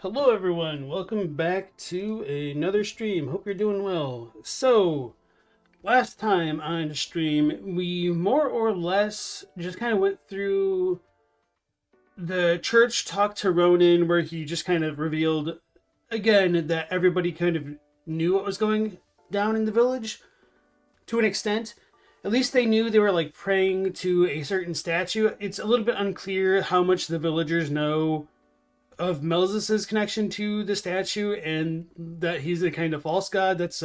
Hello everyone, welcome back to another stream. Hope you're doing well. So, last time on the stream, we more or less just kind of went through the church talk to Ronan, where he just kind of revealed again that everybody kind of knew what was going down in the village to an extent. At least they knew they were like praying to a certain statue. It's a little bit unclear how much the villagers know of Melzis's connection to the statue and that he's a kind of false god that's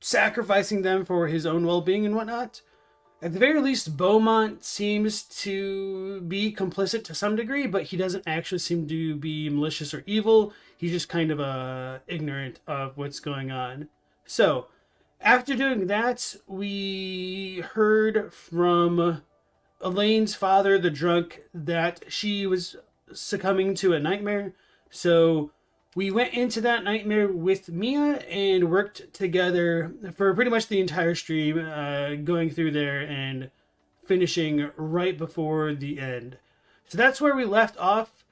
sacrificing them for his own well-being and whatnot. At the very least, Beaumont seems to be complicit to some degree, but he doesn't actually seem to be malicious or evil. He's just kind of ignorant of what's going on. So, after doing that, we heard from Elaine's father, the drunk, that she was succumbing to a nightmare. So we went into that nightmare with Mia and worked together for pretty much the entire stream, going through there and finishing right before the end. So that's where we left off.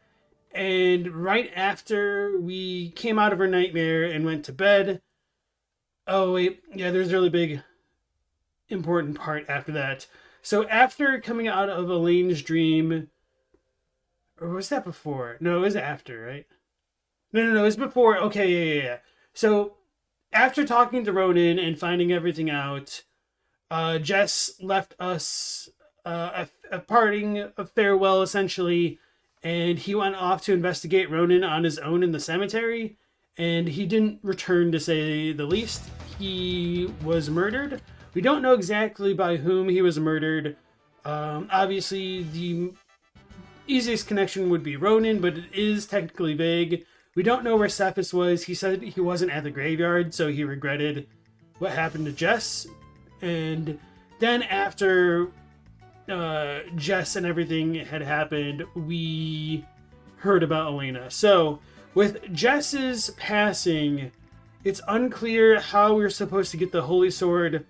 And right after we came out of our nightmare and went to bed. Oh, wait. Yeah, there's a really big, important part after that. So after coming out of Elaine's dream, or was that before? No, it was after, right? No, it was before. Okay, yeah. So, after talking to Ronan and finding everything out, Jess left us a parting, a farewell, essentially, and he went off to investigate Ronan on his own in the cemetery, and he didn't return, to say the least. He was murdered. We don't know exactly by whom he was murdered. Obviously, the easiest connection would be Ronan, but it is technically vague. We don't know where Cephas was. He said he wasn't at the graveyard, so he regretted what happened to Jess. And then after Jess and everything had happened, we heard about Elena. So with Jess's passing, it's unclear how we're supposed to get the Holy Sword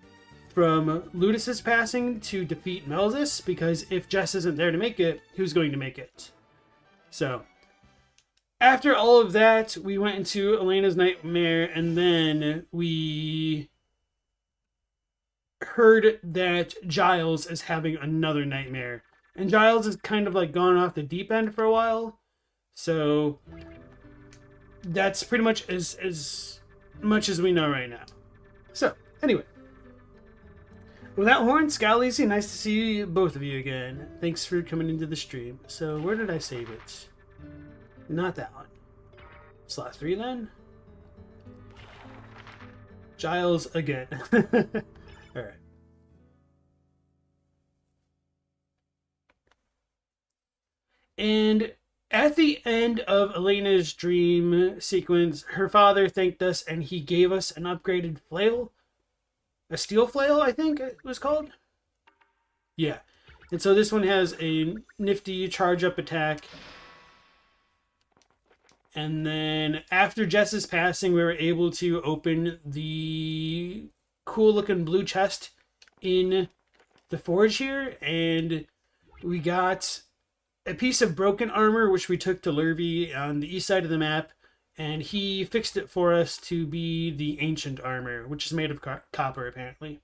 from Ludus's passing to defeat Melzis, because if Jess isn't there to make it, who's going to make it? So, after all of that, we went into Elena's nightmare, and then we heard that Giles is having another nightmare. And Giles has kind of like gone off the deep end for a while. So, that's pretty much as much as we know right now. So, anyway. Without Horn, Scalisi, nice to see both of you again. Thanks for coming into the stream. So, where did I save it? Not that one. Slot 3 then? Giles again. Alright. And at the end of Elena's dream sequence, her father thanked us and he gave us an upgraded flail. A steel flail, I think it was called. Yeah. And so this one has a nifty charge-up attack. And then after Jess's passing, we were able to open the cool-looking blue chest in the forge here. And we got a piece of broken armor, which we took to Lurvy on the east side of the map. And he fixed it for us to be the ancient armor, which is made of copper, apparently.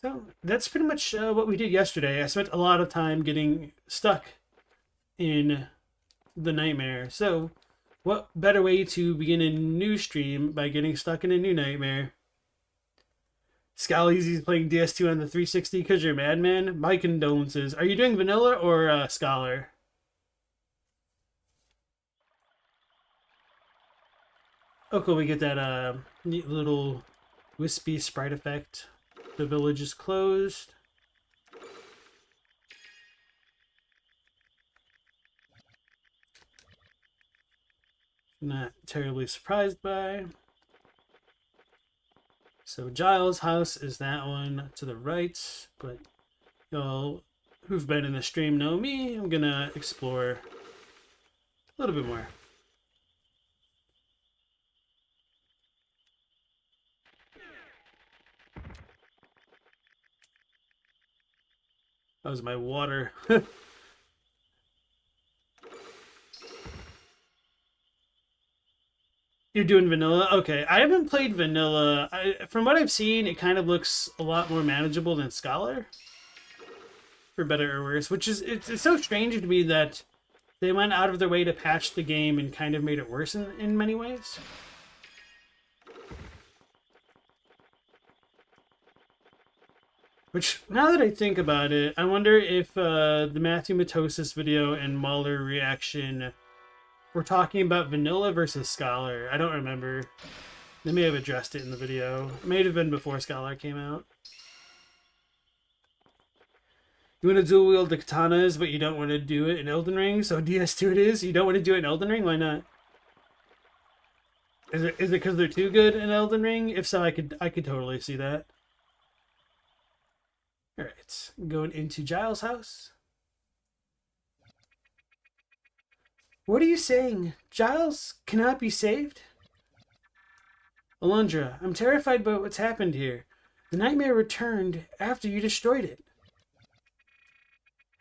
So that's pretty much what we did yesterday. I spent a lot of time getting stuck in the nightmare. So what better way to begin a new stream by getting stuck in a new nightmare? Scally's playing DS2 on the 360 because you're a madman. My condolences. Are you doing vanilla or scholar? Oh, cool, we get that neat little wispy sprite effect. The village is closed. Not terribly surprised by. So Giles' house is that one to the right, but y'all who've been in the stream know me. I'm gonna explore a little bit more. That was my water. You're doing vanilla? Okay, I haven't played vanilla. From what I've seen, it kind of looks a lot more manageable than Scholar, for better or worse. Which is it's so strange to me that they went out of their way to patch the game and kind of made it worse in many ways. Which, now that I think about it, I wonder if the Matthew Matosis video and Mahler reaction were talking about vanilla versus Scholar. I don't remember. They may have addressed it in the video. It may have been before Scholar came out. You want to dual wield the katanas, but you don't want to do it in Elden Ring, so DS2 it is? You don't want to do it in Elden Ring? Why not? Is it because they're too good in Elden Ring? If so, I could totally see that. Alright, going into Giles' house. What are you saying? Giles cannot be saved? Alundra, I'm terrified by what's happened here. The nightmare returned after you destroyed it.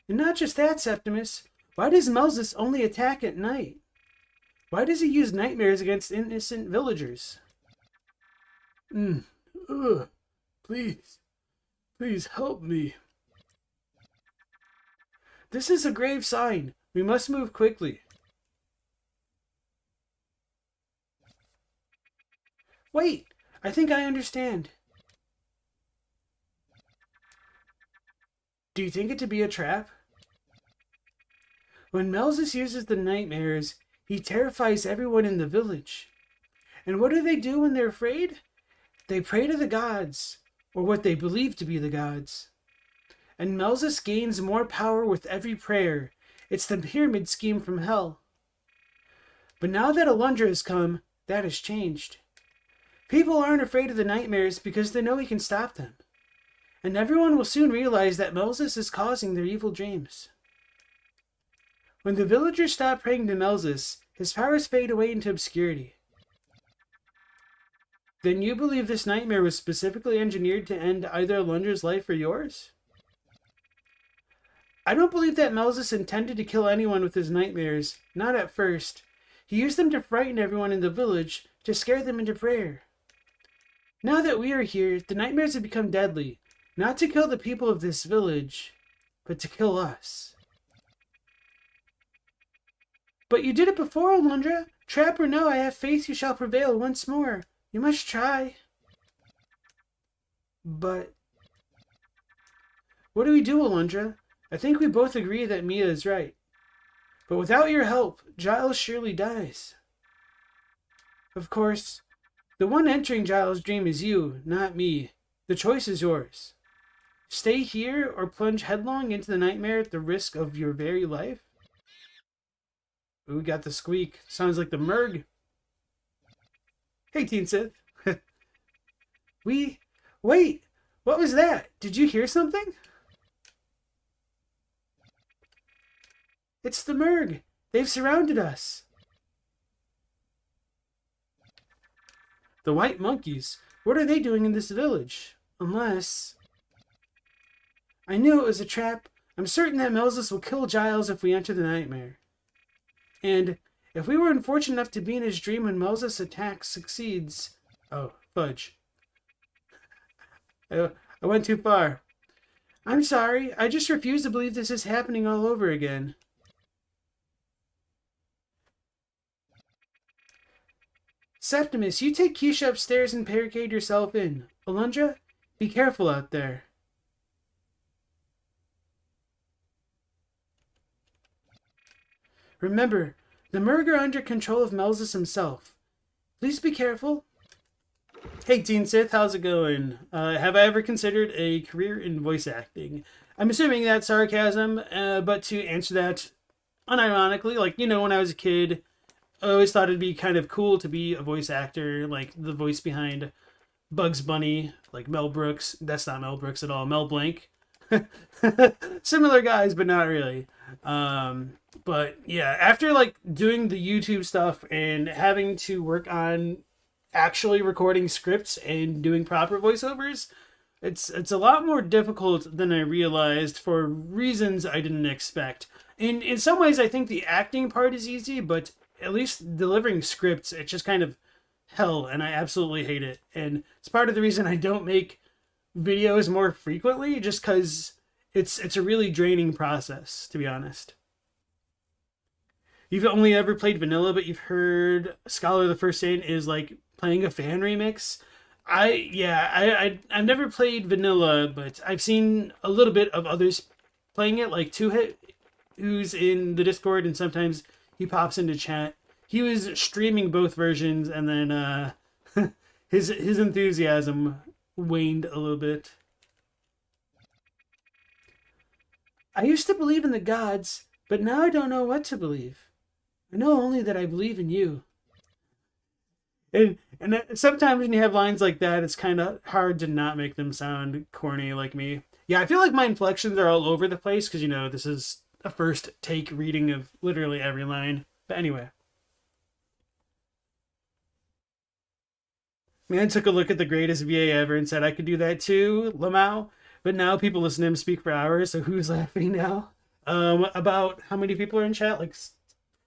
And not just that, Septimus. Why does Melzus only attack at night? Why does he use nightmares against innocent villagers? Please. Please help me. This is a grave sign. We must move quickly. Wait, I think I understand. Do you think it to be a trap? When Melzus uses the nightmares, he terrifies everyone in the village. And what do they do when they're afraid? They pray to the gods, or what they believe to be the gods. And Melzus gains more power with every prayer. It's the pyramid scheme from hell. But now that Alundra has come, that has changed. People aren't afraid of the nightmares because they know he can stop them. And everyone will soon realize that Melzus is causing their evil dreams. When the villagers stop praying to Melzus, his powers fade away into obscurity. Then you believe this nightmare was specifically engineered to end either Alundra's life or yours? I don't believe that Melzus intended to kill anyone with his nightmares, not at first. He used them to frighten everyone in the village, to scare them into prayer. Now that we are here, the nightmares have become deadly, not to kill the people of this village, but to kill us. But you did it before, Alundra. Trap or no, I have faith you shall prevail once more. You must try. But what do we do, Alundra? I think we both agree that Mia is right. But without your help, Giles surely dies. Of course, the one entering Giles' dream is you, not me. The choice is yours. Stay here or plunge headlong into the nightmare at the risk of your very life? Ooh, we got the squeak. Sounds like the Merg. Hey, Teen Sith. Wait! What was that? Did you hear something? It's the Merg. They've surrounded us. The white monkeys. What are they doing in this village? Unless... I knew it was a trap. I'm certain that Melzus will kill Giles if we enter the nightmare. And if we were unfortunate enough to be in his dream when Melzus' attack succeeds... Oh, fudge. I went too far. I'm sorry. I just refuse to believe this is happening all over again. Septimus, you take Keisha upstairs and barricade yourself in. Alundra, be careful out there. Remember, the Merg are under control of Melzus himself. Please be careful. Hey, Teen Sith, how's it going? Have I ever considered a career in voice acting? I'm assuming that's sarcasm, but to answer that unironically, like, you know, when I was a kid, I always thought it'd be kind of cool to be a voice actor, like the voice behind Bugs Bunny, like Mel Brooks. That's not Mel Brooks at all. Mel Blanc. Similar guys, but not really. But yeah, after like doing the YouTube stuff and having to work on actually recording scripts and doing proper voiceovers, it's a lot more difficult than I realized for reasons I didn't expect. In some ways, I think the acting part is easy, but at least delivering scripts, it's just kind of hell, and I absolutely hate it. And it's part of the reason I don't make videos more frequently, just because it's a really draining process, to be honest. You've only ever played vanilla, but you've heard Scholar the First Saint is like playing a fan remix. I've never played vanilla, but I've seen a little bit of others playing it, like Two Hit, who's in the Discord, and sometimes he pops into chat. He was streaming both versions, and then his enthusiasm waned a little bit. I used to believe in the gods, but now I don't know what to believe. I know only that I believe in you. And sometimes when you have lines like that, it's kind of hard to not make them sound corny like me. Yeah, I feel like my inflections are all over the place because, this is a first take reading of literally every line. But anyway. Man took a look at the greatest VA ever and said I could do that too, Lamau. But now people listen to him speak for hours, so who's laughing now? About how many people are in chat? Like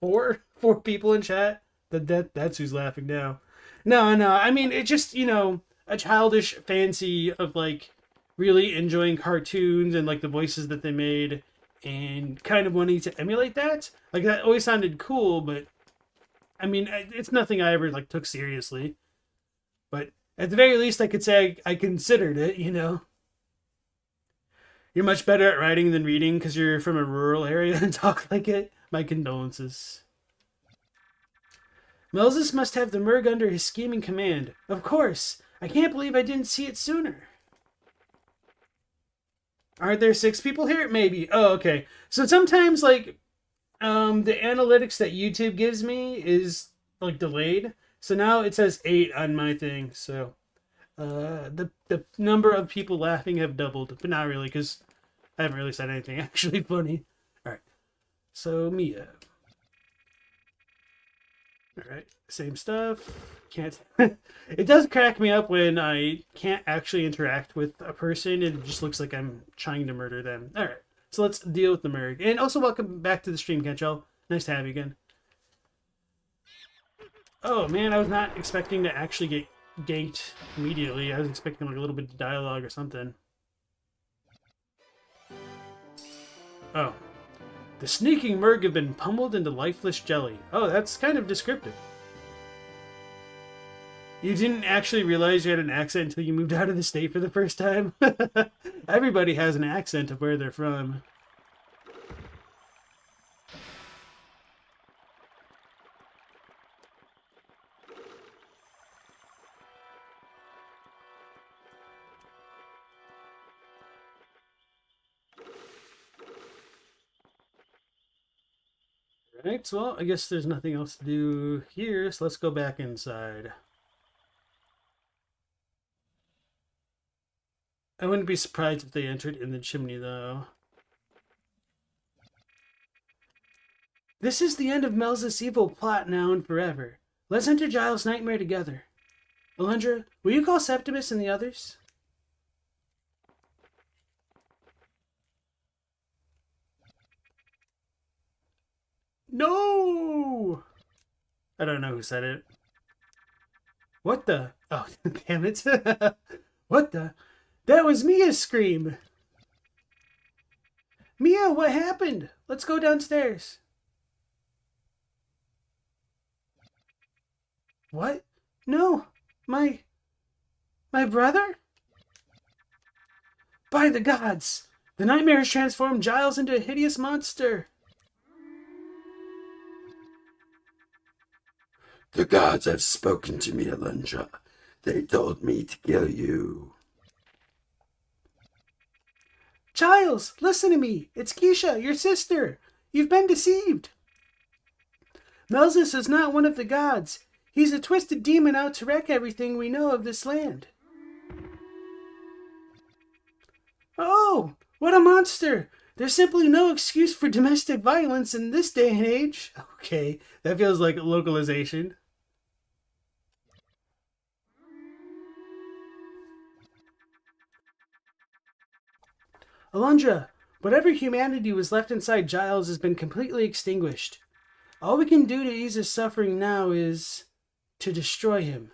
four people in chat. That's who's laughing now. No. I mean, it's just, a childish fancy of like really enjoying cartoons and like the voices that they made and kind of wanting to emulate that. Like that always sounded cool, but I mean, it's nothing I ever like took seriously. But at the very least, I could say I considered it, You're much better at writing than reading because you're from a rural area and talk like it. My condolences. Moses must have the Merg under his scheming command. Of course. I can't believe I didn't see it sooner. Aren't there 6 people here? Maybe. Oh, okay. So sometimes, like, the analytics that YouTube gives me is, like, delayed. So now it says 8 on my thing. So the number of people laughing have doubled. But not really, because I haven't really said anything actually funny. All right. So, Mia. Alright, same stuff. Can't. It does crack me up when I can't actually interact with a person. It just looks like I'm trying to murder them. Alright, so let's deal with the Merg. And also, welcome back to the stream, Kenchel. Nice to have you again. Oh man, I was not expecting to actually get ganked immediately. I was expecting like a little bit of dialogue or something. Oh. The sneaking Merg have been pummeled into lifeless jelly. Oh, that's kind of descriptive. You didn't actually realize you had an accent until you moved out of the state for the first time? Everybody has an accent of where they're from. Right, well, I guess there's nothing else to do here, so let's go back inside. I wouldn't be surprised if they entered in the chimney, though. This is the end of Mel's evil plot now and forever. Let's enter Giles' nightmare together. Alundra, will you call Septimus and the others? No! I don't know who said it. What the? Oh, damn it. What the? That was Mia's scream. Mia, what happened? Let's go downstairs. What? No. My brother? By the gods! The nightmare has transformed Giles into a hideous monster. The gods have spoken to me, Alundra. They told me to kill you. Giles, listen to me. It's Keisha, your sister. You've been deceived. Melzus is not one of the gods. He's a twisted demon out to wreck everything we know of this land. Oh, what a monster! There's simply no excuse for domestic violence in this day and age. Okay, that feels like localization. Alundra, whatever humanity was left inside Giles has been completely extinguished. All we can do to ease his suffering now is to destroy him.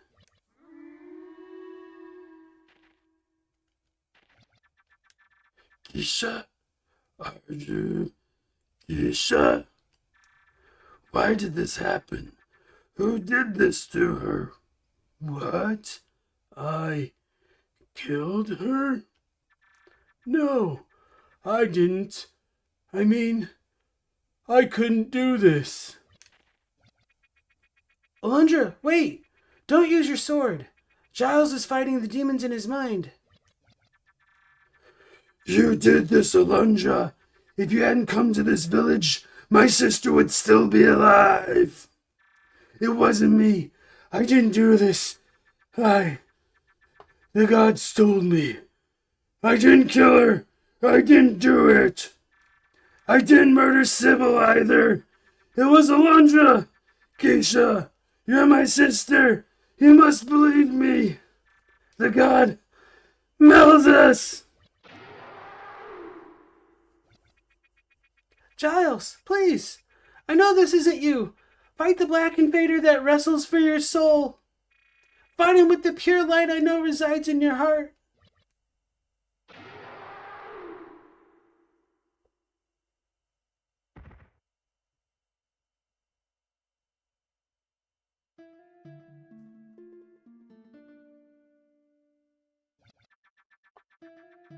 Keisha? Are you... Keisha? Why did this happen? Who did this to her? What? I killed her? No, I didn't. I mean, I couldn't do this. Alundra, wait! Don't use your sword. Giles is fighting the demons in his mind. You did this, Alundra. If you hadn't come to this village, my sister would still be alive. It wasn't me. I didn't do this. The gods told me. I didn't kill her. I didn't do it. I didn't murder Sybil either. It was Alundra. Keisha, you're my sister. You must believe me. The god melds us. Giles, please! I know this isn't you! Fight the black invader that wrestles for your soul! Fight him with the pure light I know resides in your heart!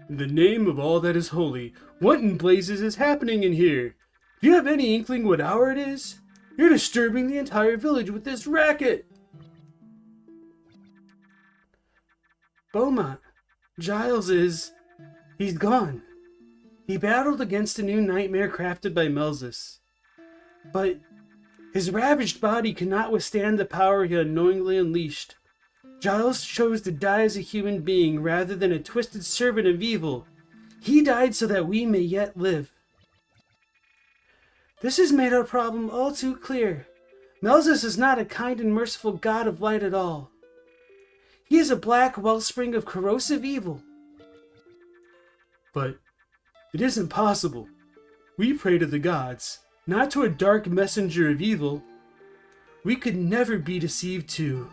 In the name of all that is holy, what in blazes is happening in here? Do you have any inkling what hour it is? You're disturbing the entire village with this racket! Beaumont, Giles is... he's gone. He battled against a new nightmare crafted by Melzus. But his ravaged body cannot withstand the power he unknowingly unleashed. Giles chose to die as a human being rather than a twisted servant of evil. He died so that we may yet live. This has made our problem all too clear. Melzus is not a kind and merciful god of light at all. He is a black wellspring of corrosive evil. But it isn't possible. We pray to the gods, not to a dark messenger of evil. We could never be deceived to...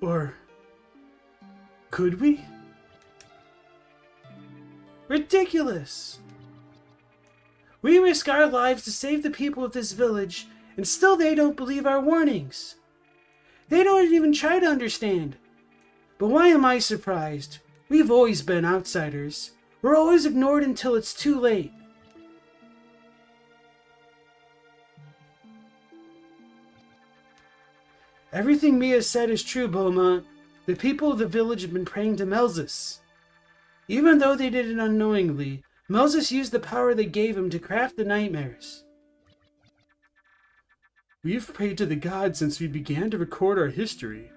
Or could we? Ridiculous! We risk our lives to save the people of this village, and still they don't believe our warnings. They don't even try to understand. But why am I surprised? We've always been outsiders. We're always ignored until it's too late. Everything Mia said is true, Beaumont. The people of the village have been praying to Melzus. Even though they did it unknowingly, Melzus used the power they gave him to craft the nightmares. We've prayed to the gods since we began to record our history.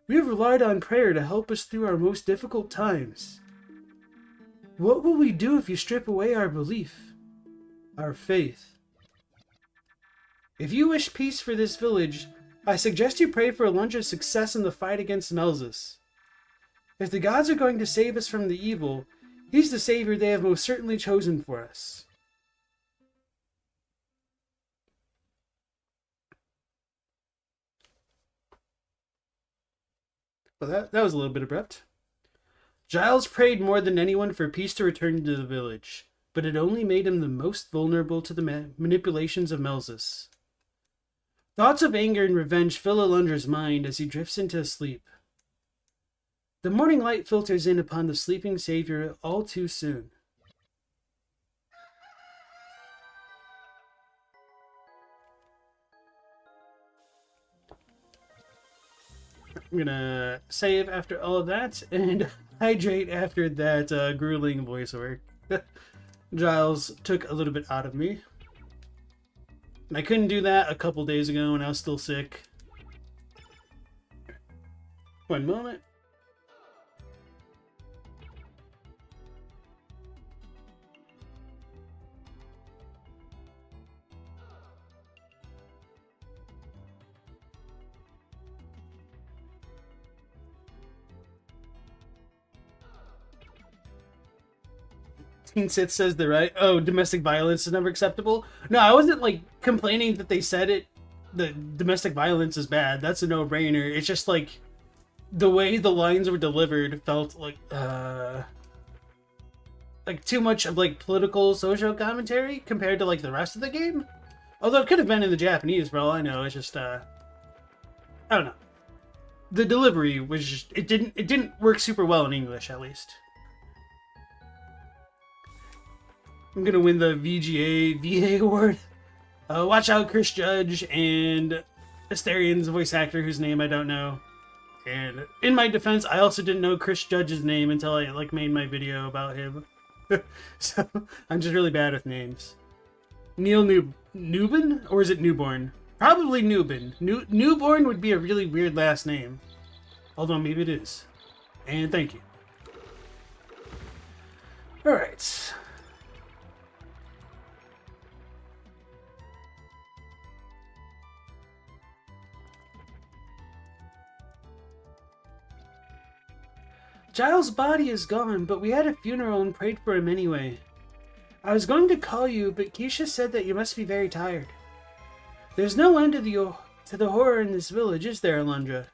We have relied on prayer to help us through our most difficult times. What will we do if you strip away our belief, our faith? If you wish peace for this village, I suggest you pray for Alundra's success in the fight against Melzus. If the gods are going to save us from the evil, he's the savior they have most certainly chosen for us. Well, that was a little bit abrupt. Giles prayed more than anyone for peace to return to the village, but it only made him the most vulnerable to the manipulations of Melzus. Thoughts of anger and revenge fill Alundra's mind as he drifts into sleep. The morning light filters in upon the sleeping savior all too soon. I'm gonna save after all of that and hydrate after that grueling voiceover. Giles took a little bit out of me. I couldn't do that a couple days ago when I was still sick. One moment. Teen Sith says they're right. Oh, domestic violence is never acceptable. No, I wasn't like complaining that they said it the domestic violence is bad. That's a no-brainer. It's just like the way the lines were delivered felt like too much of like political social commentary compared to like the rest of the game. Although it could have been in the Japanese, for all I know. It's just I don't know. The delivery was just it didn't work super well in English, at least. I'm gonna win the VGA VA award. Watch out, Chris Judge and Asterian's voice actor, whose name I don't know. And in my defense, I also didn't know Chris Judge's name until I like made my video about him. So I'm just really bad with names. Neil Newbin, or is it Newborn? Probably Newbin. Newborn would be a really weird last name, although maybe it is. And thank you. All right. Giles' body is gone, but we had a funeral and prayed for him anyway. I was going to call you, but Keisha said that you must be very tired. There's no end to the horror in this village, is there, Alundra?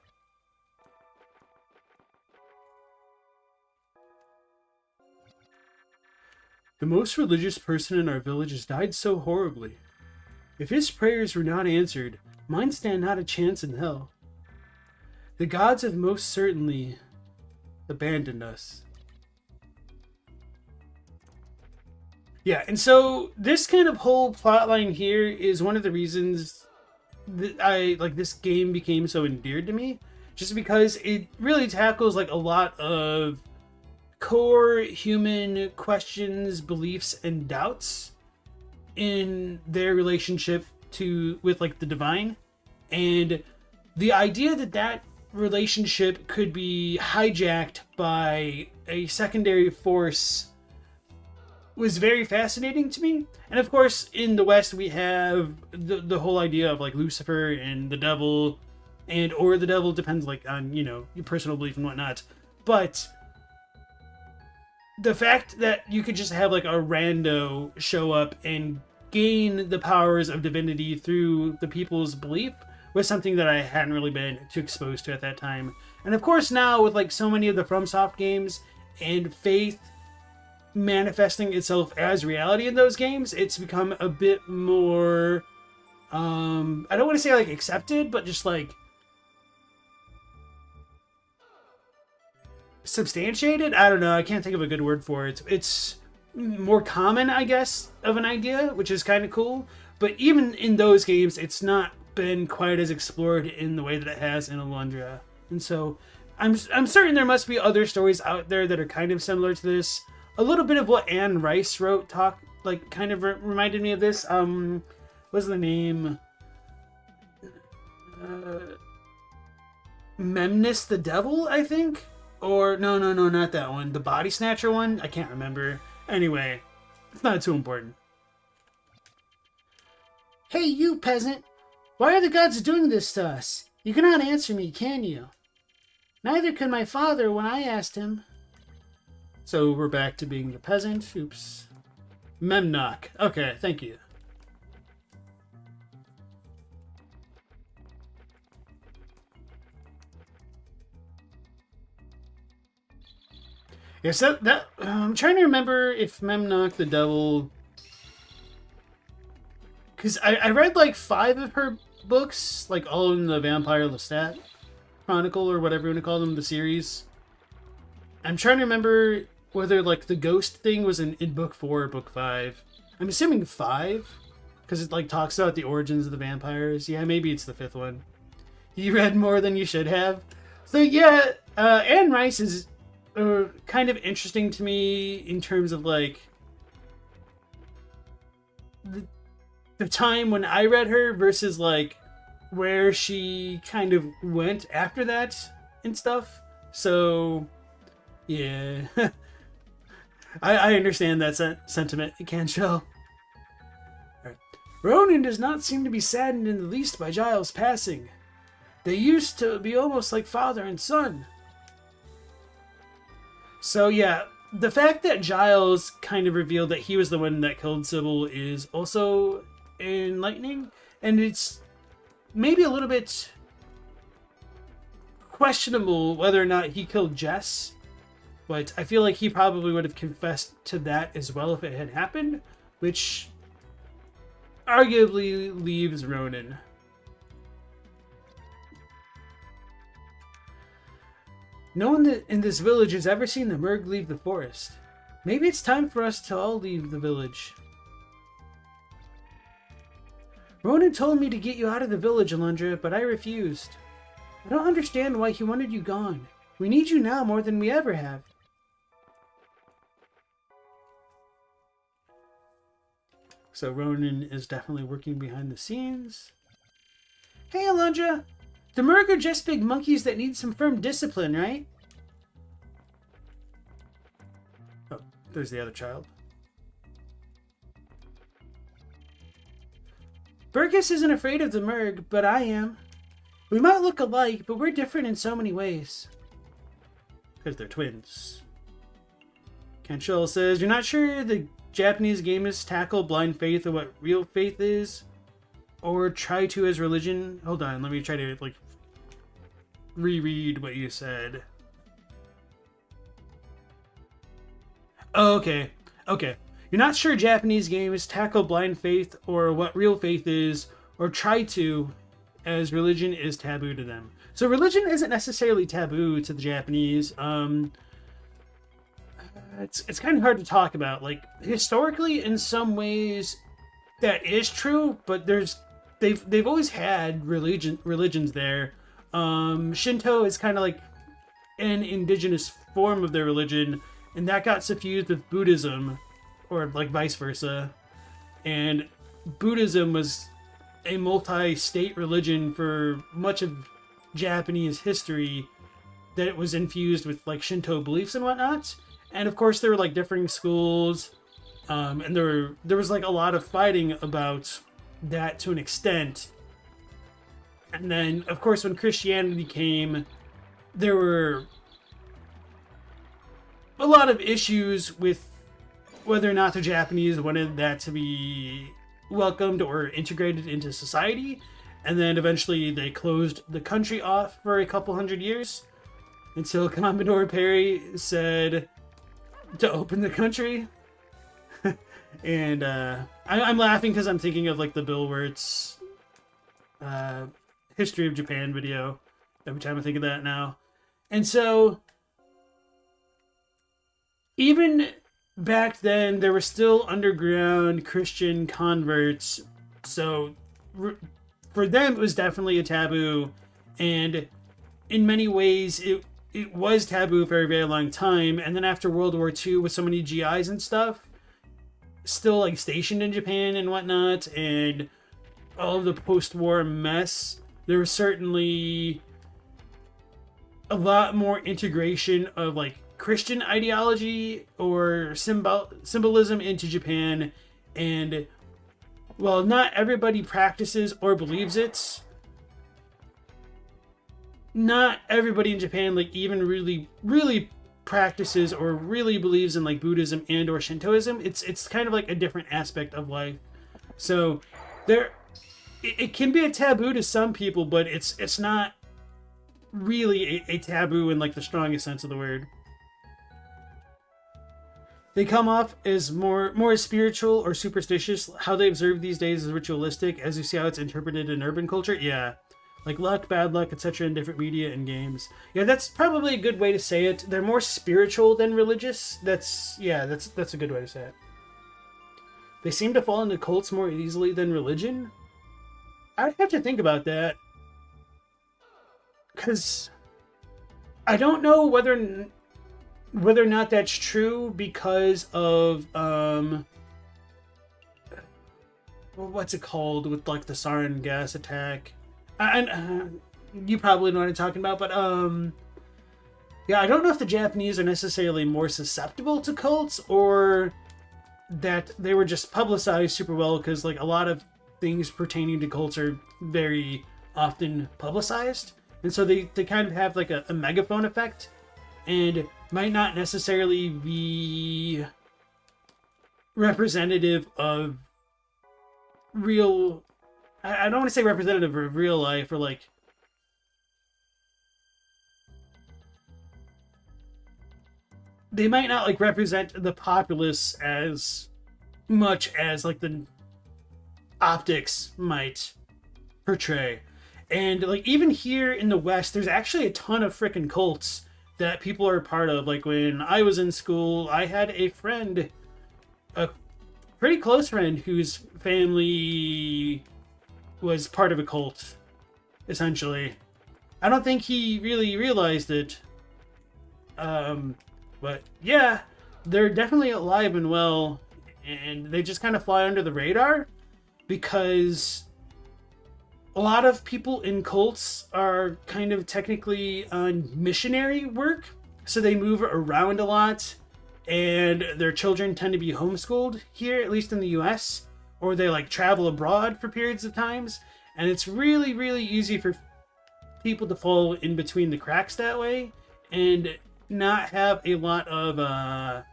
The most religious person in our village has died so horribly. If his prayers were not answered, mine stand not a chance in hell. The gods have most certainly abandoned us. Yeah, and so this kind of whole plotline here is one of the reasons that this game became so endeared to me, just because it really tackles like a lot of core human questions, beliefs, and doubts in their relationship with like the divine, and the idea that relationship could be hijacked by a secondary force was very fascinating to me. And of course, in the West, we have the whole idea of like Lucifer and the devil, or the devil, depends like on, you know, your personal belief and whatnot. But the fact that you could just have like a rando show up and gain the powers of divinity through the people's belief was something that I hadn't really been too exposed to at that time. And of course now, with like so many of the FromSoft games and faith manifesting itself as reality in those games, it's become a bit more I don't want to say like accepted, but just like substantiated. I don't know, I can't think of a good word for it. It's more common, I guess, of an idea, which is kind of cool. But even in those games, it's not been quite as explored in the way that it has in Alundra. And so I'm certain there must be other stories out there that are kind of similar to this. A little bit of what Anne Rice wrote kind of reminded me of this. What's the name? Memnis the Devil, I think? Or no, not that one. The Body Snatcher one? I can't remember. Anyway, it's not too important. Hey, you peasant! Why are the gods doing this to us? You cannot answer me, can you? Neither could my father when I asked him. So we're back to being the peasant. Oops. Memnock. Okay, thank you. Yes, that I'm trying to remember if Memnock the Devil, because I read like 5 of her books, like all in the Vampire Lestat Chronicle, or whatever you want to call them, the series. I'm trying to remember whether like the ghost thing was in book 4 or book 5. I'm assuming 5, because it like talks about the origins of the vampires. Yeah, maybe it's the 5th one. You read more than you should have. So yeah, Anne Rice is kind of interesting to me in terms of like the time when I read her versus like where she kind of went after that and stuff. So yeah, I understand that sentiment. It can show. Right. Ronan does not seem to be saddened in the least by Giles' passing. They used to be almost like father and son. So yeah, the fact that Giles kind of revealed that he was the one that killed Sybil is also enlightening, and it's maybe a little bit questionable whether or not he killed Jess, but I feel like he probably would have confessed to that as well if it had happened, which arguably leaves Ronan. No one in this village has ever seen the Merg leave the forest. Maybe it's time for us to all leave the village. Ronan told me to get you out of the village, Alundra, but I refused. I don't understand why he wanted you gone. We need you now more than we ever have. So Ronan is definitely working behind the scenes. Hey, Alundra! The Merg are just big monkeys that need some firm discipline, right? Oh, there's the other child. Burgess isn't afraid of the Merg, but I am. We might look alike, but we're different in so many ways. Because they're twins. Cantrell says, you're not sure the Japanese gamers tackle blind faith or what real faith is? Or try to as religion? Hold on, let me try to, like, reread what you said. Oh, okay. Okay. You're not sure Japanese gamers tackle blind faith or what real faith is, or try to, as religion is taboo to them. So religion isn't necessarily taboo to the Japanese. It's kind of hard to talk about. Like, historically, in some ways, that is true, but they've always had religions there. Shinto is kind of like an indigenous form of their religion, and that got suffused with Buddhism, or like vice versa. And Buddhism was a multi-state religion for much of Japanese history, that it was infused with like Shinto beliefs and whatnot. And of course there were like differing schools, and there was like a lot of fighting about that to an extent. And then of course when Christianity came, there were a lot of issues with whether or not the Japanese wanted that to be welcomed or integrated into society. And then eventually they closed the country off for a couple hundred years until Commodore Perry said to open the country. And I'm laughing because I'm thinking of like the Bill Wirtz History of Japan video every time I think of that now. And so even back then, there were still underground Christian converts, so for them it was definitely a taboo, and in many ways it was taboo for a very long time. And then after World War II, with so many GIs and stuff still like stationed in Japan and whatnot, and all of the post-war mess, there was certainly a lot more integration of like Christian ideology or symbolism into Japan. And while not everybody practices or believes it, not everybody in Japan like even really practices or really believes in like Buddhism and or Shintoism. It's kind of like a different aspect of life. So it can be a taboo to some people, but it's not really a taboo in like the strongest sense of the word. They come off as more spiritual or superstitious. How they observe these days is ritualistic, as you see how it's interpreted in urban culture. Yeah, like luck, bad luck, etc. in different media and games. Yeah, that's probably a good way to say it. They're more spiritual than religious. That's a good way to say it. They seem to fall into cults more easily than religion. I'd have to think about that, because I don't know whether or not that's true because of what's it called with like the sarin gas attack. And you probably know what I'm talking about, but yeah, I don't know if the Japanese are necessarily more susceptible to cults, or that they were just publicized super well, because like a lot of things pertaining to cults are very often publicized, and so they kind of have like a megaphone effect, and might not necessarily be representative of real I don't want to say representative of real life or like they might not like represent the populace as much as like the optics might portray. And like even here in the West, there's actually a ton of freaking cults that people are a part of. Like when I was in school, I had a friend, a pretty close friend, whose family was part of a cult, essentially. I don't think he really realized it. But yeah, they're definitely alive and well, and they just kind of fly under the radar because a lot of people in cults are kind of technically on missionary work, so they move around a lot, and their children tend to be homeschooled here, at least in the US, or they like travel abroad for periods of times, and it's really, really easy for people to fall in between the cracks that way and not have a lot of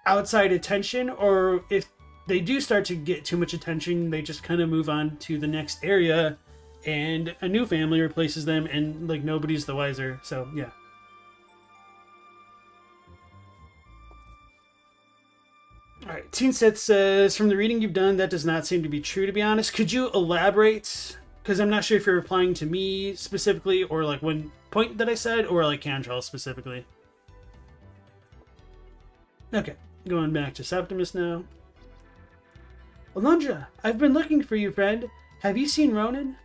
outside attention, or if they do start to get too much attention, they just kind of move on to the next area and a new family replaces them and like nobody's the wiser. So yeah. Alright, Teen Seth says, from the reading you've done, that does not seem to be true, to be honest. Could you elaborate? Because I'm not sure if you're replying to me specifically or like one point that I said or like Cantrell specifically. Okay, going back to Septimus now. Alundra, I've been looking for you, friend. Have you seen Ronan?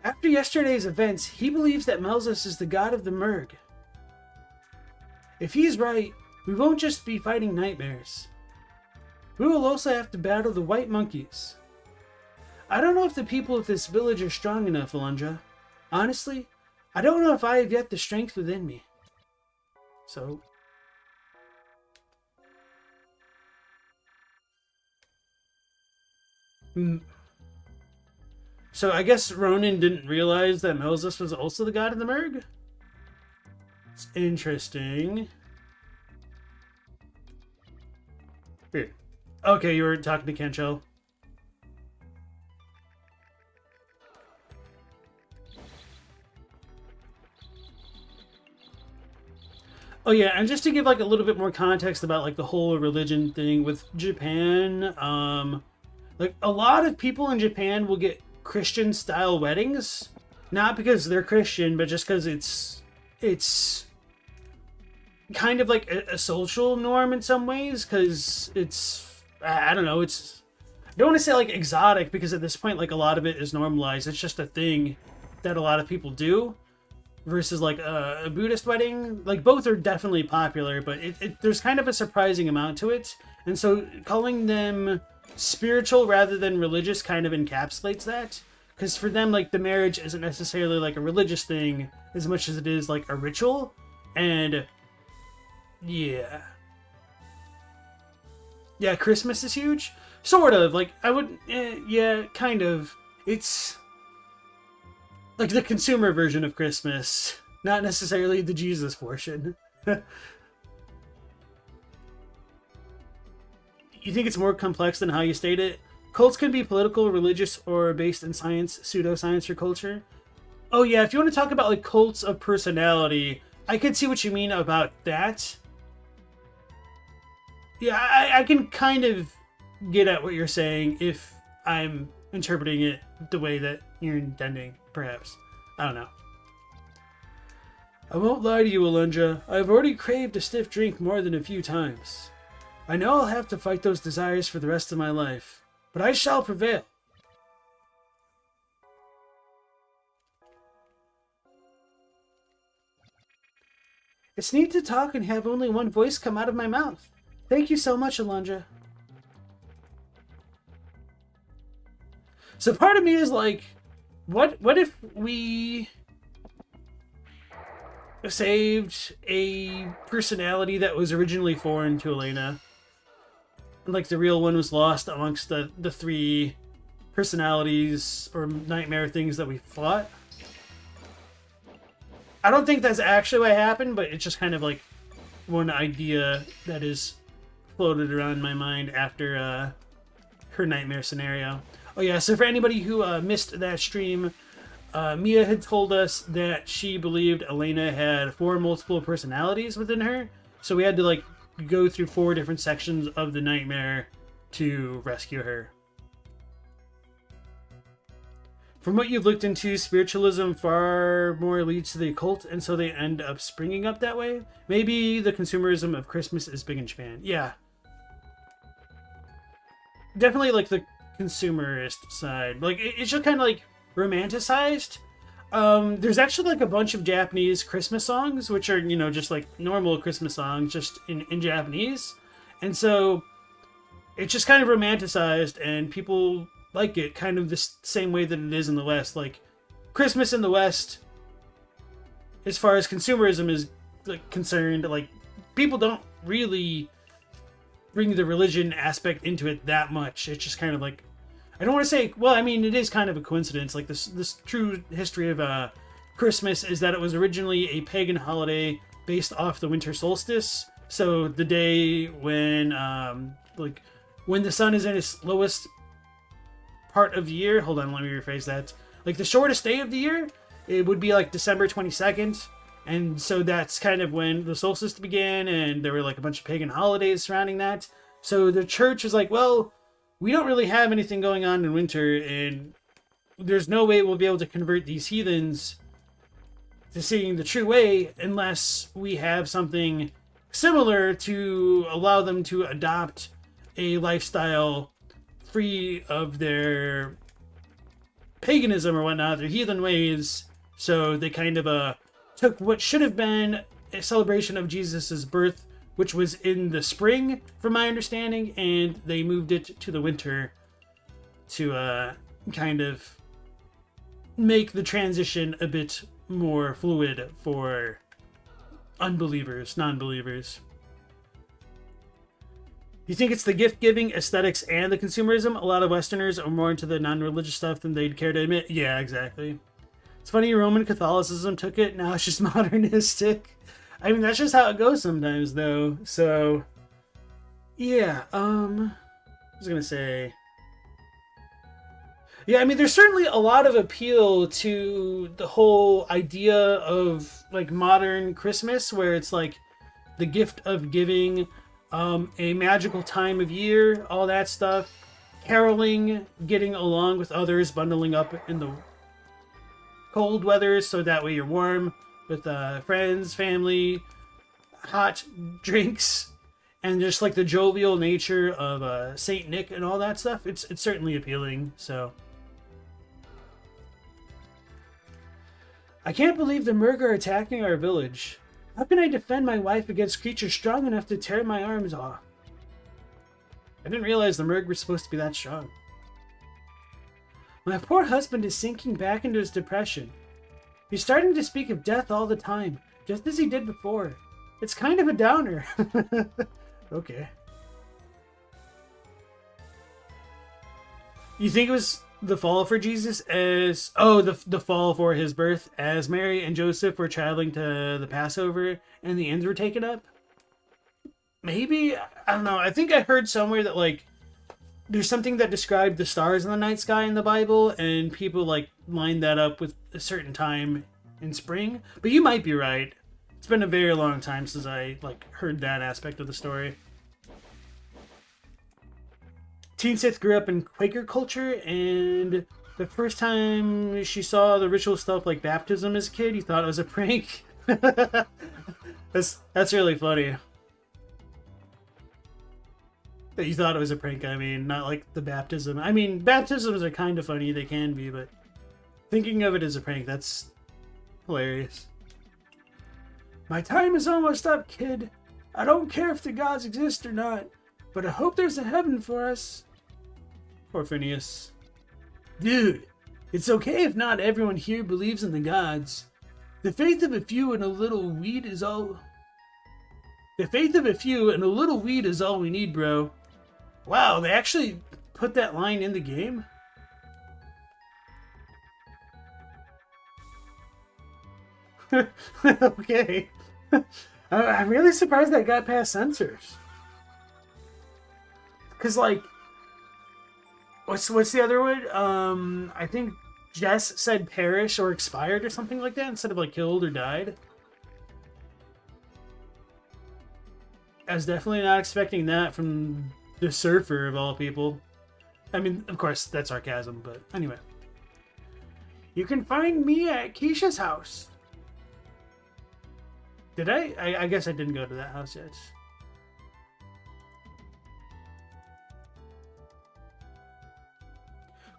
After yesterday's events, he believes that Melzus is the god of the Merg. If he's right, we won't just be fighting nightmares. We will also have to battle the white monkeys. I don't know if the people of this village are strong enough, Alundra. Honestly, I don't know if I have yet the strength within me. So... So I guess Ronan didn't realize that Melzus was also the god of the Merg? It's interesting. Weird. Okay, you were talking to Cantrell. Oh yeah, and just to give like a little bit more context about like the whole religion thing with Japan, like a lot of people in Japan will get Christian style weddings, not because they're Christian, but just because it's kind of like a social norm in some ways, because it's, I don't know, it's, I don't want to say like exotic, because at this point like a lot of it is normalized. It's just a thing that a lot of people do versus like a Buddhist wedding. Like both are definitely popular, but there's kind of a surprising amount to it, and so calling them spiritual rather than religious kind of encapsulates that, because for them like the marriage isn't necessarily like a religious thing as much as it is like a ritual. And yeah, Christmas is huge, sort of like I would yeah, kind of, it's like the consumer version of Christmas, not necessarily the Jesus portion. You think it's more complex than how you state it? Cults can be political, religious, or based in science, pseudoscience, or culture. Oh yeah, if you want to talk about like cults of personality, I can see what you mean about that. Yeah, I can kind of get at what you're saying if I'm interpreting it the way that you're intending, perhaps. I don't know. I won't lie to you, Alundra. I've already craved a stiff drink more than a few times. I know I'll have to fight those desires for the rest of my life, but I shall prevail. It's neat to talk and have only one voice come out of my mouth. Thank you so much, Alundra. So part of me is like, what if we saved a personality that was originally foreign to Elena? Like the real one was lost amongst the three personalities or nightmare things that we fought. I don't think that's actually what happened, but it's just kind of like one idea that is floated around my mind after her nightmare scenario. Oh yeah, so for anybody who missed that stream, Mia had told us that she believed Elena had 4 multiple personalities within her. So we had to like go through 4 different sections of the nightmare to rescue her. From what you've looked into, spiritualism far more leads to the occult, and so they end up springing up that way. Maybe the consumerism of Christmas is big in Japan. Yeah. Definitely like the consumerist side. Like, it's just kind of like romanticized. There's actually like a bunch of Japanese Christmas songs, which are, you know, just like normal Christmas songs, just in Japanese. And so it's just kind of romanticized, and people like it kind of the same way that it is in the West. Like, Christmas in the West, as far as consumerism is like concerned, like, people don't really bring the religion aspect into it that much. It's just kind of like, I don't want to say, well, I mean, it is kind of a coincidence. Like, this true history of Christmas is that it was originally a pagan holiday based off the winter solstice. So the day when, like, when the sun is in its lowest part of the year. Hold on, let me rephrase that. Like, the shortest day of the year, it would be like December 22nd. And so that's kind of when the solstice began, and there were like a bunch of pagan holidays surrounding that. So the church was like, well, we don't really have anything going on in winter, and there's no way we'll be able to convert these heathens to seeing the true way unless we have something similar to allow them to adopt a lifestyle free of their paganism or whatnot, their heathen ways. So they kind of took what should have been a celebration of Jesus's birth, which was in the spring, from my understanding, and they moved it to the winter to kind of make the transition a bit more fluid for unbelievers, non-believers. You think it's the gift-giving, aesthetics, and the consumerism? A lot of Westerners are more into the non-religious stuff than they'd care to admit. Yeah, exactly. It's funny Roman Catholicism took it, now it's just modernistic. I mean, that's just how it goes sometimes, though. So, yeah, I was gonna say... Yeah, I mean, there's certainly a lot of appeal to the whole idea of, like, modern Christmas, where it's, like, the gift of giving... a magical time of year, all that stuff, caroling, getting along with others, bundling up in the cold weather so that way you're warm with friends, family, hot drinks, and just like the jovial nature of Saint Nick and all that stuff. It's certainly appealing. So I can't believe the Merg are attacking our village. How can I defend my wife against creatures strong enough to tear my arms off? I didn't realize the Merg were supposed to be that strong. My poor husband is sinking back into his depression. He's starting to speak of death all the time, just as he did before. It's kind of a downer. Okay. You think it was the fall for Jesus as... Oh, the fall for his birth, as Mary and Joseph were traveling to the Passover and the ends were taken up? Maybe? I don't know. I think I heard somewhere that, like, there's something that described the stars in the night sky in the Bible, and people, like, lined that up with a certain time in spring. But you might be right. It's been a very long time since I, like, heard that aspect of the story. Teen Sith grew up in Quaker culture, and the first time she saw the ritual stuff like baptism as a kid, he thought it was a prank. That's really funny. That you thought it was a prank, I mean, not like the baptism. I mean, baptisms are kind of funny, they can be, but thinking of it as a prank, that's hilarious. My time is almost up, kid. I don't care if the gods exist or not, but I hope there's a heaven for us. Poor Phineas. Dude, it's okay if not everyone here believes in the gods. The faith of a few and a little weed is all... The faith of a few and a little weed is all we need, bro. Wow, they actually put that line in the game? Okay. I'm really surprised that got past censors. Because, like, What's the other word? I think Jess said perish or expired or something like that instead of like killed or died. I was definitely not expecting that from the surfer of all people. I mean, of course, that's sarcasm, but anyway. You can find me at Keisha's house. Did I? I guess I didn't go to that house yet.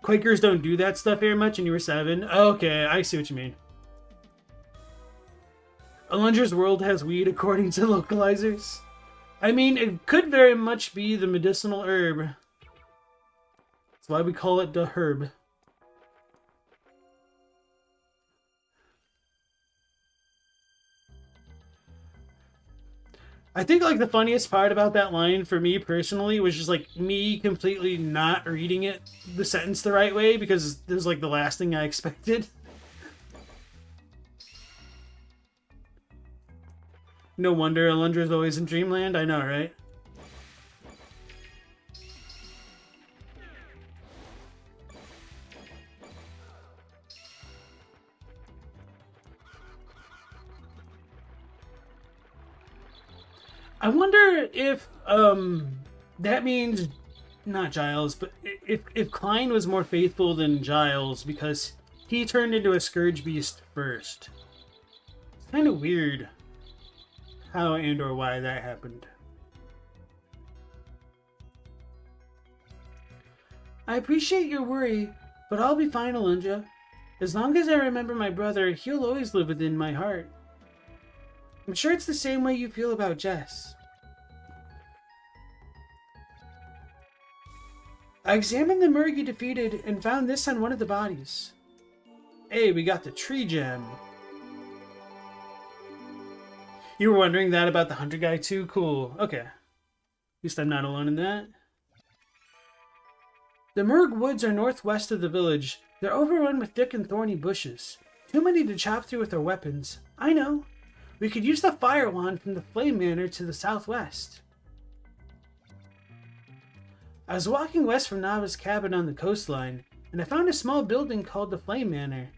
Quakers don't do that stuff very much, and you were 7. Okay, I see what you mean. Alundra's world has weed according to localizers. I mean, it could very much be the medicinal herb. That's why we call it the herb. I think like the funniest part about that line for me personally was just like me completely not reading the sentence the right way because it was like the last thing I expected. No wonder Alundra's always in Dreamland. I know, right? I wonder if that means not Giles, but if Klein was more faithful than Giles because he turned into a Scourge Beast first. It's kind of weird how and or why that happened. I appreciate your worry, but I'll be fine, Alundra. As long as I remember my brother, he'll always live within my heart. I'm sure it's the same way you feel about Jess. I examined the Merg you defeated and found this on one of the bodies. Hey, we got the tree gem. You were wondering that about the hunter guy too? Cool. Okay. At least I'm not alone in that. The Merg woods are northwest of the village. They're overrun with thick and thorny bushes. Too many to chop through with our weapons. I know. We could use the fire wand from the Flame Manor to the southwest. I was walking west from Nava's cabin on the coastline, and I found a small building called the Flame Manor.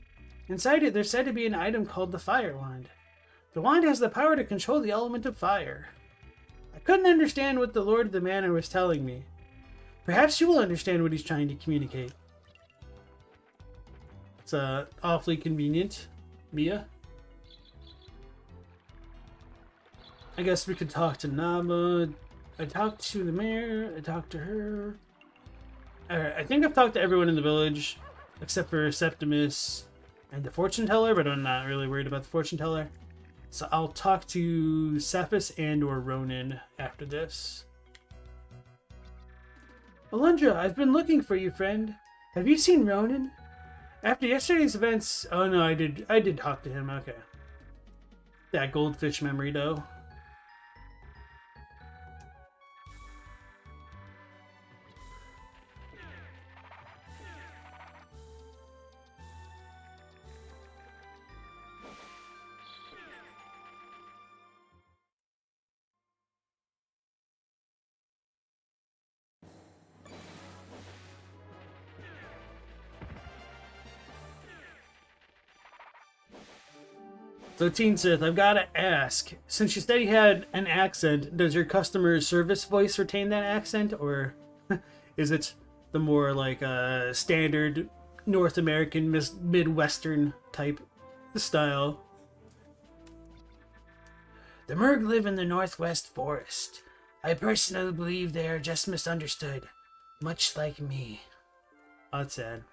Inside it, there's said to be an item called the Fire Wand. The wand has the power to control the element of fire. I couldn't understand what the Lord of the Manor was telling me. Perhaps you will understand what he's trying to communicate. It's awfully convenient, Mia. I guess we could talk to Nava. I talked to the mayor. I talked to her. Alright, I think I've talked to everyone in the village, except for Septimus and the fortune teller, but I'm not really worried about the fortune teller. So I'll talk to Cephas and or Ronan after this. Alundra, I've been looking for you, friend. Have you seen Ronan? After yesterday's events... Oh no, I did talk to him, okay. That goldfish memory, though. So Teen Sith, I've got to ask, since you said he had an accent, does your customer service voice retain that accent, or is it the more like standard North American Midwestern type style? The Merg live in the Northwest Forest. I personally believe they are just misunderstood, much like me. Oh, that's sad.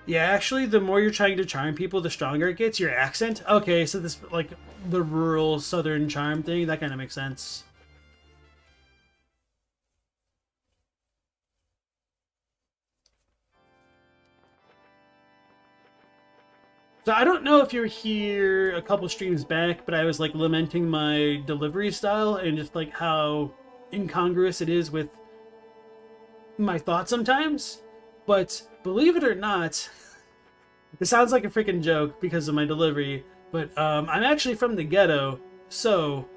Yeah, actually, the more you're trying to charm people, the stronger it gets. Your accent? Okay, so this, like, the rural southern charm thing, that kind of makes sense. So I don't know if you were here a couple streams back, but I was, like, lamenting my delivery style and just, like, how incongruous it is with my thoughts sometimes. But believe it or not, it sounds like a freaking joke because of my delivery, but I'm actually from the ghetto, so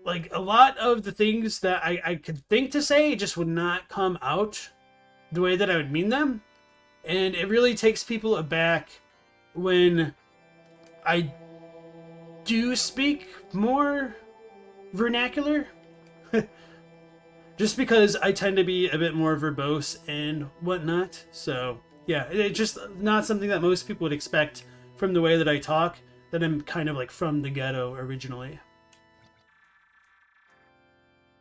like a lot of the things that I could think to say just would not come out the way that I would mean them. And it really takes people aback when I do speak more vernacular. Just because I tend to be a bit more verbose and whatnot. So, yeah, it's just not something that most people would expect from the way that I talk, that I'm kind of like from the ghetto originally.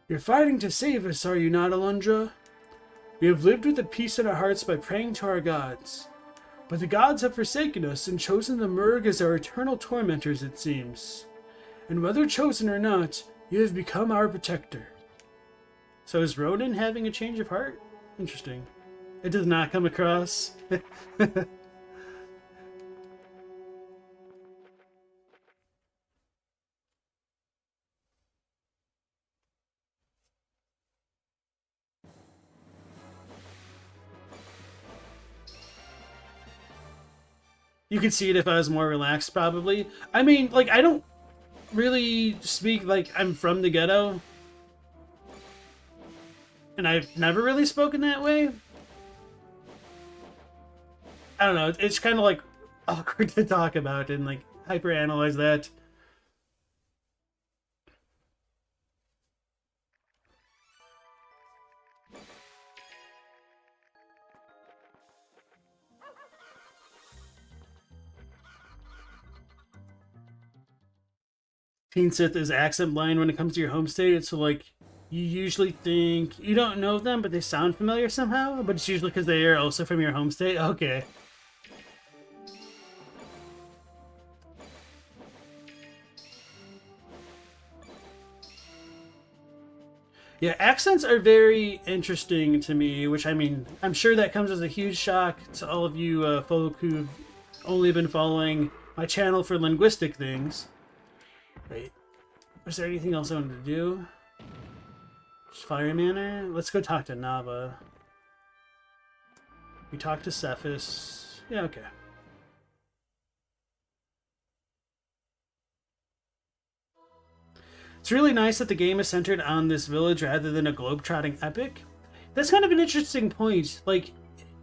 You're fighting to save us, are you not, Alundra? We have lived with a peace in our hearts by praying to our gods. But the gods have forsaken us and chosen the Merg as our eternal tormentors, it seems. And whether chosen or not, you have become our protector. So is Ronan having a change of heart? Interesting. It does not come across. You could see it if I was more relaxed, probably. I mean, like, I don't really speak like I'm from the ghetto. And I've never really spoken that way. I don't know, it's kind of like awkward to talk about and like hyperanalyze that. Teen Sith is accent blind when it comes to your home state, so like you usually think you don't know them, but they sound familiar somehow. But it's usually because they are also from your home state. Okay. Yeah, accents are very interesting to me, which I mean, I'm sure that comes as a huge shock to all of you folk who've only been following my channel for linguistic things. Wait, was there anything else I wanted to do? Just Fire Manor? Let's go talk to Nava. We talked to Cephas. Yeah, okay. It's really nice that the game is centered on this village rather than a globe-trotting epic. That's kind of an interesting point. Like,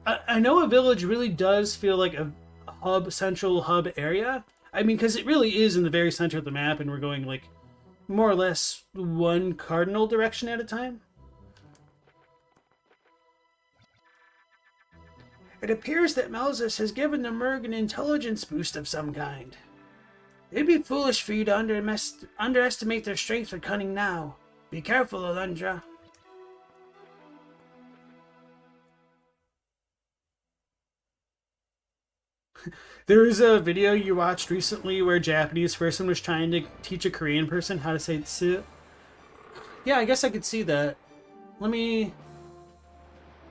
I know a village really does feel like a central hub area. I mean, because it really is in the very center of the map, and we're going, like, more or less one cardinal direction at a time. It appears that Malzus has given the Merg an intelligence boost of some kind. It'd be foolish for you to underestimate their strength or cunning now. Be careful, Alundra. There was a video you watched recently where a Japanese person was trying to teach a Korean person how to say tsu. Yeah, I guess I could see that. Let me...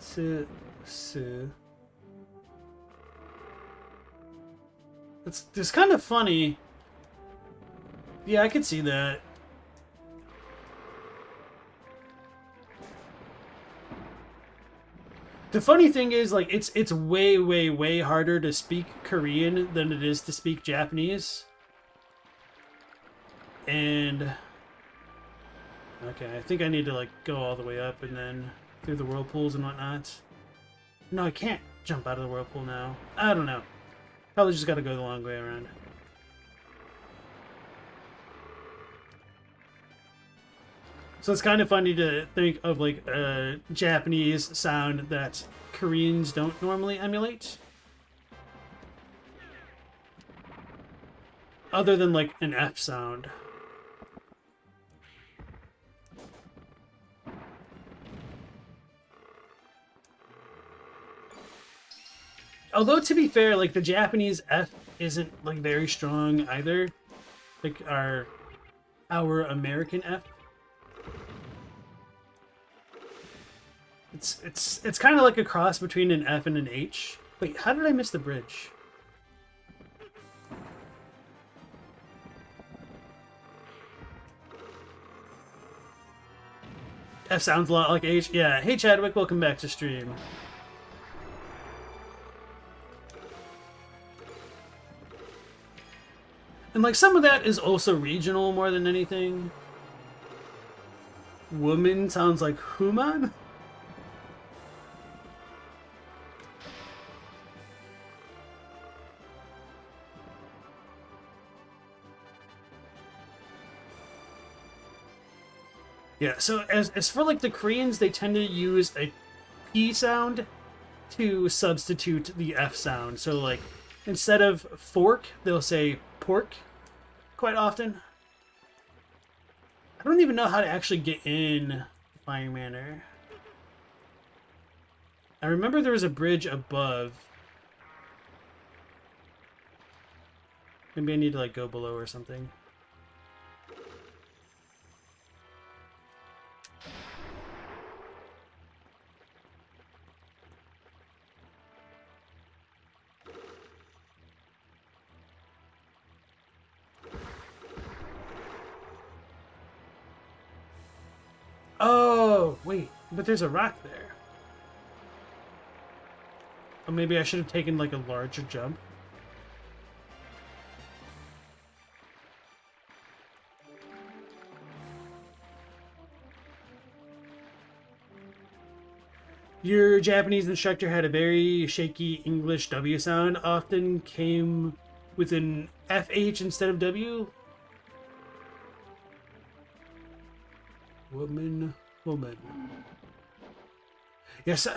Tsu. It's kind of funny. Yeah, I could see that. The funny thing is, like, it's way, way, way harder to speak Korean than it is to speak Japanese. And... okay, I think I need to, like, go all the way up and then through the whirlpools and whatnot. No, I can't jump out of the whirlpool now. I don't know. Probably just gotta go the long way around. So it's kind of funny to think of like a Japanese sound that Koreans don't normally emulate. Other than like an F sound. Although to be fair, like the Japanese F isn't like very strong either. Like our American F. It's kind of like a cross between an F and an H. Wait, how did I miss the bridge? F sounds a lot like H. Yeah, hey Chadwick, welcome back to stream. And like some of that is also regional more than anything. Woman sounds like human? Yeah, so as for like the Koreans, they tend to use a P sound to substitute the F sound. So like instead of fork, they'll say pork quite often. I don't even know how to actually get in Flying Manor. I remember there was a bridge above. Maybe I need to like go below or something. Oh, wait, but there's a rock there. Or maybe I should have taken like a larger jump. Your Japanese instructor had a very shaky English W sound, often came with an FH instead of W. Woman. Yes,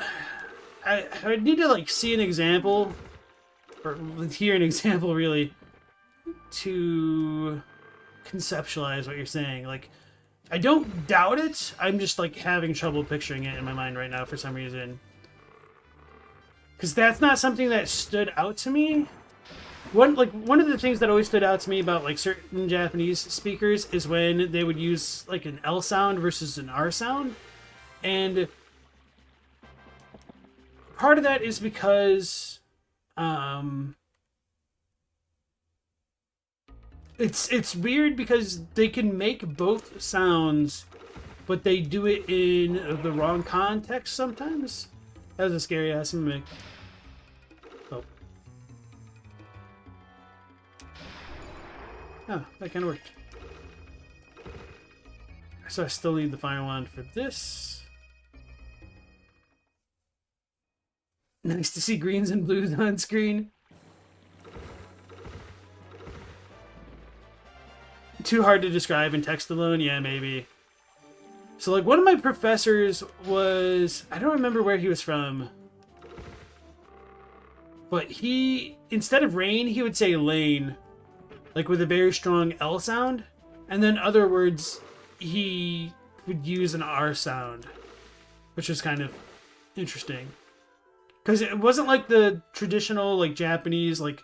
I need to like see an example, or hear an example really, to conceptualize what you're saying. Like, I don't doubt it. I'm just like having trouble picturing it in my mind right now for some reason. Because that's not something that stood out to me. One of the things that always stood out to me about like certain Japanese speakers is when they would use like an L sound versus an R sound. And part of that is because it's weird because they can make both sounds, but they do it in the wrong context sometimes. That was a scary ass mimic. Oh. Oh, that kind of worked. So I still need the final one for this. Nice to see greens and blues on screen. Too hard to describe in text alone? Yeah, maybe. So, like, one of my professors was... I don't remember where he was from. But he... Instead of rain, he would say lane. Like, with a very strong L sound. And then other words, he would use an R sound. Which is kind of interesting. Because it wasn't like the traditional, like, Japanese, like...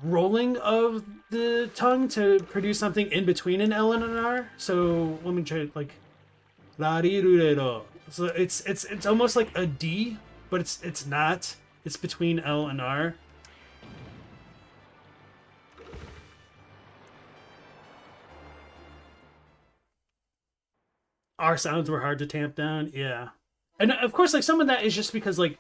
rolling of the tongue to produce something in between an L and an R. So let me try like rarirurero. So it's almost like a D, but it's not. It's between L and R. R sounds were hard to tamp down. Yeah, and of course, like some of that is just because like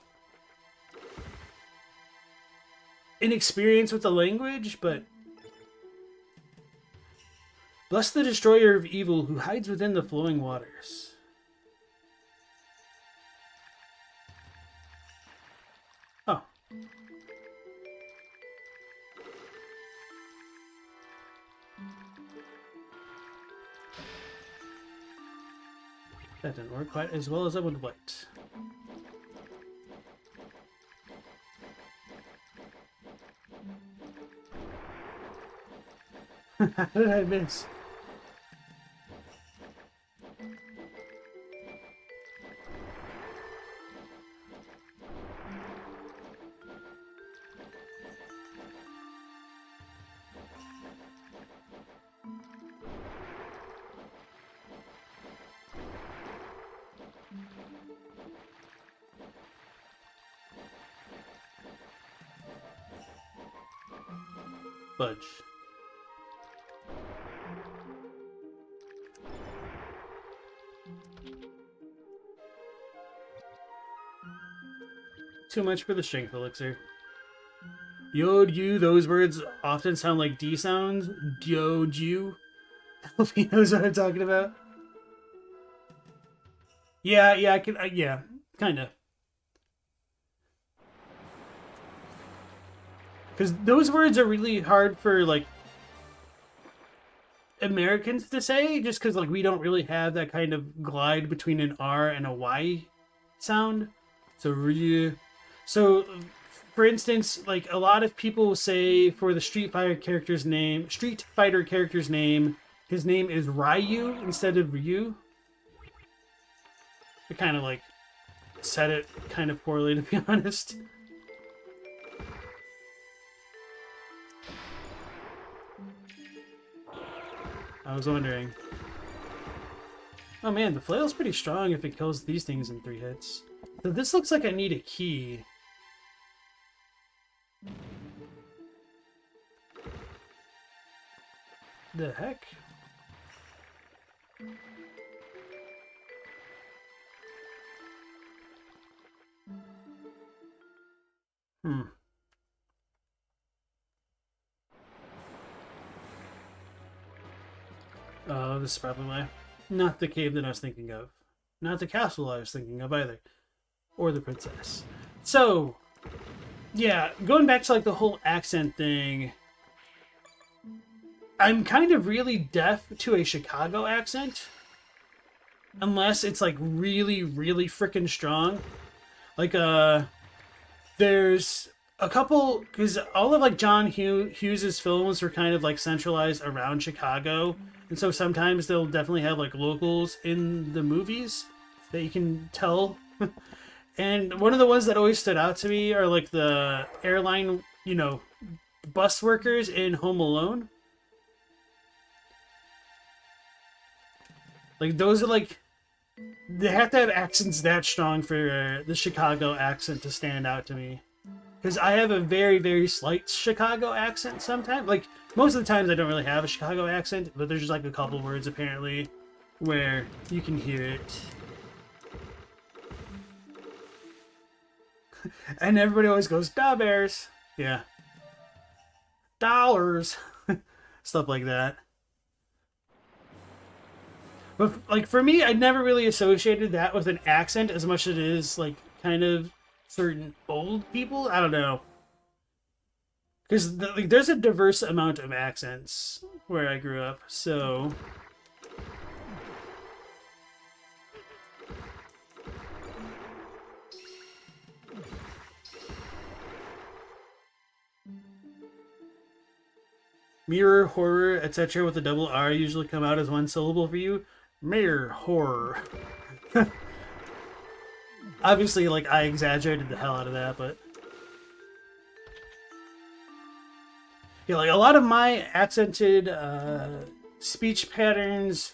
inexperience with the language, but bless the destroyer of evil who hides within the flowing waters. Oh. That didn't work quite as well as I would have liked. How did I miss? Budge. Too much for the strength elixir. Yod, you, those words often sound like D sounds. Yod, you. He knows what I'm talking about. Yeah, I can. Yeah, kind of. Because those words are really hard for like Americans to say, just because like we don't really have that kind of glide between an R and a Y sound. So yeah. So, for instance, like a lot of people say for the Street Fighter character's name, his name is Ryu instead of Ryu. I kind of like said it kind of poorly, to be honest. I was wondering. Oh man, the flail's pretty strong if it kills these things in 3 hits. So this looks like I need a key. The heck? Hmm. Oh, this is probably not the cave that I was thinking of. Not the castle I was thinking of either. Or the princess. So, yeah, going back to like the whole accent thing, I'm kind of really deaf to a Chicago accent. Unless it's like really, really freaking strong. Like, there's a couple, because all of like John Hughes's films were kind of like centralized around Chicago. And so sometimes they'll definitely have like locals in the movies that you can tell. And one of the ones that always stood out to me are like the airline, bus workers in Home Alone. Like those are like, they have to have accents that strong for the Chicago accent to stand out to me. Because I have a very, very slight Chicago accent sometimes. Like, most of the times I don't really have a Chicago accent, but there's just like a couple words apparently where you can hear it. And everybody always goes, "Da bears." Yeah. Dollars. Stuff like that. But like for me, I never really associated that with an accent as much as it is like kind of certain old people. I don't know, because like there's a diverse amount of accents where I grew up. So mirror, horror, etc. with a double R usually come out as one syllable for you. Mirror, horror. Obviously, like, I exaggerated the hell out of that, but... yeah, like, a lot of my accented speech patterns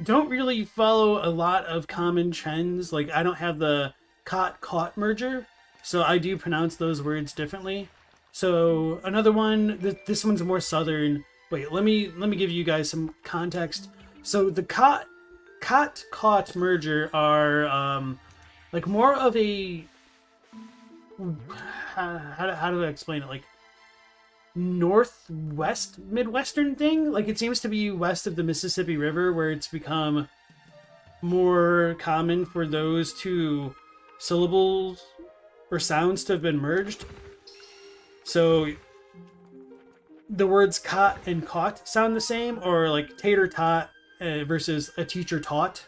don't really follow a lot of common trends. Like, I don't have the caught merger, so I do pronounce those words differently. So, another one, this one's more southern. Wait, let me give you guys some context. So, the caught merger are... like more of a how do I explain it? Like northwest midwestern thing. Like it seems to be west of the Mississippi River where it's become more common for those two syllables or sounds to have been merged. So the words caught and caught sound the same, or like tater tot versus a teacher taught.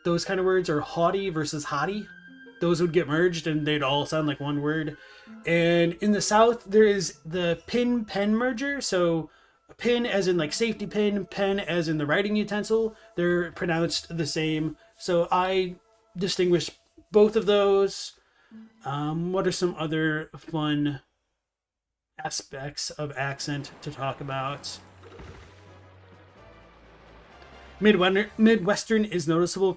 Those kind of words are haughty versus hottie. Those would get merged and they'd all sound like one word. And in the South, there is the pin-pen merger. So pin as in like safety pin, pen as in the writing utensil. They're pronounced the same. So I distinguish both of those. What are some other fun aspects of accent to talk about? Midwestern is noticeable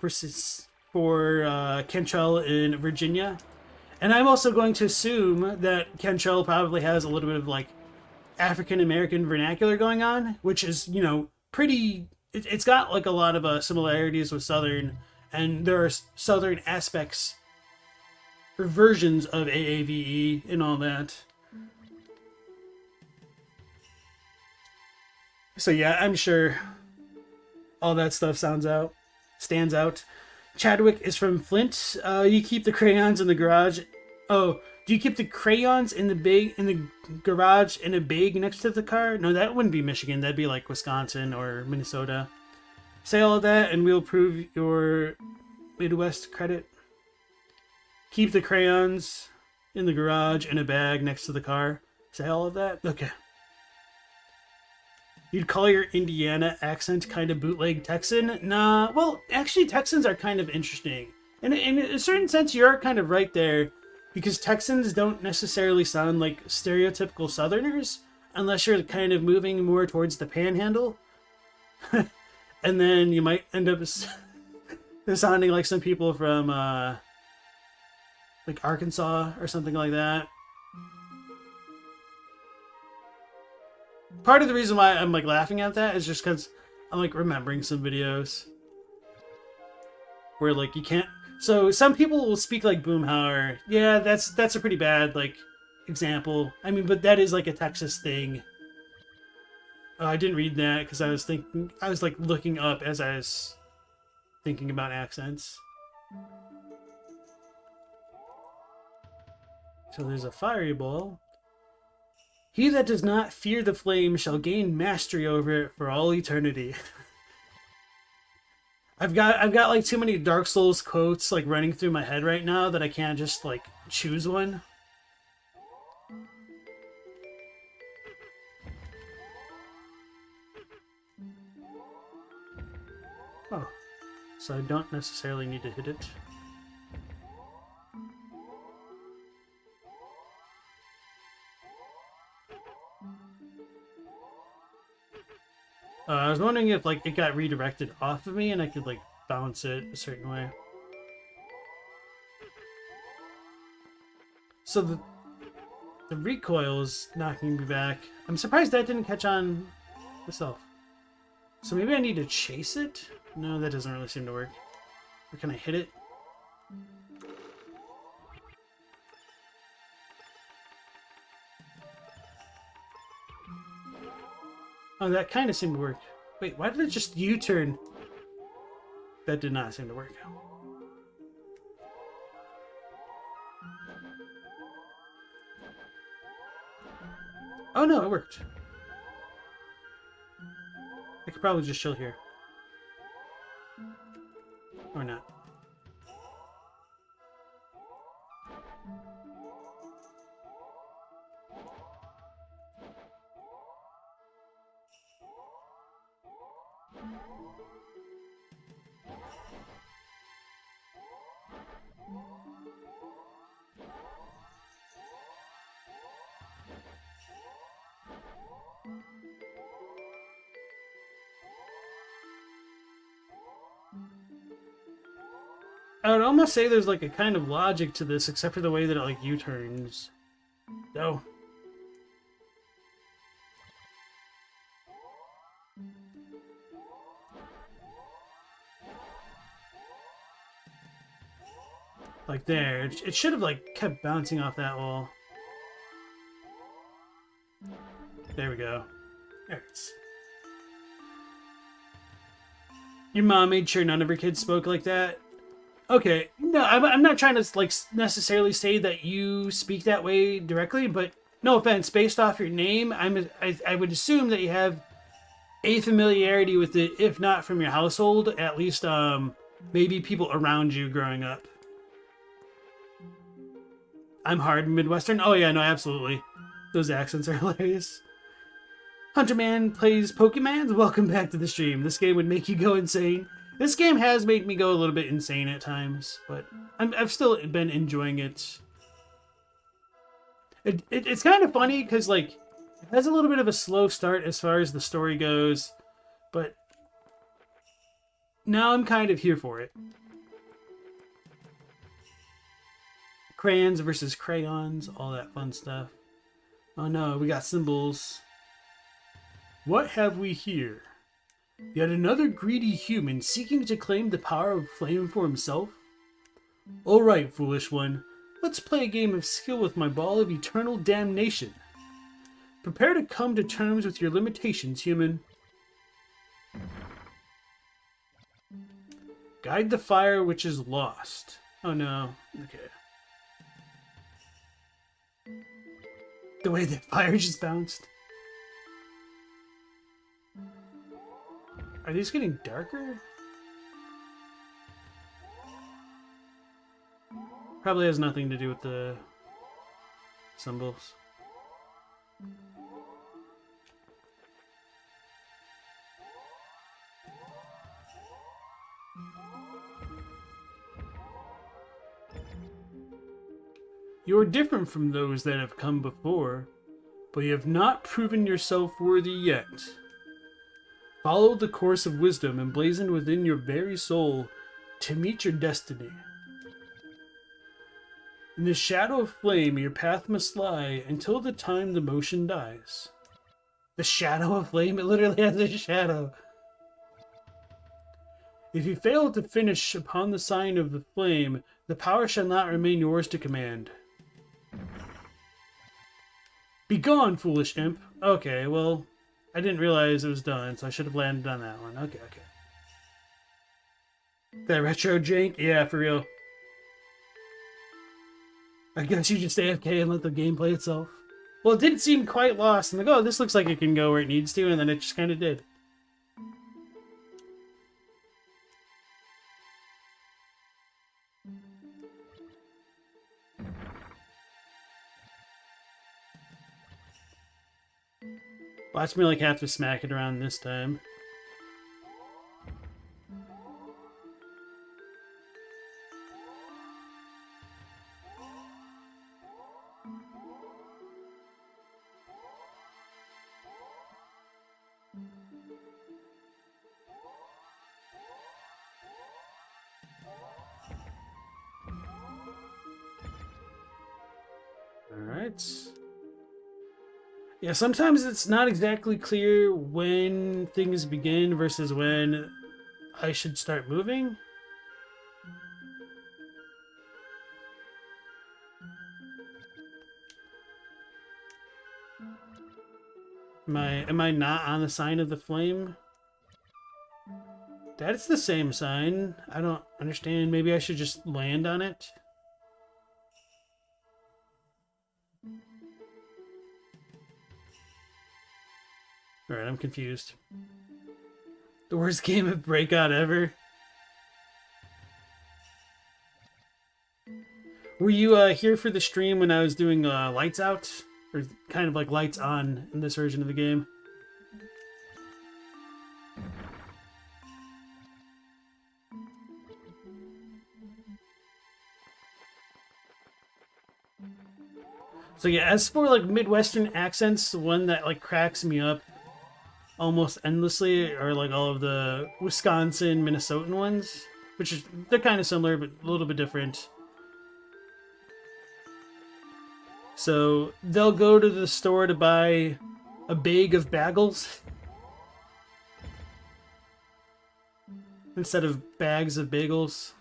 for Cantrell in Virginia. And I'm also going to assume that Cantrell probably has a little bit of like African American vernacular going on, which is, pretty... It's got like a lot of similarities with Southern, and there are Southern aspects or versions of AAVE and all that. So yeah, I'm sure all that stuff sounds stands out. Chadwick is from Flint. You keep the crayons in the garage. Oh, do you keep the crayons in the garage in a bag next to the car? No, that wouldn't be Michigan. That'd be like Wisconsin or Minnesota. Say all of that and we'll prove your Midwest credit. Keep the crayons in the garage in a bag next to the car. Say all of that? Okay. You'd call your Indiana accent kind of bootleg Texan? Nah, well, actually Texans are kind of interesting. And in a certain sense, you are kind of right there, because Texans don't necessarily sound like stereotypical Southerners, unless you're kind of moving more towards the panhandle. And then you might end up sounding like some people from, like Arkansas or something like that. Part of the reason why I'm like laughing at that is just because I'm like remembering some videos where like you can't. So some people will speak like Boomhauer. Yeah, that's a pretty bad like example. I mean, but that is like a Texas thing. Oh, I didn't read that because I was like looking up as I was thinking about accents. So there's a fiery ball. He that does not fear the flame shall gain mastery over it for all eternity. I've got like too many Dark Souls quotes like running through my head right now that I can't just like choose one. Oh, so I don't necessarily need to hit it. I was wondering if like it got redirected off of me and I could like bounce it a certain way. So the recoil is knocking me back. I'm surprised that didn't catch on myself. So maybe I need to chase it? No, that doesn't really seem to work. Or can I hit it? Oh, that kind of seemed to work. Wait, why did it just U-turn? That did not seem to work. Oh no, it worked. I could probably just chill here. Or not. I would almost say there's like a kind of logic to this, except for the way that it like U-turns. No. Like there. It should have like kept bouncing off that wall. There we go. There it is. Your mom made sure none of her kids spoke like that? Okay, no, I'm not trying to like necessarily say that you speak that way directly, but no offense, based off your name, I would assume that you have a familiarity with it, if not from your household, at least maybe people around you growing up. I'm hard Midwestern. Oh yeah, no, absolutely. Those accents are hilarious. Hunterman plays Pokemon. Welcome back to the stream. This game would make you go insane. This game has made me go a little bit insane at times, but I've still been enjoying it. It's kind of funny because like it has a little bit of a slow start as far as the story goes, but now I'm kind of here for it. Crayons versus crayons, all that fun stuff. Oh no, we got symbols. What have we here? Yet another greedy human seeking to claim the power of flame for himself? Alright, foolish one. Let's play a game of skill with my ball of eternal damnation. Prepare to come to terms with your limitations, human. Guide the fire which is lost. Oh no. Okay. The way that fire just bounced. Are these getting darker? Probably has nothing to do with the symbols. You are different from those that have come before, but you have not proven yourself worthy yet. Follow the course of wisdom emblazoned within your very soul to meet your destiny. In the shadow of flame, your path must lie until the time the motion dies. The shadow of flame? It literally has a shadow. If you fail to finish upon the sign of the flame, the power shall not remain yours to command. Begone, foolish imp. Okay, well, I didn't realize it was done, so I should have landed on that one. Okay. That retro jank? Yeah, for real. I guess you just AFK and let the game play itself. Well, it didn't seem quite lost. I'm like, oh, this looks like it can go where it needs to, and then it just kind of did. Watch me like have to smack it around this time. Alright. Yeah, sometimes it's not exactly clear when things begin versus when I should start moving. Am I not on the sign of the flame? That's the same sign. I don't understand. Maybe I should just land on it. Alright, I'm confused. The worst game of Breakout ever. Were you here for the stream when I was doing lights out? Or kind of like lights on in this version of the game? So yeah, as for like Midwestern accents, the one that like cracks me up almost endlessly are like all of the Wisconsin, Minnesotan ones, which is they're kind of similar but a little bit different. So they'll go to the store to buy a bag of bagels instead of bags of bagels.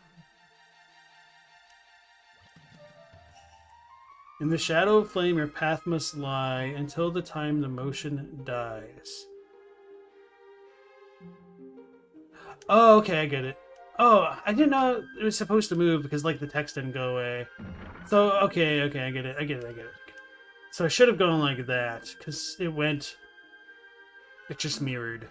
In the shadow of flame, your path must lie until the time the motion dies. Oh, okay, I get it. Oh, I didn't know it was supposed to move because, like, the text didn't go away. So, okay, I get it. So I should have gone like that, because it just mirrored.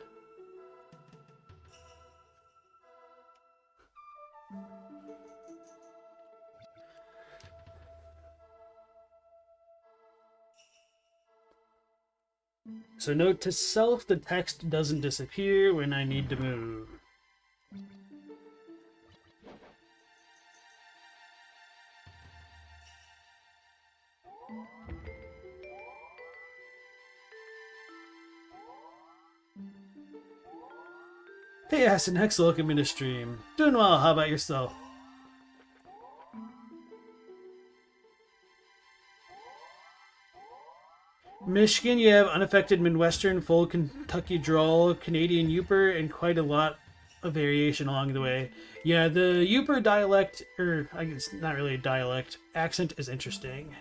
So note to self, the text doesn't disappear when I need to move. Hey Asin, Hex, welcome in the stream. Doing well, how about yourself? Michigan, you have unaffected Midwestern, full Kentucky drawl, Canadian Yooper, and quite a lot of variation along the way. Yeah, the Yooper dialect, or I guess not really a dialect, accent is interesting.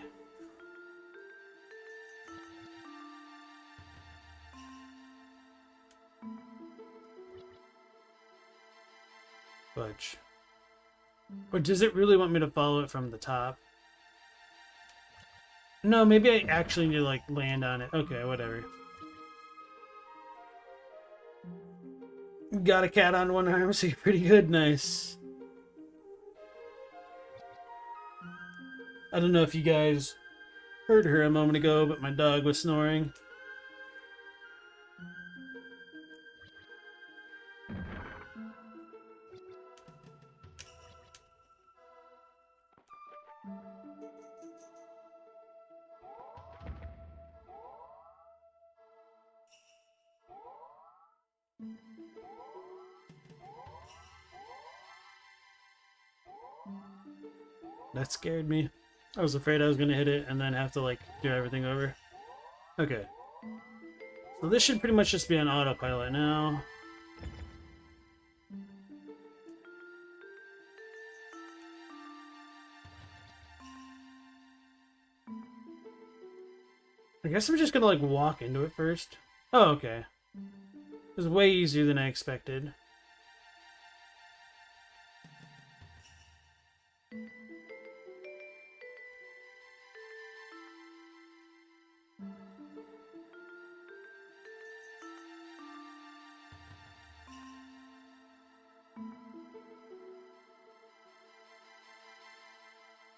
Fudge. Or does it really want me to follow it from the top? No, maybe I actually need to, like, land on it. Okay, whatever. Got a cat on one arm, so you're pretty good. Nice. I don't know if you guys heard her a moment ago, but my dog was snoring. That scared me. I was afraid I was gonna hit it and then have to, like, do everything over. Okay. So this should pretty much just be on autopilot now. I guess I'm just gonna, like, walk into it first. Oh, okay. It was way easier than I expected.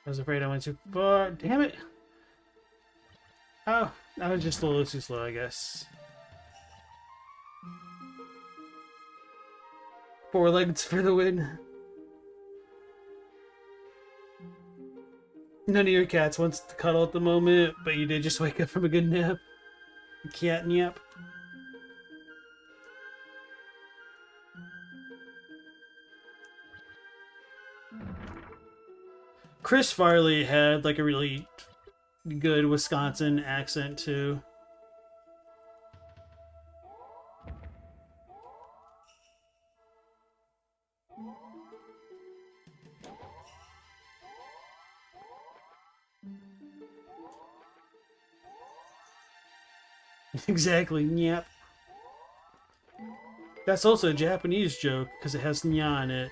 I was afraid I went too far. Damn it! Oh, I was just a little too slow, I guess. 4 legs for the win. None of your cats wants to cuddle at the moment, but you did just wake up from a good nap. Cat nap. Chris Farley had, like, a really good Wisconsin accent too. Exactly, nyap. That's also a Japanese joke because it has nya in it.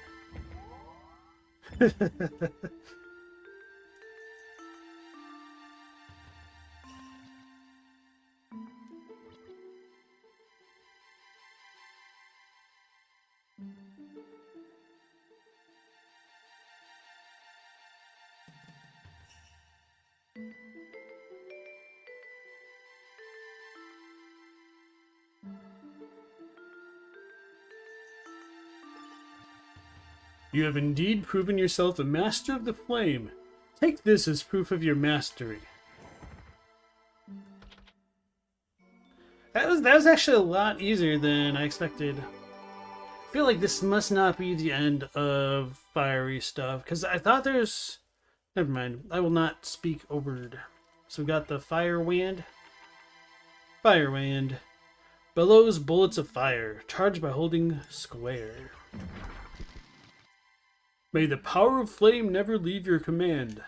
You have indeed proven yourself a master of the flame. Take this as proof of your mastery. That was actually a lot easier than I expected. I feel like this must not be the end of fiery stuff, because I thought there's... Never mind, I will not speak a word. So we got the fire wand. Fire wand. Bellows bullets of fire. Charged by holding square. May the power of flame never leave your command.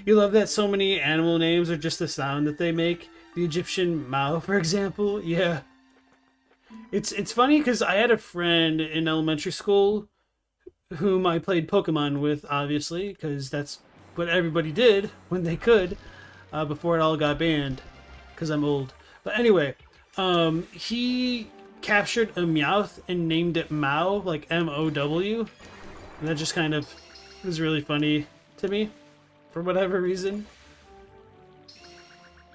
You love that so many animal names are just the sound that they make. The Egyptian Mao, for example. Yeah. It's funny because I had a friend in elementary school whom I played Pokemon with, obviously, because that's what everybody did when they could, before it all got banned. Because I'm old. But anyway, he captured a Meowth and named it Mao, like M-O-W. And that just kind of was really funny to me, for whatever reason.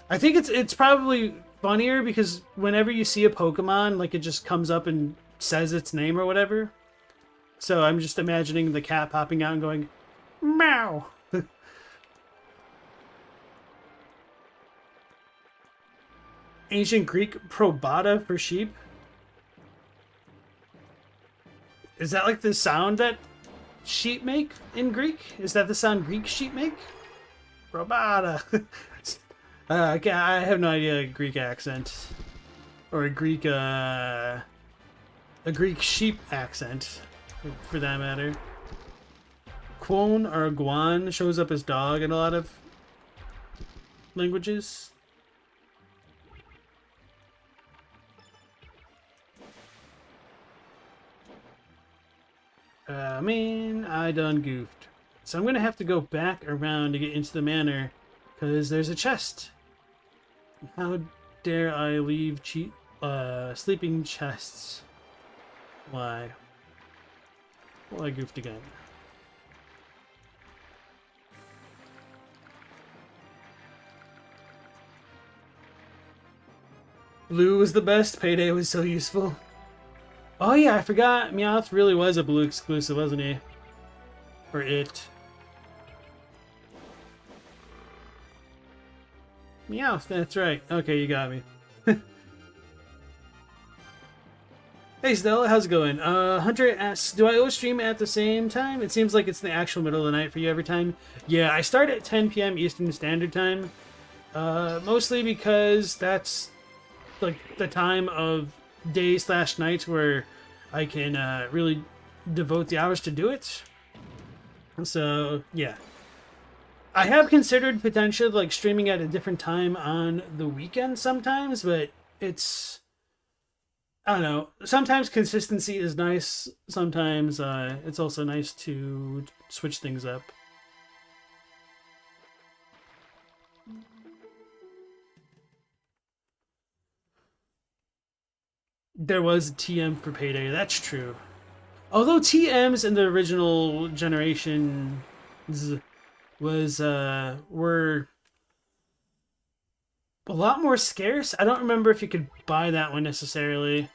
I think it's probably funnier because whenever you see a Pokemon, like, it just comes up and says its name or whatever. So I'm just imagining the cat popping out and going, Meow! Ancient Greek probata for sheep. Is that like the sound that sheep make in Greek? Is that the sound Greek sheep make? Probata. I have no idea a Greek accent. Or a Greek sheep accent, for that matter. Quon or Guan shows up as dog in a lot of languages. I mean, I done goofed. So I'm gonna have to go back around to get into the manor, because there's a chest. How dare I leave sleeping chests? Why? Well, I goofed again. Blue was the best. Payday was so useful. Oh yeah, I forgot. Meowth really was a Blue exclusive, wasn't he? Or it. Meowth, that's right. Okay, you got me. Hey Stella, how's it going? Hunter asks, do I always stream at the same time? It seems like it's the actual middle of the night for you every time. Yeah, I start at 10 p.m. Eastern Standard Time. Mostly because that's like the time of day / night where I can really devote the hours to do it. So, yeah. I have considered potentially like streaming at a different time on the weekend sometimes, but it's... I don't know. Sometimes consistency is nice. Sometimes it's also nice to switch things up. There was a TM for Payday. That's true. Although TMs in the original generation were a lot more scarce. I don't remember if you could buy that one necessarily.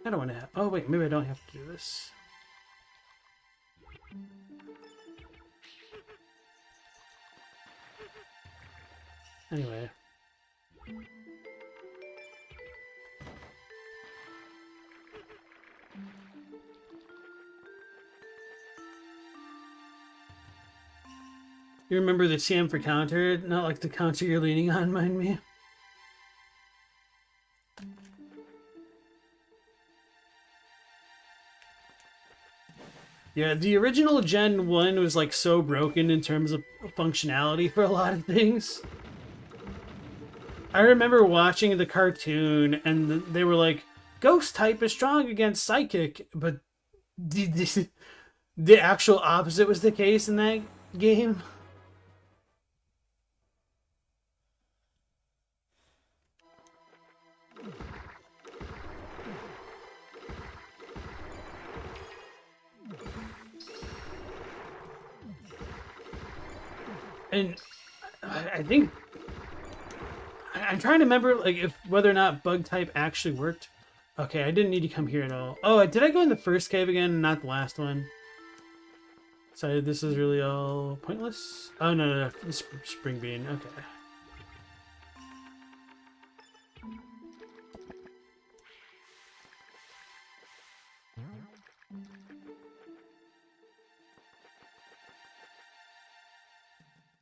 I don't want to have... Oh, wait. Maybe I don't have to do this. Anyway. You remember the TM for counter, not like the counter you're leaning on, mind me. Yeah, the original Gen 1 was like so broken in terms of functionality for a lot of things. I remember watching the cartoon and they were like, Ghost type is strong against Psychic, but the actual opposite was the case in that game. And I think I'm trying to remember like if whether or not bug type actually worked. Okay, I didn't need to come here at all. Oh, did I go in the first cave again, not the last one? So this is really all pointless? Oh no, spring bean. Okay.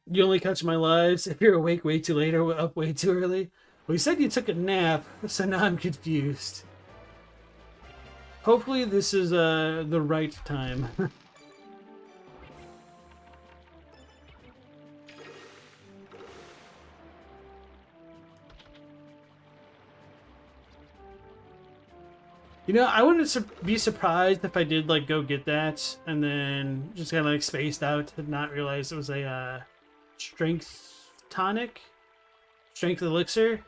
You only catch my lives if you're awake way too late or up way too early. Well, you said you took a nap, so now I'm confused. Hopefully this is the right time. You know, I wouldn't be surprised if I did like go get that and then just kind of like spaced out and not realize it was a strength tonic, strength elixir,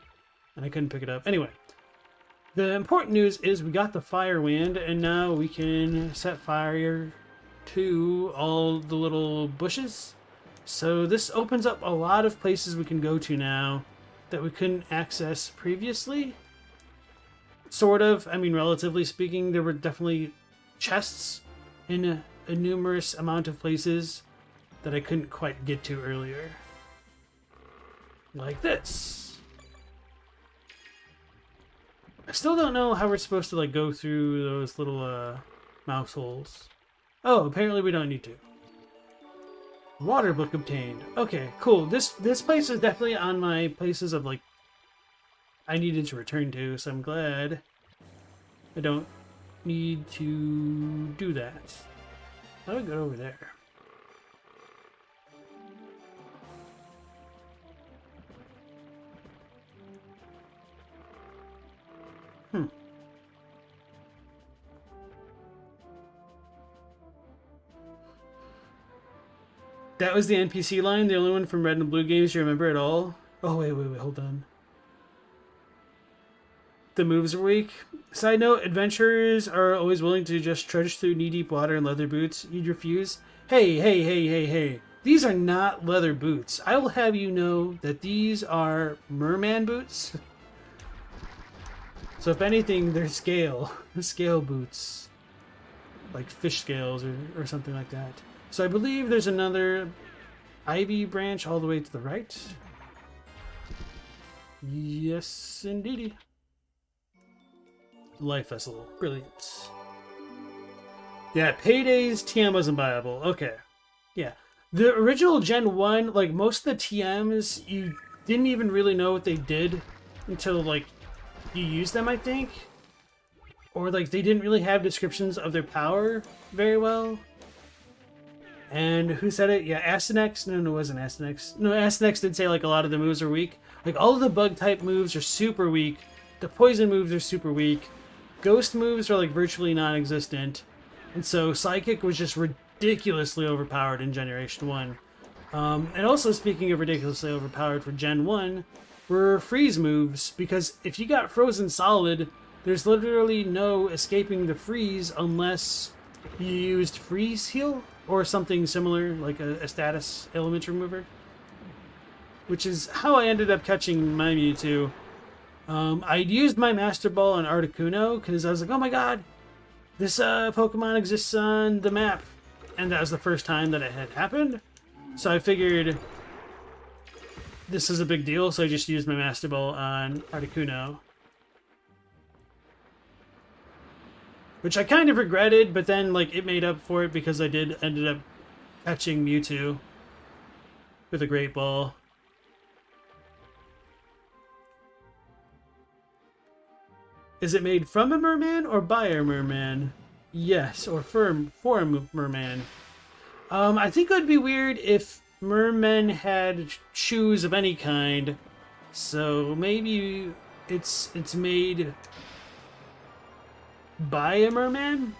and I couldn't pick it up. Anyway, the important news is we got the fire wind, and now we can set fire to all the little bushes. So this opens up a lot of places we can go to now that we couldn't access previously. Sort of. I mean, relatively speaking, there were definitely chests in a numerous amount of places that I couldn't quite get to earlier. Like this. I still don't know how we're supposed to like go through those little mouse holes. Oh, apparently we don't need to. Water book obtained. Okay, cool. This place is definitely on my places of like I needed to return to, so I'm glad I don't need to do that. How do I go over there? Hmm. That was the NPC line, the only one from Red and Blue games you remember at all? Oh, wait, hold on. The moves are weak. Side note, adventurers are always willing to just trudge through knee-deep water in leather boots. You'd refuse? Hey. These are not leather boots. I will have you know that these are merman boots. So if anything, they're scale boots. Like fish scales or something like that. So I believe there's another ivy branch all the way to the right. Yes, indeedy. Life Vessel. Brilliant. Yeah, Payday's TM wasn't viable. Okay. Yeah. The original Gen 1, like, most of the TMs, you didn't even really know what they did until, like, you used them, I think. Or, like, they didn't really have descriptions of their power very well. And who said it? Yeah, Astynex? No, it wasn't Astynex. No, Astynex did say, like, a lot of the moves are weak. Like, all of the bug-type moves are super weak. The poison moves are super weak. Ghost moves are, like, virtually non-existent. And so Psychic was just ridiculously overpowered in Generation 1. And also, speaking of ridiculously overpowered for Gen 1, were freeze moves. Because if you got frozen solid, there's literally no escaping the freeze unless you used freeze heal or something similar, like a status element remover. Which is how I ended up catching my Mewtwo. I used my Master Ball on Articuno because I was like, oh my god, this Pokemon exists on the map. And that was the first time that it had happened. So I figured this is a big deal, so I just used my Master Ball on Articuno. Which I kind of regretted, but then like it made up for it because I ended up catching Mewtwo with a Great Ball. Is it made from a merman or by a merman? Yes, or for a merman. I think it would be weird if mermen had shoes of any kind. So maybe it's made by a merman?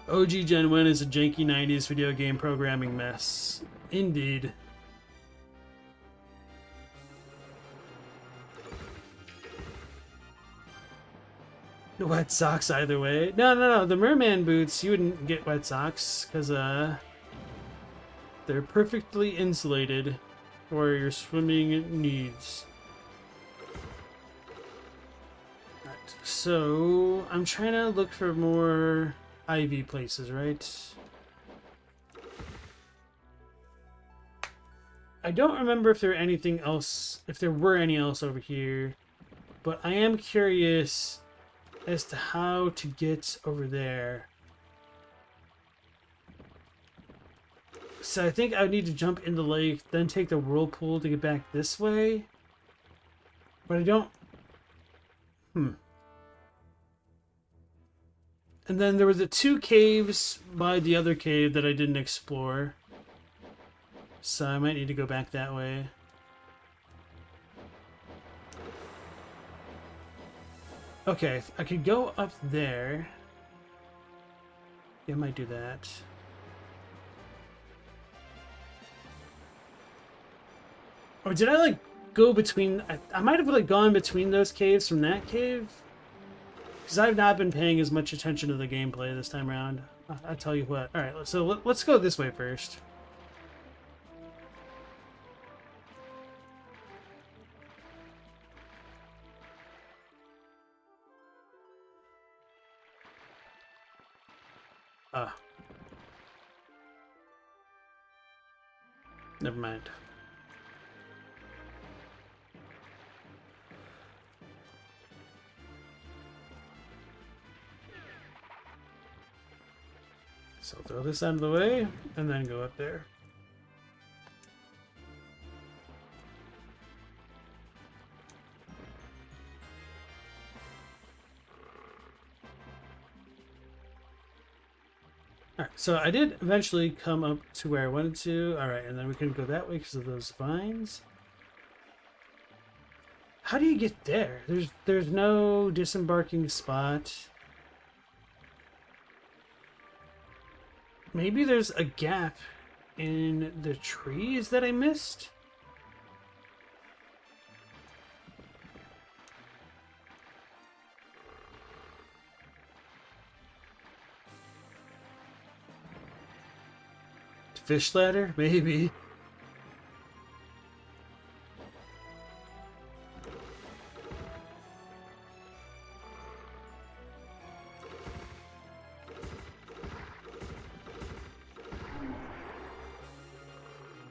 OG Gen 1 is a janky 90s video game programming mess. Indeed. Wet socks either way. No. The merman boots, you wouldn't get wet socks because they're perfectly insulated for your swimming needs. Right. So I'm trying to look for more Ivy places, right? I don't remember if there were any else over here, but I am curious as to how to get over there. So I think I would need to jump in the lake, then take the whirlpool to get back this way. But I don't... And then there were the two caves by the other cave that I didn't explore. So I might need to go back that way. Okay, I could go up there. Yeah, I might do that. Or did I, like, go between... I might have, like, gone between those caves from that cave? Because I've not been paying as much attention to the gameplay this time around. I'll tell you what. Alright, so let's go this way first. Never mind. So throw this out of the way, and then go up there. Alright, so I did eventually come up to where I wanted to. Alright, and then we couldn't go that way because of those vines. How do you get there? There's no disembarking spot. Maybe there's a gap in the trees that I missed? Fish ladder? Maybe.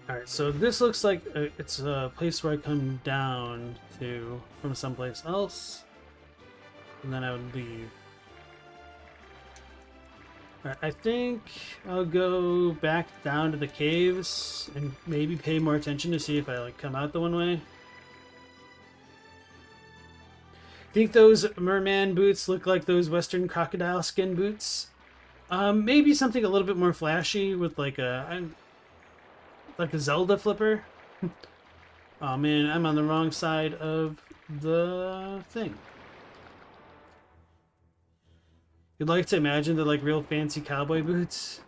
Alright, so this looks like it's a place where I come down to from someplace else, and then I would leave. Alright, I think I'll go back down to the caves and maybe pay more attention to see if I like come out the one way. Think those merman boots look like those Western crocodile skin boots? Maybe something a little bit more flashy with like a Zelda flipper. Oh man, I'm on the wrong side of the thing. You'd like to imagine they're like real fancy cowboy boots.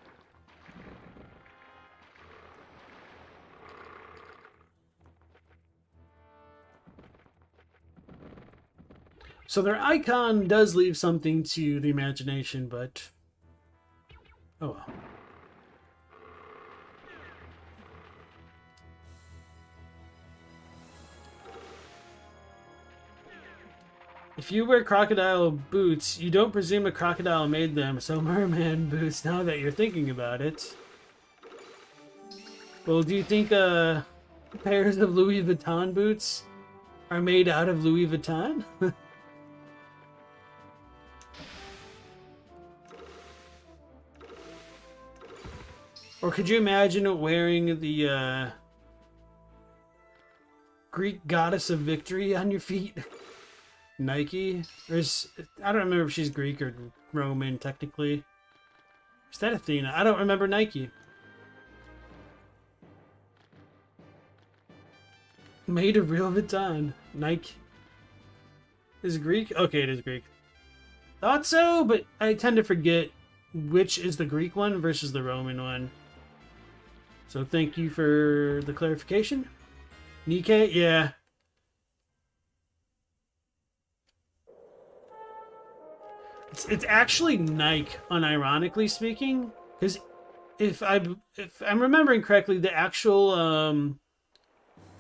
So their icon does leave something to the imagination, but oh well. If you wear crocodile boots, you don't presume a crocodile made them, so merman boots, now that you're thinking about it. Well, do you think pairs of Louis Vuitton boots are made out of Louis Vuitton? Or could you imagine wearing the Greek goddess of victory on your feet? Nike? I don't remember if she's Greek or Roman, technically. Is that Athena? I don't remember Nike. Made of real Vuitton. Nike. Is it Greek? Okay, it is Greek. Thought so, but I tend to forget which is the Greek one versus the Roman one. So thank you for the clarification. Nikkei? Yeah. It's actually Nike, unironically speaking, because if I'm remembering correctly, the actual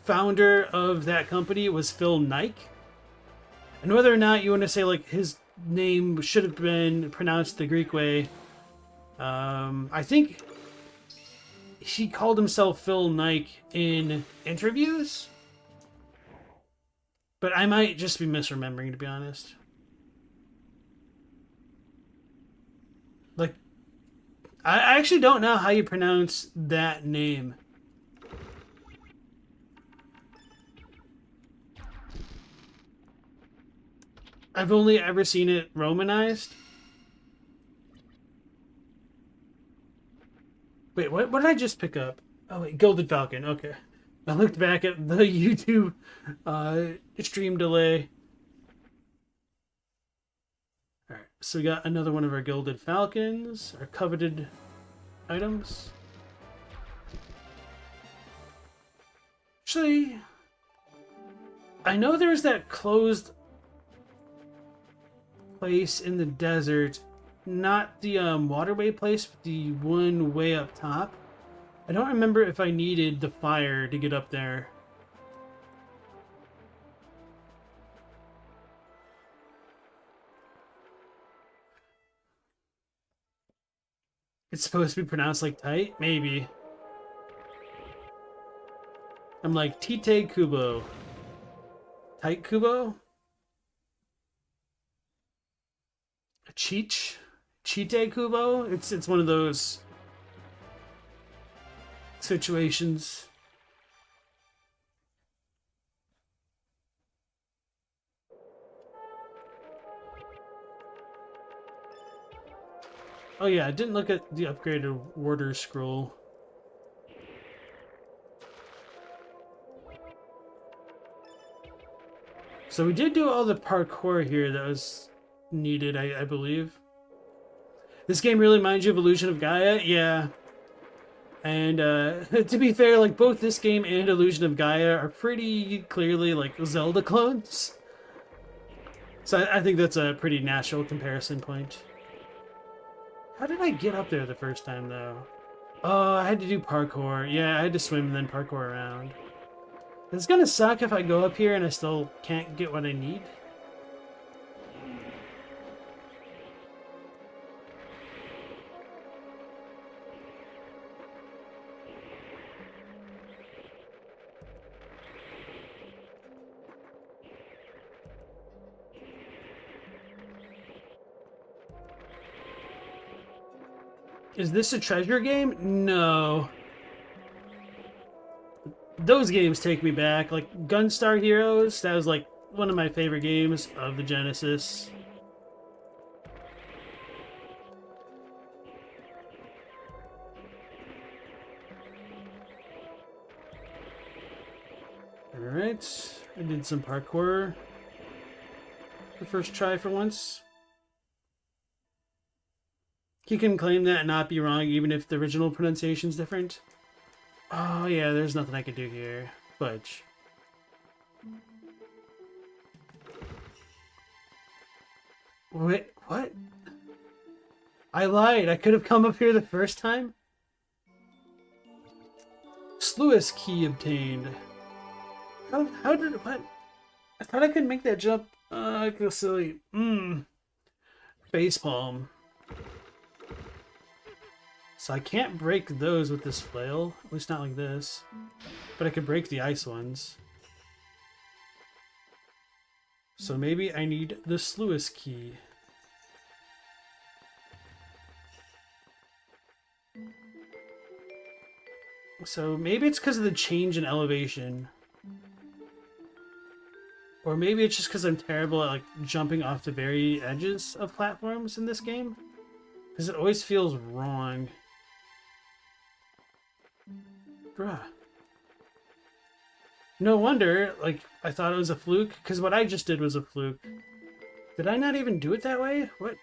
founder of that company was Phil Nike, and whether or not you want to say like his name should have been pronounced the Greek way, I think he called himself Phil Nike in interviews, but I might just be misremembering, to be honest. Like, I actually don't know how you pronounce that name. I've only ever seen it Romanized. Wait, what did I just pick up? Oh wait, Gilded Falcon, okay. I looked back at the YouTube stream delay. Alright, so we got another one of our Gilded Falcons, our coveted items. Actually, I know there's that closed place in the desert, not the waterway place, but the one way up top. I don't remember if I needed the fire to get up there. It's supposed to be pronounced like tight? Maybe. I'm like, Tite Kubo. Tight Kubo? Cheat Kubo? It's one of those situations. Oh yeah, I didn't look at the upgraded warder scroll. So we did do all the parkour here that was needed, I believe. This game really reminds you of Illusion of Gaia? Yeah. And to be fair, like both this game and Illusion of Gaia are pretty clearly like Zelda clones. So I think that's a pretty natural comparison point. How did I get up there the first time though? Oh, I had to do parkour. Yeah, I had to swim and then parkour around. It's gonna suck if I go up here and I still can't get what I need. Is this a treasure game? No. Those games take me back. Like Gunstar Heroes, that was like one of my favorite games of the Genesis. Alright, I did some parkour the first try for once. He can claim that and not be wrong even if the original pronunciation's different. Oh yeah, there's nothing I can do here. Fudge. Wait, what? I lied. I could have come up here the first time? Sluice key obtained. How did... what? I thought I could make that jump. I feel silly. Facepalm. So I can't break those with this flail, at least not like this. But I could break the ice ones. So maybe I need the sluice key. So maybe it's because of the change in elevation. Or maybe it's just because I'm terrible at like jumping off the very edges of platforms in this game. Because it always feels wrong. Bruh. No wonder, like, I thought it was a fluke, because what I just did was a fluke. Did I not even do it that way? What?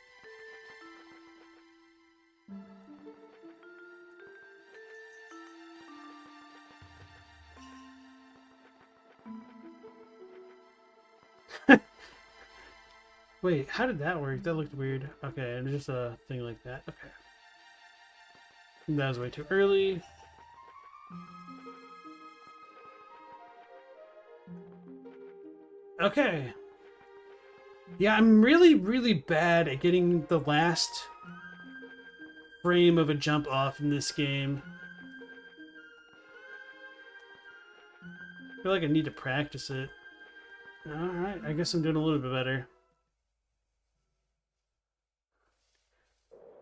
Wait, how did that work? That looked weird. Okay, and just a thing like that. Okay. That was way too early. Okay. Yeah, I'm really bad at getting the last frame of a jump off in this game. I feel like I need to practice it. Alright, I guess I'm doing a little bit better.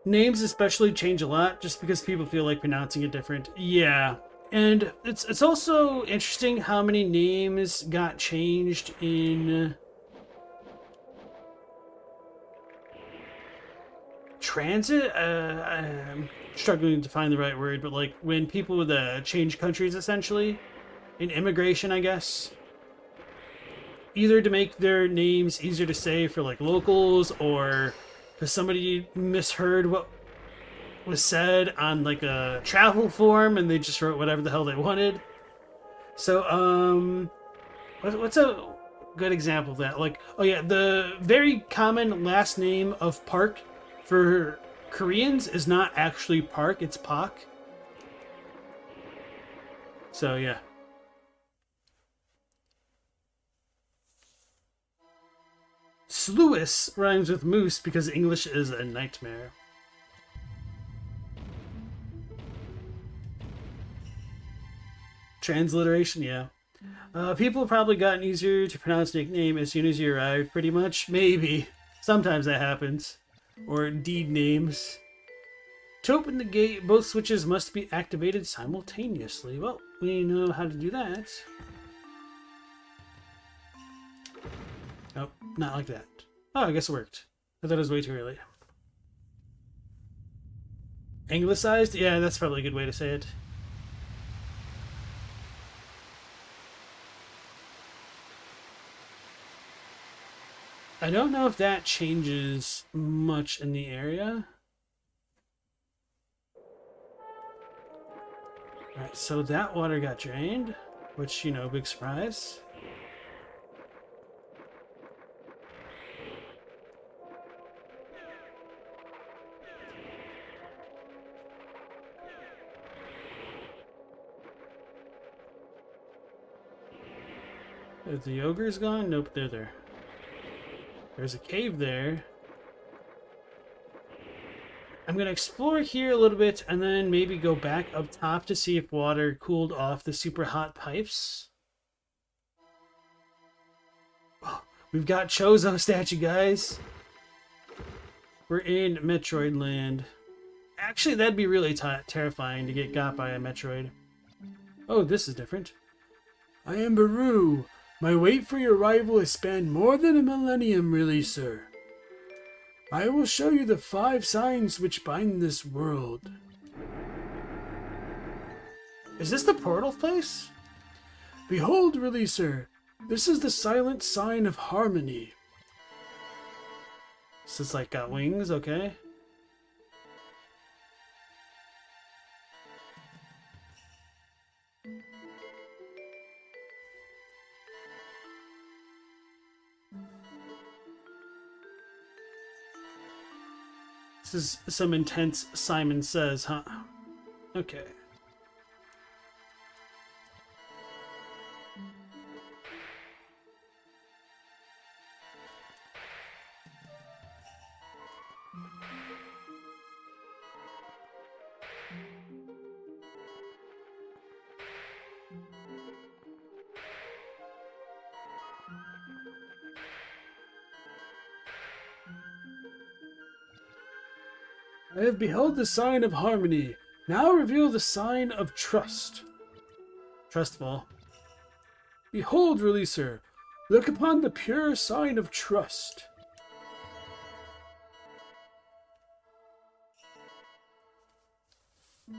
Names especially change a lot just because people feel like pronouncing it different. Yeah. And it's also interesting how many names got changed in transit. I'm struggling to find the right word, but like when people would change countries essentially, in immigration, I guess. Either to make their names easier to say for like locals, or because somebody misheard what was said on like a travel form and they just wrote whatever the hell they wanted. So what's a good example of that? Like, oh yeah, the very common last name of Park for Koreans is not actually Park, it's Pak. So yeah. Sluice rhymes with moose because English is a nightmare. Transliteration, yeah. People probably gotten easier to pronounce nickname as soon as you arrive, pretty much. Maybe. Sometimes that happens. Or deed names. To open the gate, both switches must be activated simultaneously. Well, we know how to do that. Oh, not like that. Oh, I guess it worked. I thought it was way too early. Anglicized? Yeah, that's probably a good way to say it. I don't know if that changes much in the area. Alright, so that water got drained, which, you know, big surprise. Are the ogres gone? Nope, they're there. There's a cave there. I'm going to explore here a little bit and then maybe go back up top to see if water cooled off the super hot pipes. Oh, we've got Chozo statue, guys. We're in Metroid land. Actually, that'd be really terrifying to get got by a Metroid. Oh, this is different. I am Baru. My wait for your arrival has spanned more than a millennium, really, sir. I will show you the 5 signs which bind this world. Is this the portal place? Behold, releaser, this is the silent sign of harmony. So it's like got wings, okay. This is some intense Simon Says, huh? Okay. I have beheld the sign of harmony. Now reveal the sign of trust. Trustful. Behold, releaser, look upon the pure sign of trust.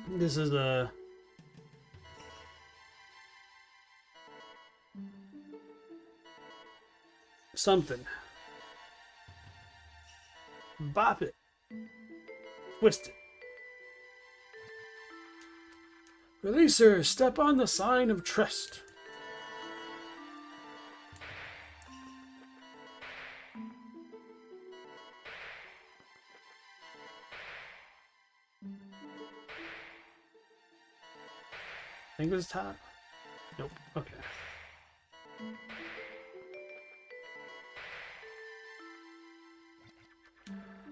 This is a... something. Bop it. Twist it. Releaser, step on the sign of trust. I think it was top. Nope. Okay.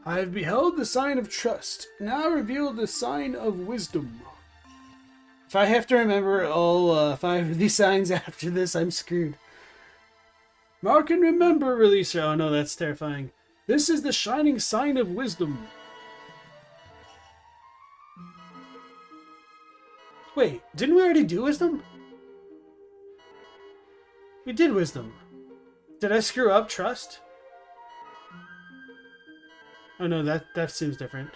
I have beheld the sign of trust. Now reveal the sign of wisdom. If I have to remember all 5 of these signs after this, I'm screwed. Mark and remember, releaser. Oh no, that's terrifying. This is the shining sign of wisdom. Wait, didn't we already do wisdom? We did wisdom. Did I screw up trust? Oh no, that seems different.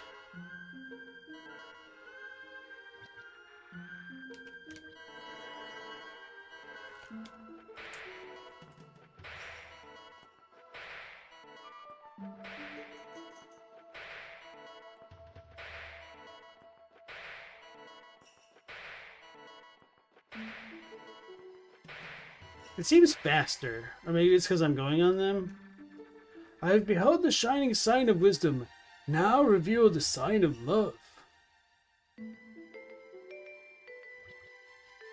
It seems faster, or maybe it's because I'm going on them. I have beheld the shining sign of wisdom. Now reveal the sign of love.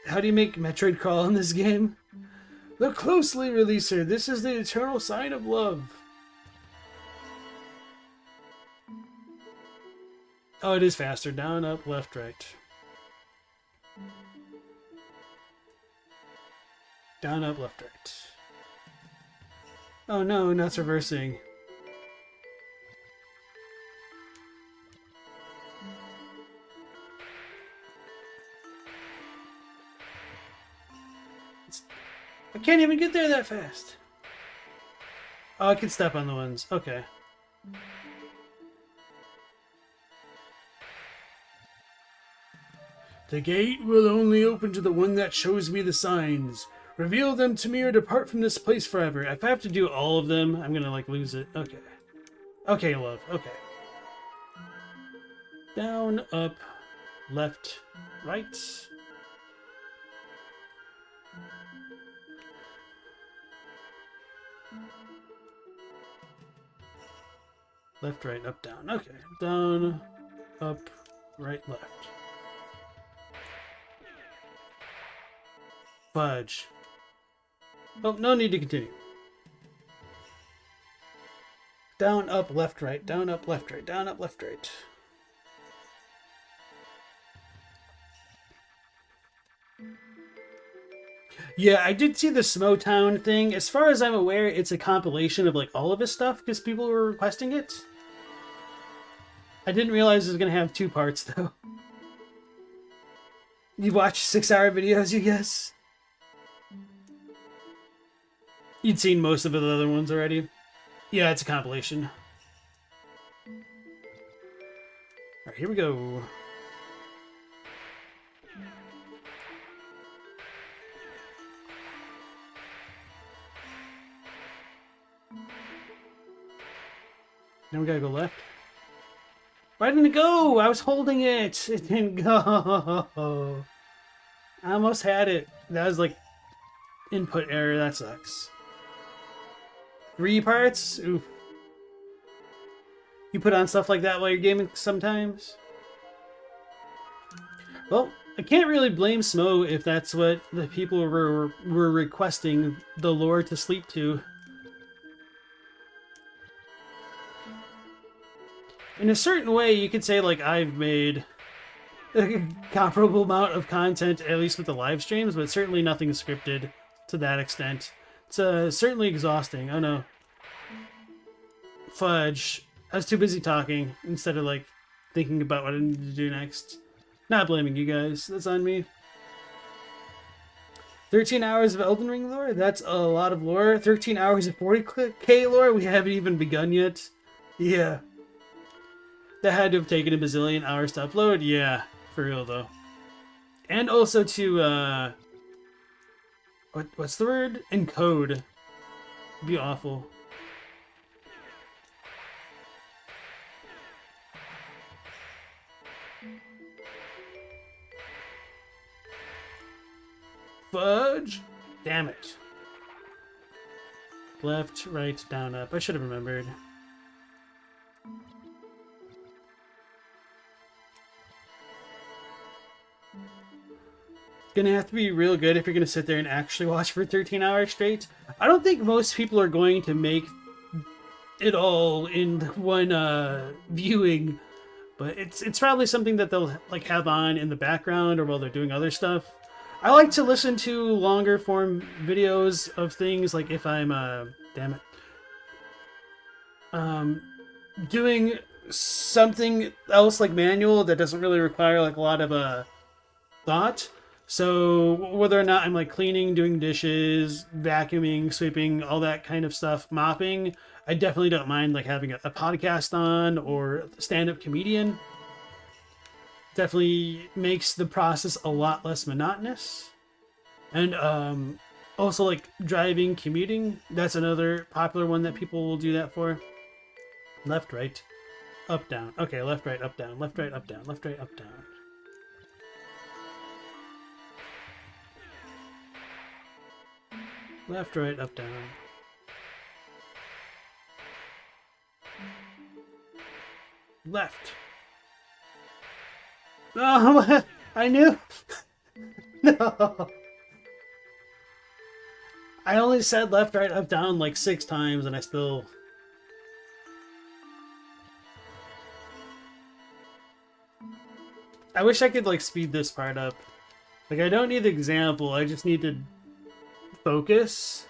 How do you make Metroid crawl in this game? Look closely, releaser. This is the eternal sign of love. Oh, it is faster. Down, up, left, right. Down, up, left, right. Oh no, now it's reversing. I can't even get there that fast. Oh, I can step on the ones. Okay. The gate will only open to the one that shows me the signs. Reveal them to me or depart from this place forever. If I have to do all of them, I'm gonna like lose it. Okay. Okay, love. Okay. Down, up, left, right. Left, right, up, down. Okay. Down, up, right, left. Fudge. Oh, no need to continue. Down, up, left, right. Down, up, left, right. Down, up, left, right. Yeah, I did see the Smotown thing. As far as I'm aware, it's a compilation of like all of his stuff because people were requesting it. I didn't realize it was going to have 2 parts though. You watch 6-hour videos, you guess? You'd seen most of the other ones already. Yeah, it's a compilation. Alright, here we go. Now we gotta go left. Why didn't it go? I was holding it. It didn't go. I almost had it. That was like input error. That sucks. 3 parts? Oof. You put on stuff like that while you're gaming sometimes? Well, I can't really blame Smo if that's what the people were requesting the lore to sleep to. In a certain way, you could say, like, I've made a comparable amount of content, at least with the live streams, but certainly nothing scripted to that extent. It's certainly exhausting. Oh no. Fudge. I was too busy talking instead of, like, thinking about what I need to do next. Not blaming you guys. That's on me. 13 hours of Elden Ring lore? That's a lot of lore. 13 hours of 40k lore? We haven't even begun yet. Yeah. That had to have taken a bazillion hours to upload. Yeah, for real though. And also to what's the word? Encode. It'd be awful. Fudge! Damn it. Left, right, down, up. I should have remembered. Gonna have to be real good if you're gonna sit there and actually watch for 13 hours straight. I don't think most people are going to make it all in one viewing, but it's probably something that they'll like have on in the background or while they're doing other stuff. I like to listen to longer form videos of things, like if I'm damn it, doing something else like manual that doesn't really require like a lot of thought. So whether or not I'm like cleaning, doing dishes, vacuuming, sweeping, all that kind of stuff, mopping, I definitely don't mind like having a podcast on or a stand-up comedian. Definitely makes the process a lot less monotonous. And also like driving, commuting, that's another popular one that people will do that for. Left, right, up, down. Okay, left, right, up, down. Left, right, up, down. Left, right, up, down. Left, right, up, down. Left. Oh, I knew. No. I only said left, right, up, down like 6 times and I still... I wish I could like speed this part up. Like I don't need the example, I just need to focus.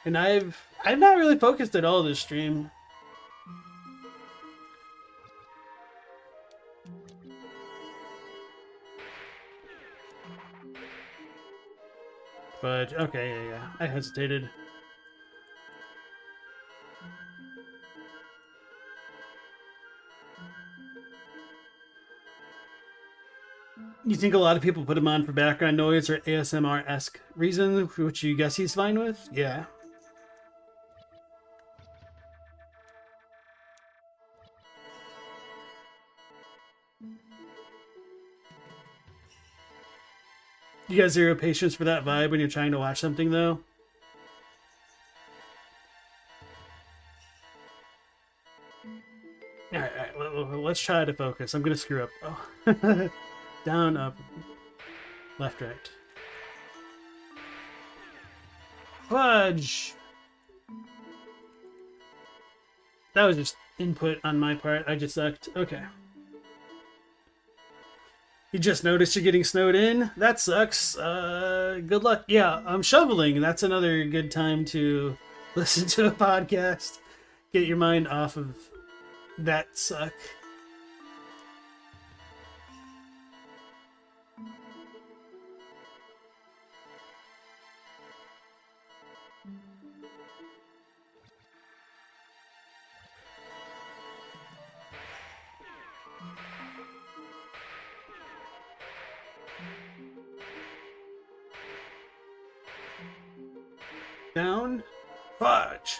And I've not really focused at all this stream. But okay, yeah. I hesitated. You think a lot of people put him on for background noise or ASMR-esque reason, which you guess he's fine with? Yeah. You got zero patience for that vibe when you're trying to watch something, though? Alright, let's try to focus. I'm gonna screw up. Oh. Down, up, left, right. Fudge! That was just input on my part. I just sucked. Okay. You just noticed you're getting snowed in? That sucks. Good luck. Yeah, I'm shoveling. That's another good time to listen to a podcast. Get your mind off of that suck. Down, fudge.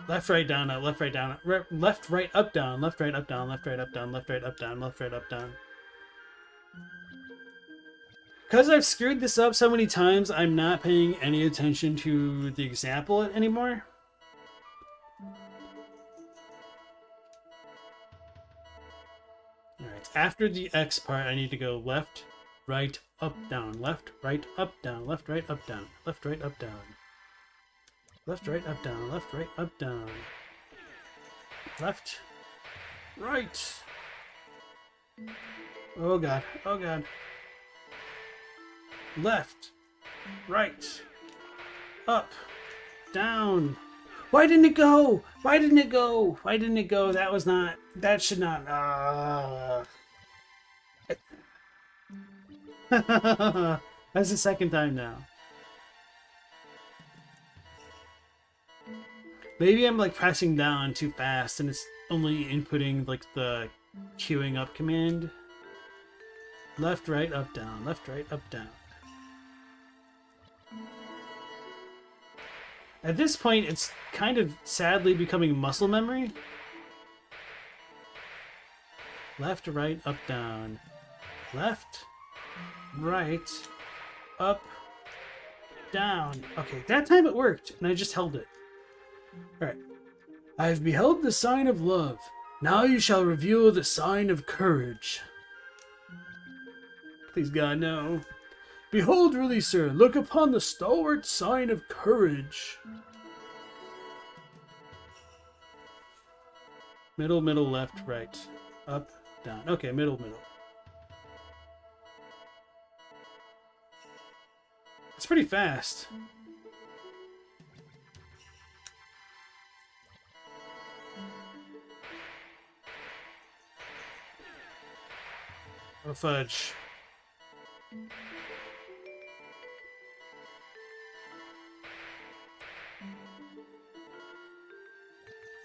Left, right, down, up, left, right, down, up, left, right, up, down, left, right, up, down, left, right, up, down, left, right, up, down, left, right, up, down. Because I've screwed this up so many times, I'm not paying any attention to the example anymore. Alright, after the X part, I need to go left, right, up, down, left, right, up, down, left, right, up, down, left, right, up, down. Left, right, up, down, left, right, up, down. Left, right. Oh god, oh god. Left, right, up, down. Why didn't it go? Why didn't it go? Why didn't it go? That was not, that should not, That's the second time now. Maybe I'm like pressing down too fast and it's only inputting like the queuing up command. Left, right, up, down. Left, right, up, down. At this point, it's kind of sadly becoming muscle memory. Left, right, up, down. Left, right, up, down. Okay, that time it worked and I just held it. Alright. I have beheld the sign of love. Now you shall reveal the sign of courage. Please God, no. Behold, really, sir, look upon the stalwart sign of courage. Middle, middle, left, right. Up, down. Okay, middle, middle. It's pretty fast. Oh, fudge.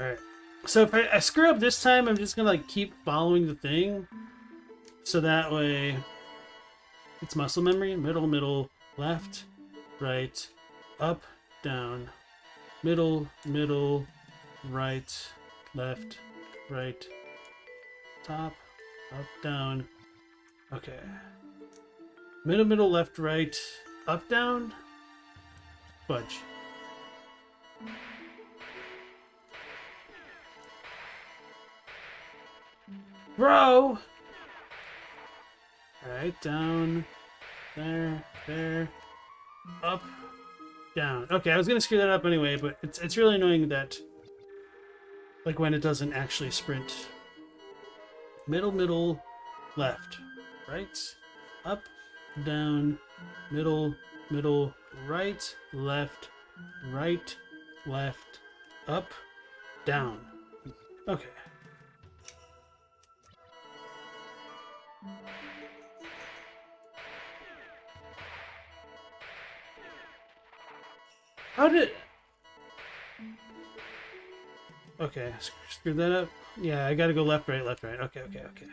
Alright. So if I screw up this time, I'm just gonna like keep following the thing. So that way it's muscle memory. Middle, middle, left, right, up, down. Middle, middle, right, left, right, top, up, down. Okay. Middle, middle, left, right, up, down. Fudge. Bro! Alright, down. There, there. Up, down. Okay, I was gonna screw that up anyway, but it's really annoying that, like, when it doesn't actually sprint. Middle, middle, left. Right, up, down, middle, middle, right, left, up, down. Okay. How did... Okay, screw that up. Yeah, I gotta go left, right, left, right. Okay, okay, okay.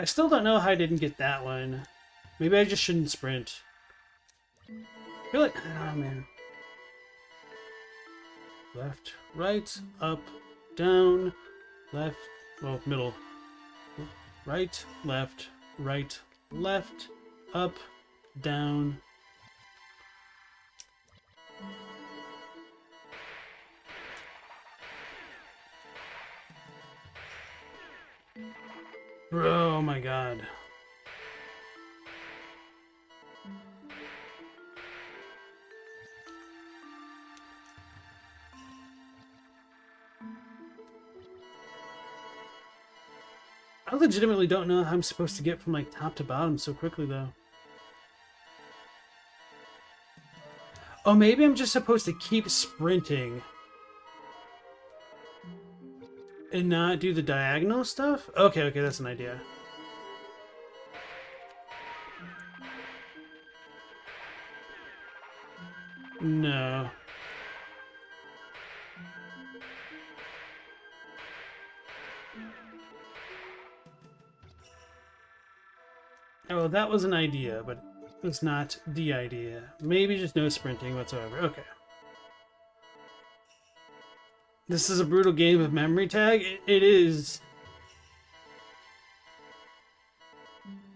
I still don't know how I didn't get that one. Maybe I just shouldn't sprint. I feel like, oh man. Left, right, up, down, left, well, middle. Right, left, up, down. Bro, oh my god. I legitimately don't know how I'm supposed to get from like top to bottom so quickly though. Oh, maybe I'm just supposed to keep sprinting and not do the diagonal stuff? Okay, okay, that's an idea. No. Oh, that was an idea, but it's not the idea. Maybe just no sprinting whatsoever. Okay. This is a brutal game of memory tag. It is.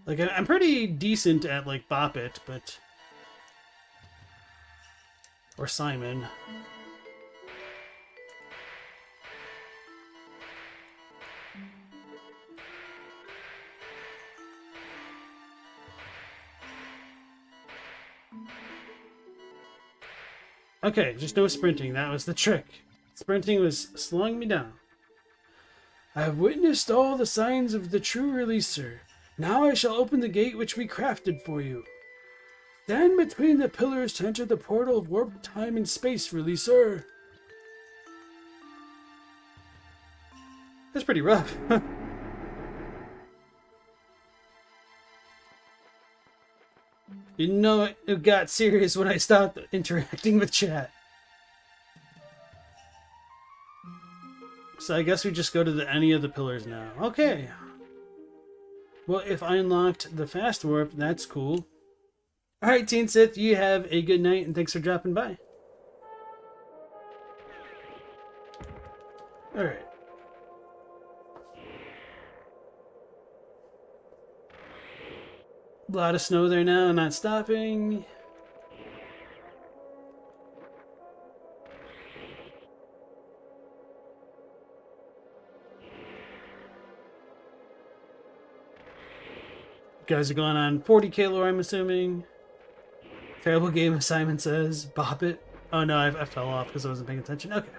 Like, I'm pretty decent at, like, Bop It, but... Or Simon. Okay, just no sprinting. That was the trick. Sprinting was slowing me down. I have witnessed all the signs of the true releaser. Now I shall open the gate which we crafted for you. Stand between the pillars to enter the portal of warp time and space, releaser. That's pretty rough. You know, it got serious when I stopped interacting with chat. So I guess we just go to any of the pillars now. Okay. Well, if I unlocked the fast warp, that's cool. Alright, Teen Sith, you have a good night, and thanks for dropping by. Alright. A lot of snow there now, not stopping. Guys are going on 40k lore, I'm assuming. Terrible game, Simon says. Bop it. Oh no, I fell off because I wasn't paying attention. Okay.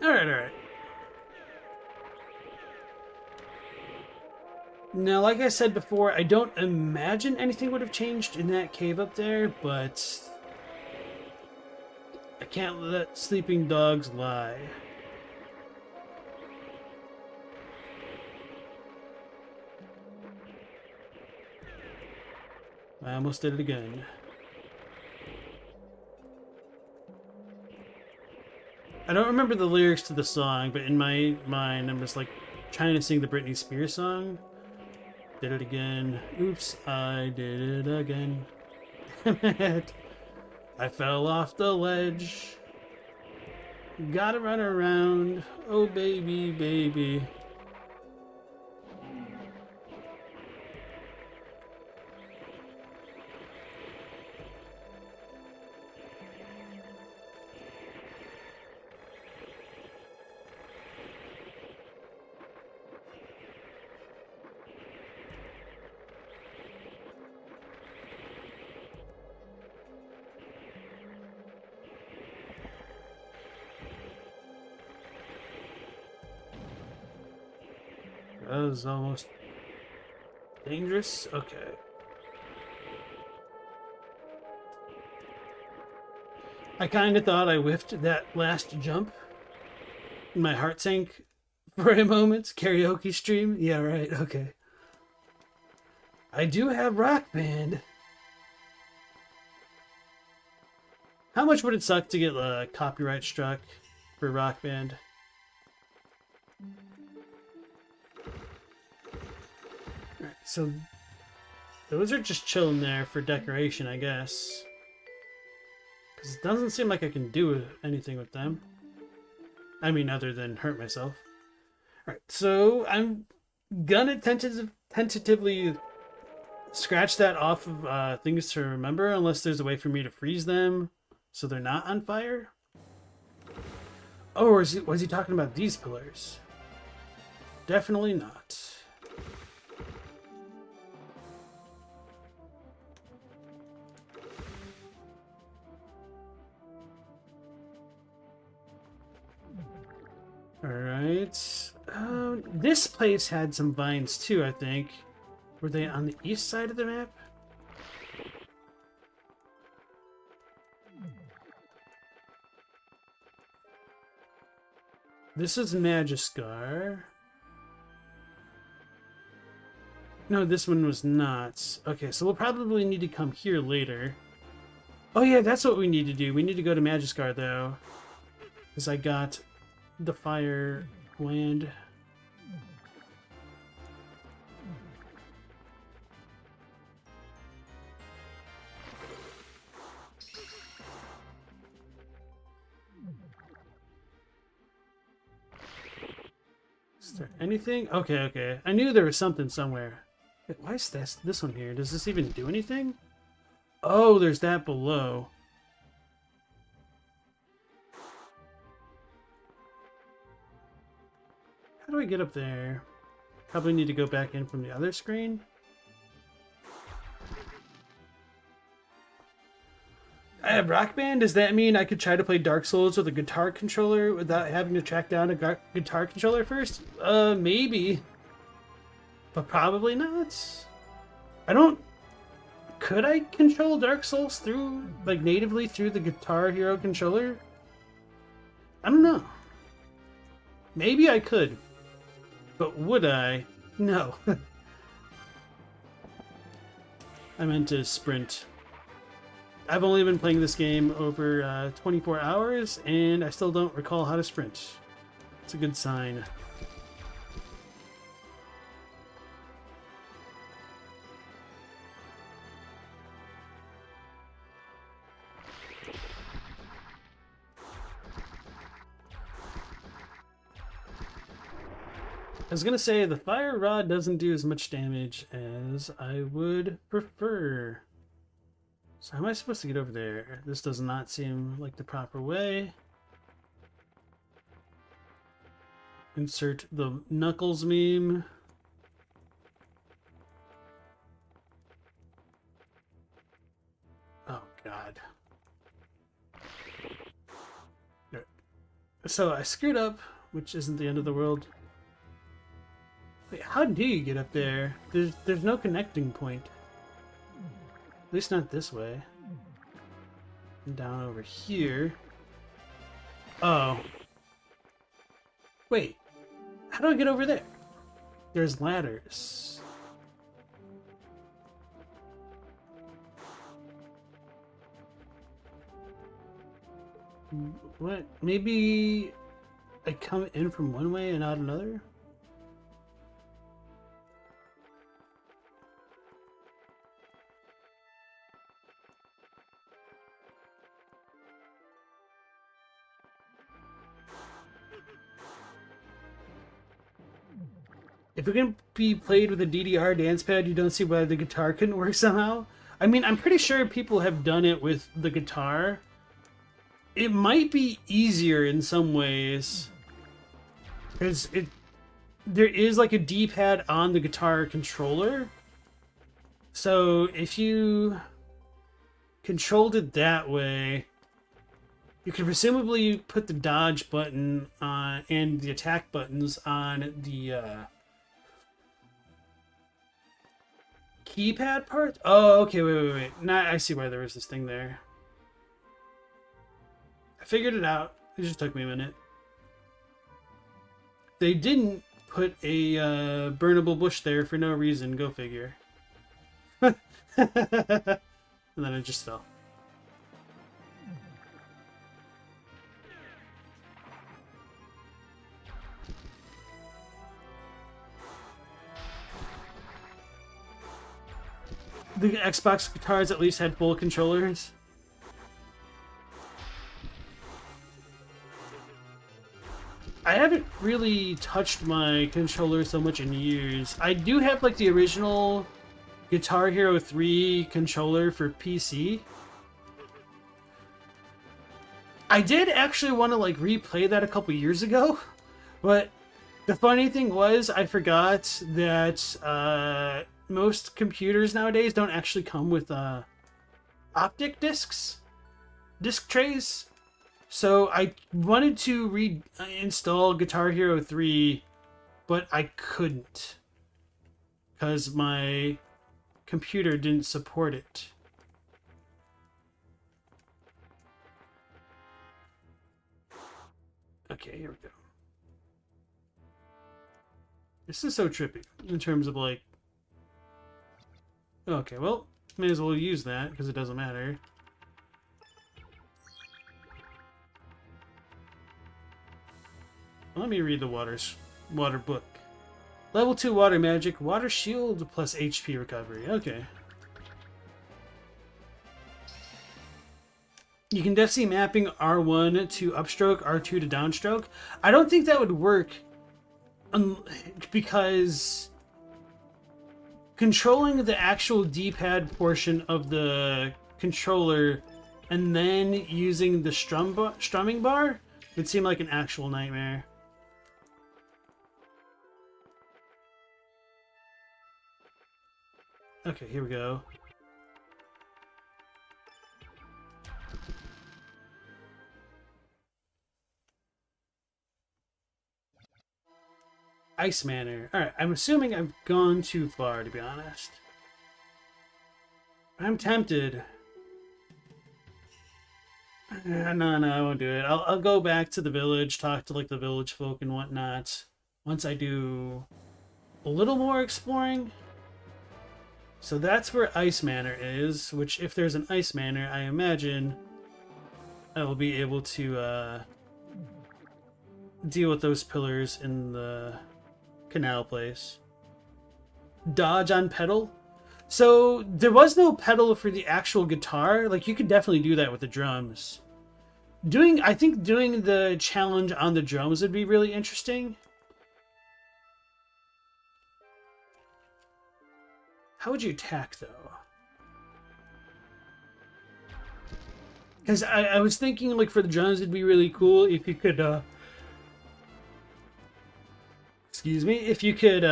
Alright, alright. Now, like I said before, I don't imagine anything would have changed in that cave up there, but I can't let sleeping dogs lie. I almost did it again. I don't remember the lyrics to the song, but in my mind, I'm just like trying to sing the Britney Spears song. Did it again. Oops, I did it again. Damn it. I fell off the ledge. Gotta run around. Oh, baby, baby. That was almost dangerous. Okay. I kind of thought I whiffed that last jump. My heart sank for a moment. Karaoke stream? Yeah, right. Okay. I do have Rock Band. How much would it suck to get copyright struck for Rock Band? So those are just chilling there for decoration, I guess. Because it doesn't seem like I can do anything with them. I mean, other than hurt myself. Alright, so I'm gonna tentatively scratch that off of things to remember, unless there's a way for me to freeze them so they're not on fire. Oh, or was he talking about these pillars? Definitely not. Alright. This place had some vines too, I think. Were they on the east side of the map? This is Magiscar. No, this one was not. Okay, so we'll probably need to come here later. Oh yeah, that's what we need to do. We need to go to Magiscar, though. Because I got the fire gland. Is there anything? Okay, okay. I knew there was something somewhere. Wait, why is this one here? Does this even do anything? Oh, there's that below. How do I get up there? Probably need to go back in from the other screen. I have Rock Band. Does that mean I could try to play Dark Souls with a guitar controller without having to track down a guitar controller first? Maybe. But probably not. I don't... Could I control Dark Souls through, like, natively through the Guitar Hero controller? I don't know. Maybe I could. But would I? No. I meant to sprint. I've only been playing this game over 24 hours, and I still don't recall how to sprint. It's a good sign. I was gonna say, the fire rod doesn't do as much damage as I would prefer. So how am I supposed to get over there? This does not seem like the proper way. Insert the Knuckles meme. Oh, God. There. So I screwed up, which isn't the end of the world. Wait, how do you get up there? There's no connecting point. At least not this way. And down over here. Oh. Wait. How do I get over there? There's ladders. What? Maybe I come in from one way and out another? If it can be played with a DDR dance pad, you don't see why the guitar couldn't work somehow? I mean, I'm pretty sure people have done it with the guitar. It might be easier in some ways. Because there is like a D-pad on the guitar controller. So if you controlled it that way, you could presumably put the dodge button on and the attack buttons on the keypad part? Oh, okay, wait. Now I see why there was this thing there. I figured it out. It just took me a minute. They didn't put a burnable bush there for no reason. Go figure. And then it just fell. the Xbox guitars at least had full controllers. I haven't really touched my controller so much in years. I do have like the original Guitar Hero 3 controller for PC. I did actually want to like replay that a couple years ago, but the funny thing was I forgot that most computers nowadays don't actually come with optic discs, disc trays. So I wanted to reinstall Guitar Hero 3, but I couldn't because my computer didn't support it. Okay, here we go. This is so trippy in terms of like... Okay, well, may as well use that because it doesn't matter. Let me read the water book. Level 2 water magic, water shield plus HP recovery. Okay. You can definitely see mapping R1 to upstroke, R2 to downstroke. I don't think that would work because controlling the actual D-pad portion of the controller and then using the strumming bar would seem like an actual nightmare. Okay, here we go. Ice Manor. Alright, I'm assuming I've gone too far, to be honest. I'm tempted. No, I won't do it. I'll go back to the village, talk to like the village folk and whatnot. Once I do a little more exploring. So that's where Ice Manor is, which if there's an Ice Manor, I imagine I will be able to deal with those pillars in the canal place. Dodge on pedal. So there was no pedal for the actual guitar. Like you could definitely do that with the drums. I think doing the challenge on the drums would be really interesting. How would you attack though? Because I was thinking like for the drums it'd be really cool if you could excuse me, if you could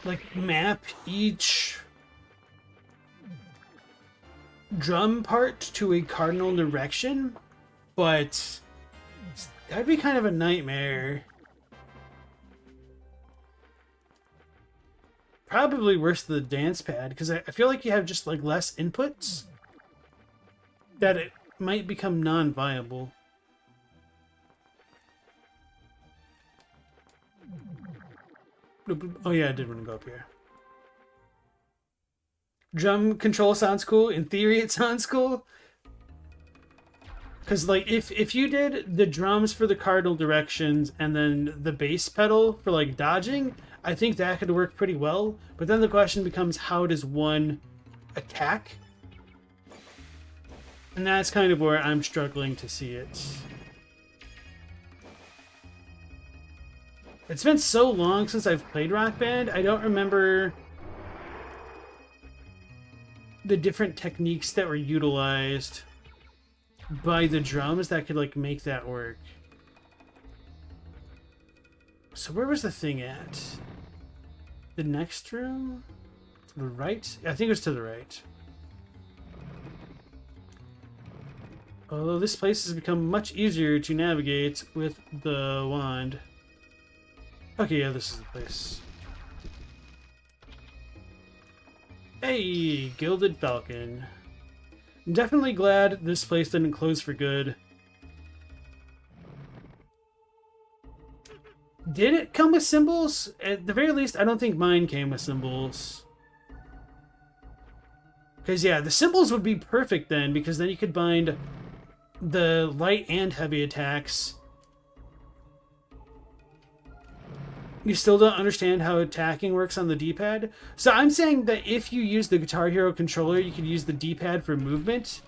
like map each drum part to a cardinal direction, but that'd be kind of a nightmare. Probably worse than the dance pad, because I feel like you have just like less inputs that it might become non-viable. Oh yeah, I did want to go up here. Drum control sounds cool. In theory, it sounds cool. Because like if you did the drums for the cardinal directions and then the bass pedal for like dodging, I think that could work pretty well. But then the question becomes, how does one attack? And that's kind of where I'm struggling to see it. It's been so long since I've played Rock Band, I don't remember the different techniques that were utilized by the drums that could like make that work. So where was the thing at? The next room? To the right? I think it was to the right. Although this place has become much easier to navigate with the wand. Okay, yeah, this is the place. Hey, Gilded Falcon. I'm definitely glad this place didn't close for good. Did it come with symbols? At the very least, I don't think mine came with symbols. Because, yeah, the symbols would be perfect then, because then you could bind the light and heavy attacks You still don't understand how attacking works on the D-pad? So I'm saying that if you use the Guitar Hero controller, you can use the D-pad for movement,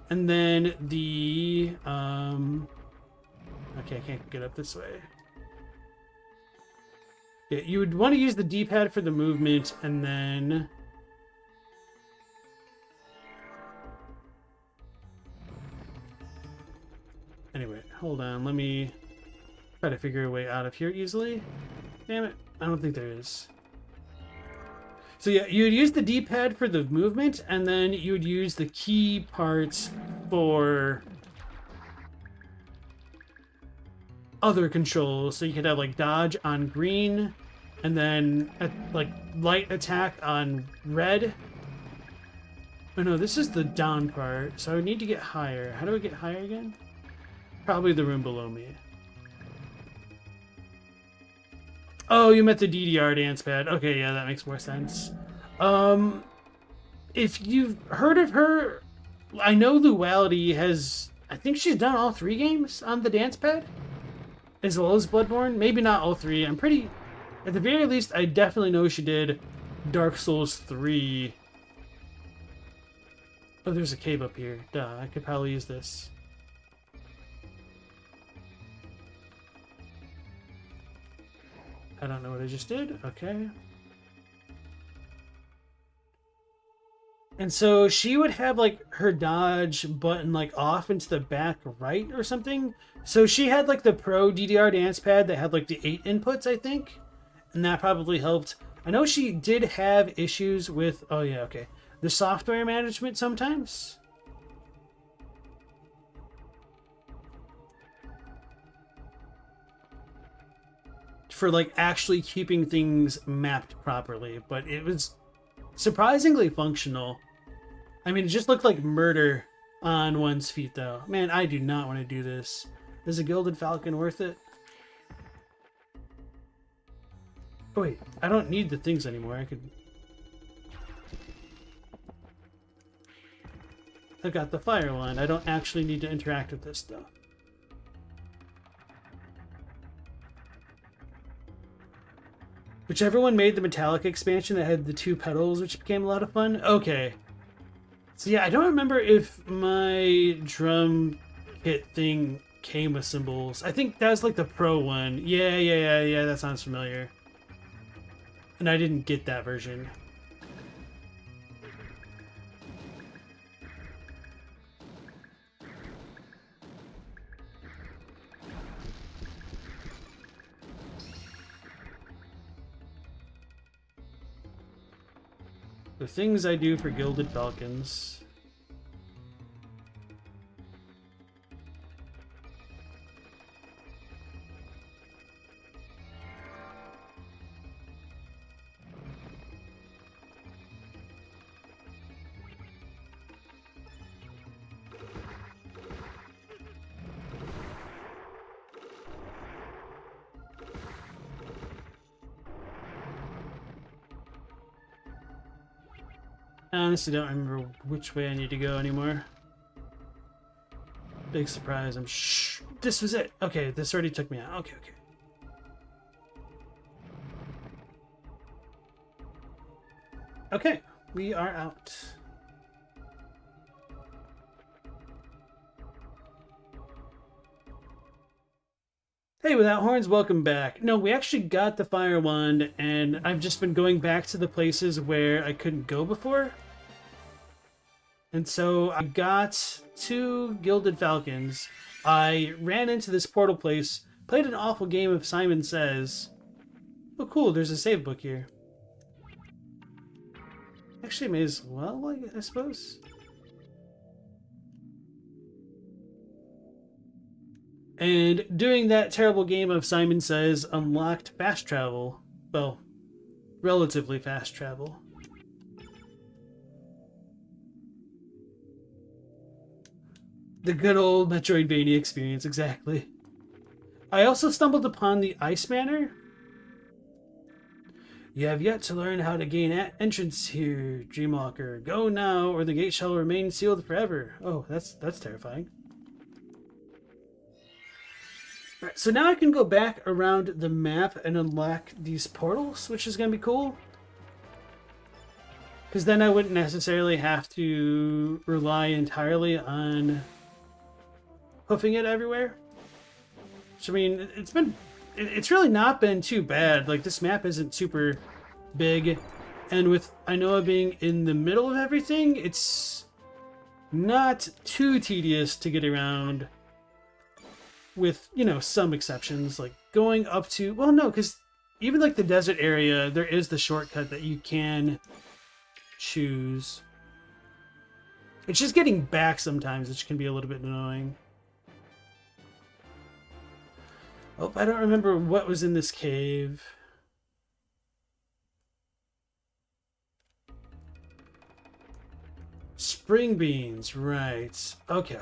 and then the okay, I can't get up this way. Yeah, you would want to use the D-pad for the movement, and then anyway, hold on, let me try to figure a way out of here easily. Damn it, I don't think there is. So yeah, you would use the D-pad for the movement, and then you would use the key parts for other controls. So you could have like dodge on green, and then like light attack on red. Oh no, this is the down part, so I would need to get higher. How do I get higher again? Probably the room below me. Oh, you meant the DDR dance pad. Okay, yeah, that makes more sense. If you've heard of her, I know Luality has... I think she's done all 3 games on the dance pad, as well as Bloodborne. Maybe not all 3. I'm pretty... At the very least, I definitely know she did Dark Souls 3. Oh, there's a cave up here. Duh, I could probably use this. I don't know what I just did. Okay. And so she would have like her dodge button like off into the back right or something. So she had like the Pro DDR dance pad that had like the 8 inputs, I think. And that probably helped. I know she did have issues with, oh yeah, okay, the software management sometimes. For like actually keeping things mapped properly, but it was surprisingly functional. I mean, it just looked like murder on one's feet though. Man, I do not want to do this. Is a gilded falcon worth it? Oh wait, I don't need the things anymore. I could... I've got the fire wand. I don't actually need to interact with this stuff. Whichever one made the metallic expansion that had the 2 pedals, which became a lot of fun. Okay. So yeah, I don't remember if my drum kit thing came with cymbals. I think that was like the Pro one. Yeah, that sounds familiar. And I didn't get that version. The things I do for Gilded Falcons. I honestly don't remember which way I need to go anymore. Big surprise. Shh. This was it. Okay, this already took me out. Okay. Okay, we are out. Hey, Without Horns, welcome back. No, we actually got the fire wand, and I've just been going back to the places where I couldn't go before. And so I got 2 Gilded Falcons. I ran into this portal place, played an awful game of Simon Says. Oh cool, there's a save book here. Actually, may as well, I suppose. And doing that terrible game of Simon Says unlocked fast travel. Well, relatively fast travel. The good old Metroidvania experience, exactly. I also stumbled upon the Ice Manor. You have yet to learn how to gain entrance here, Dreamwalker. Go now, or the gate shall remain sealed forever. Oh, that's terrifying. Right, so now I can go back around the map and unlock these portals, which is going to be cool. Because then I wouldn't necessarily have to rely entirely on hoofing it everywhere. Which, I mean, it's really not been too bad. Like, this map isn't super big. And with Ainoa being in the middle of everything, it's not too tedious to get around. With, you know, some exceptions, like going up to, well, no, because even like the desert area, there is the shortcut that you can choose. It's just getting back sometimes, which can be a little bit annoying. Oh, I don't remember what was in this cave. Spring beans, right. Okay.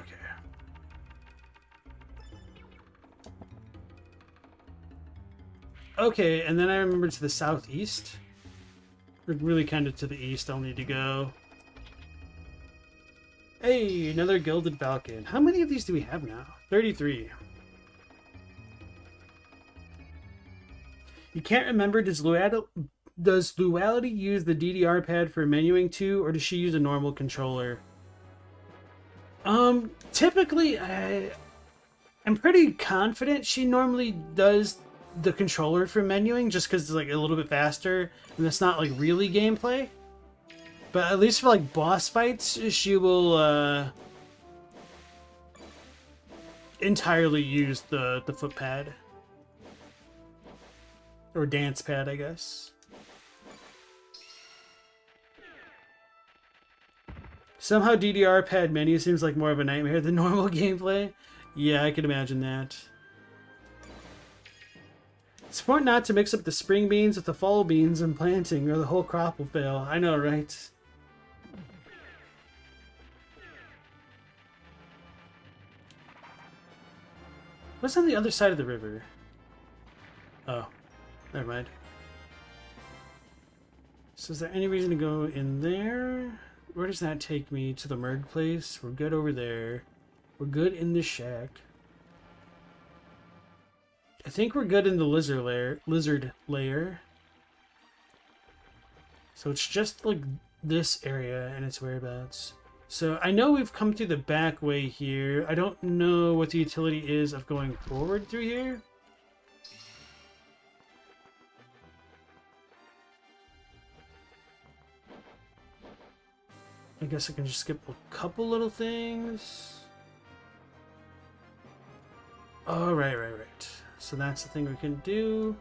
Okay, and then I remember to the southeast. Or really kind of to the east I'll need to go. Hey, another gilded falcon. How many of these do we have now? 33. You can't remember, does Luality use the DDR pad for menuing too, or does she use a normal controller? Typically, I'm pretty confident she normally does the controller for menuing just because it's like a little bit faster and it's not like really gameplay. But at least for like boss fights, she will entirely use the foot pad. Or dance pad, I guess. Somehow DDR pad menu seems like more of a nightmare than normal gameplay. Yeah, I could imagine that. It's important not to mix up the spring beans with the fall beans and planting, or the whole crop will fail. I know, right? What's on the other side of the river? Oh, never mind. So is there any reason to go in there? Where does that take me? To the Merg place? We're good over there. We're good in the shack. I think we're good in the lizard layer. So it's just like this area and its whereabouts. So I know we've come through the back way here. I don't know what the utility is of going forward through here. I guess I can just skip a couple little things. Oh, right. So that's the thing we can do.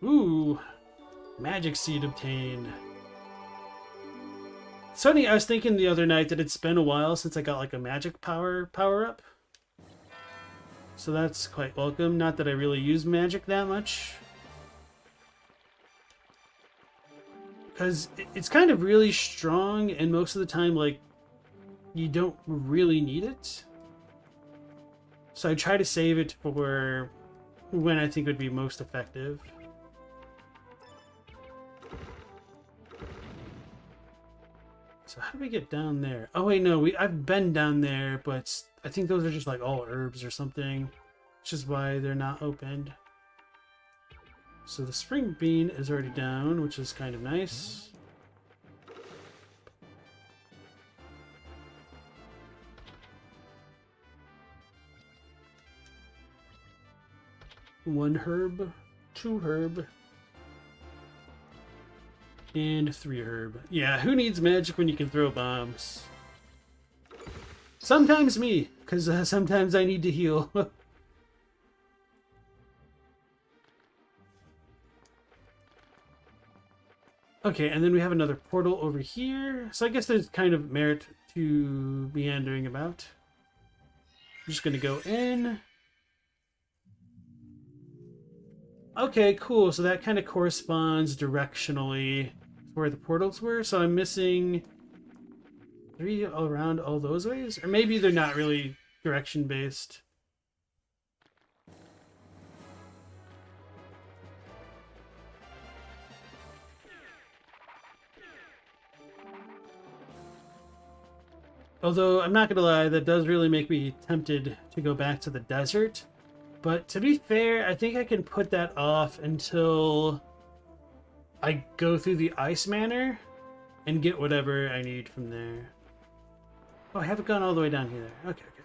Ooh, magic seed obtained. It's funny, I was thinking the other night that it's been a while since I got like a magic power up. So that's quite welcome. Not that I really use magic that much. Because it's kind of really strong, and most of the time, like, you don't really need it. So I try to save it for when I think it would be most effective. So how do we get down there? Oh wait, no, I've been down there, but I think those are just like all herbs or something, which is why they're not opened. So the spring bean is already down, which is kind of nice. One herb, two herb, and 3 herb. Yeah, who needs magic when you can throw bombs? Sometimes me, because sometimes I need to heal. Okay, and then we have another portal over here. So I guess there's kind of merit to meandering about. I'm just going to go in. Okay, cool. So that kind of corresponds directionally where the portals were. So I'm missing 3 around all those ways? Or maybe they're not really direction-based. Although, I'm not gonna lie, that does really make me tempted to go back to the desert. But to be fair, I think I can put that off until I go through the ice manor and get whatever I need from there. Oh, I haven't gone all the way down here. Okay, okay.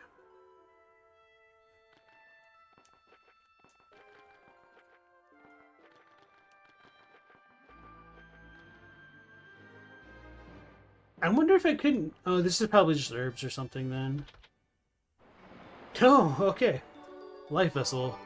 I wonder if I couldn't... Oh, this is probably just herbs or something then. Oh, okay. Life vessel.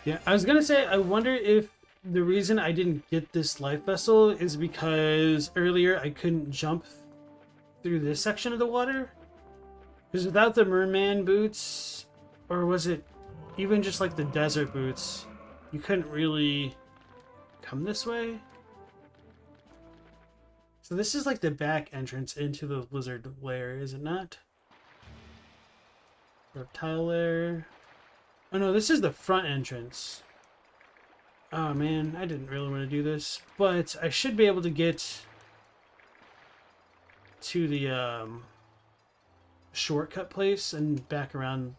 Yeah, I was gonna say, I wonder if the reason I didn't get this life vessel is because earlier I couldn't jump through this section of the water. Because without the merman boots, or was it even just like the desert boots, you couldn't really come this way? So this is like the back entrance into the lizard lair, is it not? Reptile lair. Oh no, this is the front entrance. Oh man, I didn't really want to do this, but I should be able to get to the shortcut place and back around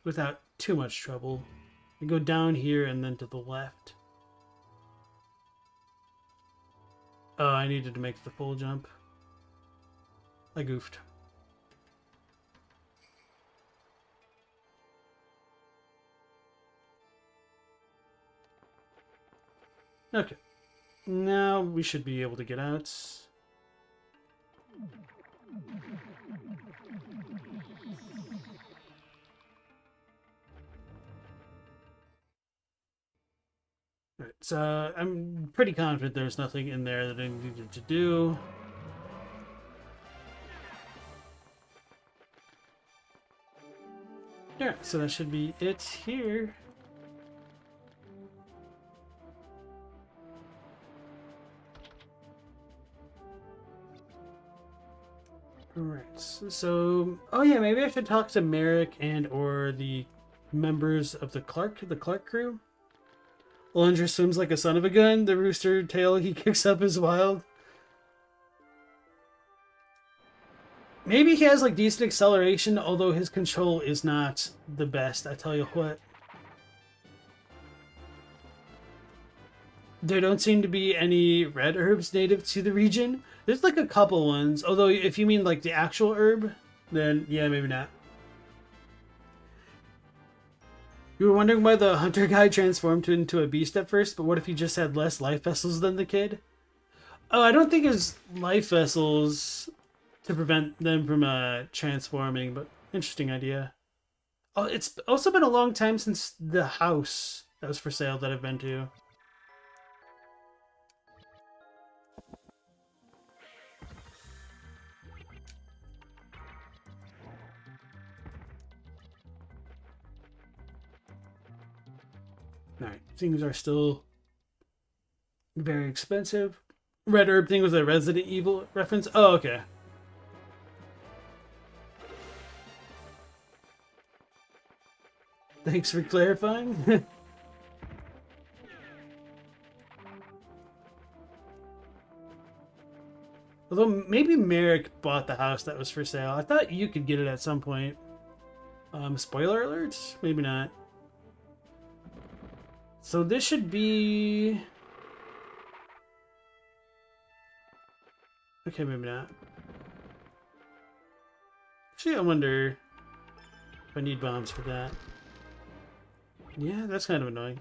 without too much trouble. I go down here and then to the left. Oh, I needed to make the full jump. I goofed. Okay. Now we should be able to get out. Alright, so I'm pretty confident there's nothing in there that I needed to do. Yeah, so that should be it here. Alright, so... Oh yeah, maybe I should talk to Merrick and or the members of the Clark crew. Alundra swims like a son of a gun. The rooster tail he kicks up is wild. Maybe he has like decent acceleration, although his control is not the best, I tell you what. There don't seem to be any red herbs native to the region. There's like a couple ones, although if you mean like the actual herb, then yeah, maybe not. You were wondering why the hunter guy transformed into a beast at first, but what if he just had less life vessels than the kid? Oh, I don't think it's life vessels to prevent them from transforming, but interesting idea. Oh, it's also been a long time since the house that was for sale that I've been to. Alright, things are still very expensive. Red herb thing was a Resident Evil reference? Oh, okay. Thanks for clarifying. Although maybe Merrick bought the house that was for sale. I thought you could get it at some point. Spoiler alert? Maybe not. So this should be... Okay, maybe not. Actually, I wonder if I need bombs for that. Yeah, that's kind of annoying.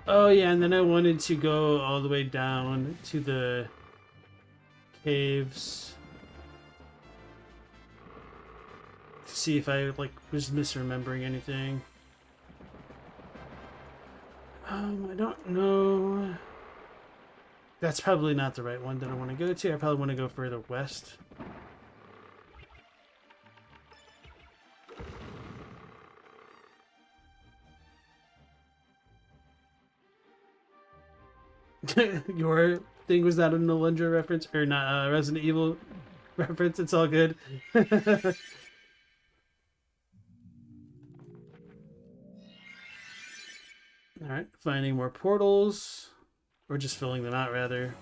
Oh yeah, and then I wanted to go all the way down to the caves to see if I like was misremembering anything. I don't know. That's probably not the right one that I want to go to. I probably want to go further west. Your thing was not an Alundra reference, or not Resident Evil reference. It's all good. Alright, finding more portals. Or just filling them out, rather.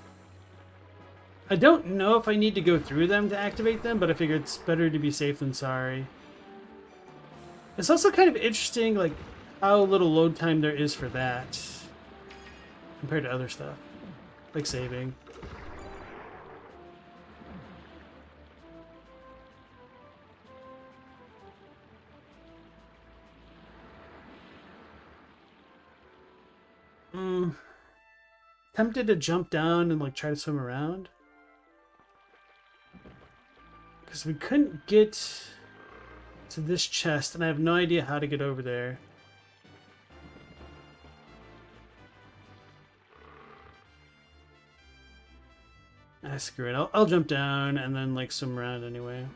I don't know if I need to go through them to activate them, but I figure it's better to be safe than sorry. It's also kind of interesting, like, how little load time there is for that. Compared to other stuff. Like saving. Tempted to jump down and like try to swim around. Because we couldn't get to this chest and I have no idea how to get over there. Ah, screw it. I'll jump down and then like swim around anyway.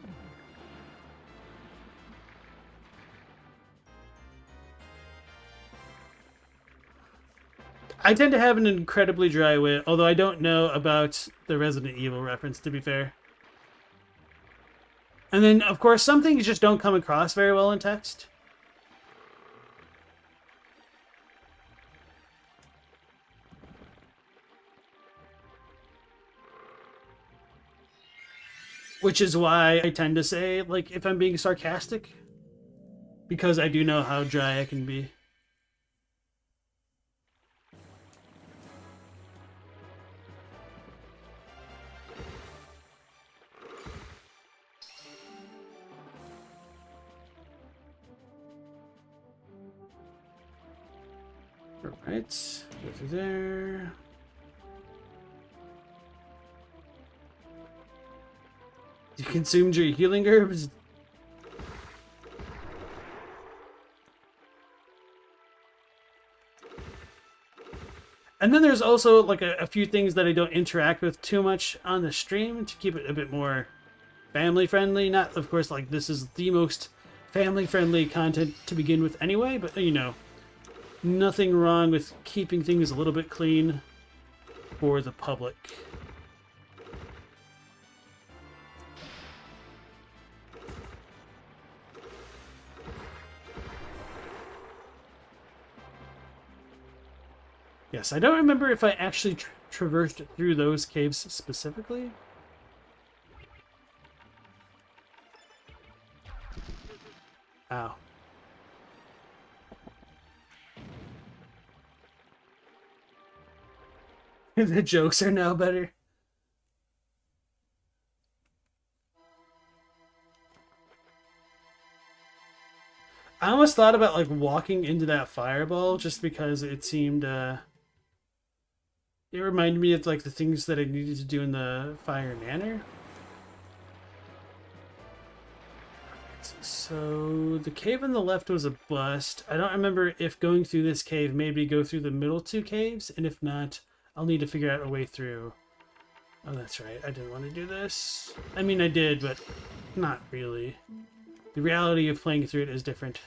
I tend to have an incredibly dry wit, although I don't know about the Resident Evil reference, to be fair. And then, of course, some things just don't come across very well in text. Which is why I tend to say, like, if I'm being sarcastic. Because I do know how dry I can be. Alright, go through there. You consumed your healing herbs? And then there's also like a few things that I don't interact with too much on the stream to keep it a bit more family friendly. Not, of course, like this is the most family friendly content to begin with anyway, but you know, nothing wrong with keeping things a little bit clean for the public. Yes, I don't remember if I actually traversed through those caves specifically. Ow. The jokes are now better. I almost thought about like walking into that fireball just because it seemed it reminded me of like the things that I needed to do in the Fire Manor. So the cave on the left was a bust. I don't remember if going through this cave made me go through the middle two caves, and if not, I'll need to figure out a way through. Oh, that's right. I didn't want to do this. I mean, I did, but not really. The reality of playing through it is different.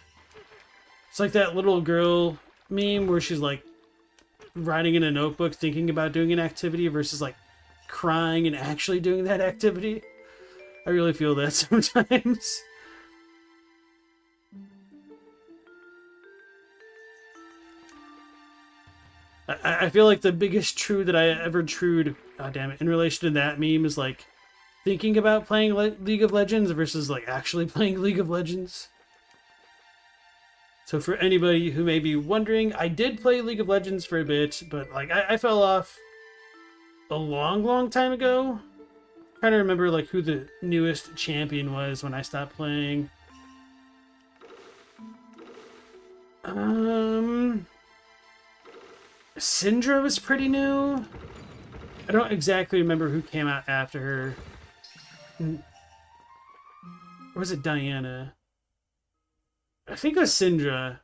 It's like that little girl meme where she's like writing in a notebook thinking about doing an activity versus like crying and actually doing that activity. I really feel that sometimes. I feel like the biggest true that I ever trued, god damn it, in relation to that meme is like thinking about playing League of Legends versus like actually playing League of Legends. So for anybody who may be wondering, I did play League of Legends for a bit, but like I fell off a long time ago. I'm trying to remember like who the newest champion was when I stopped playing. Syndra was pretty new. I don't exactly remember who came out after her. Or was it Diana? I think it was Syndra.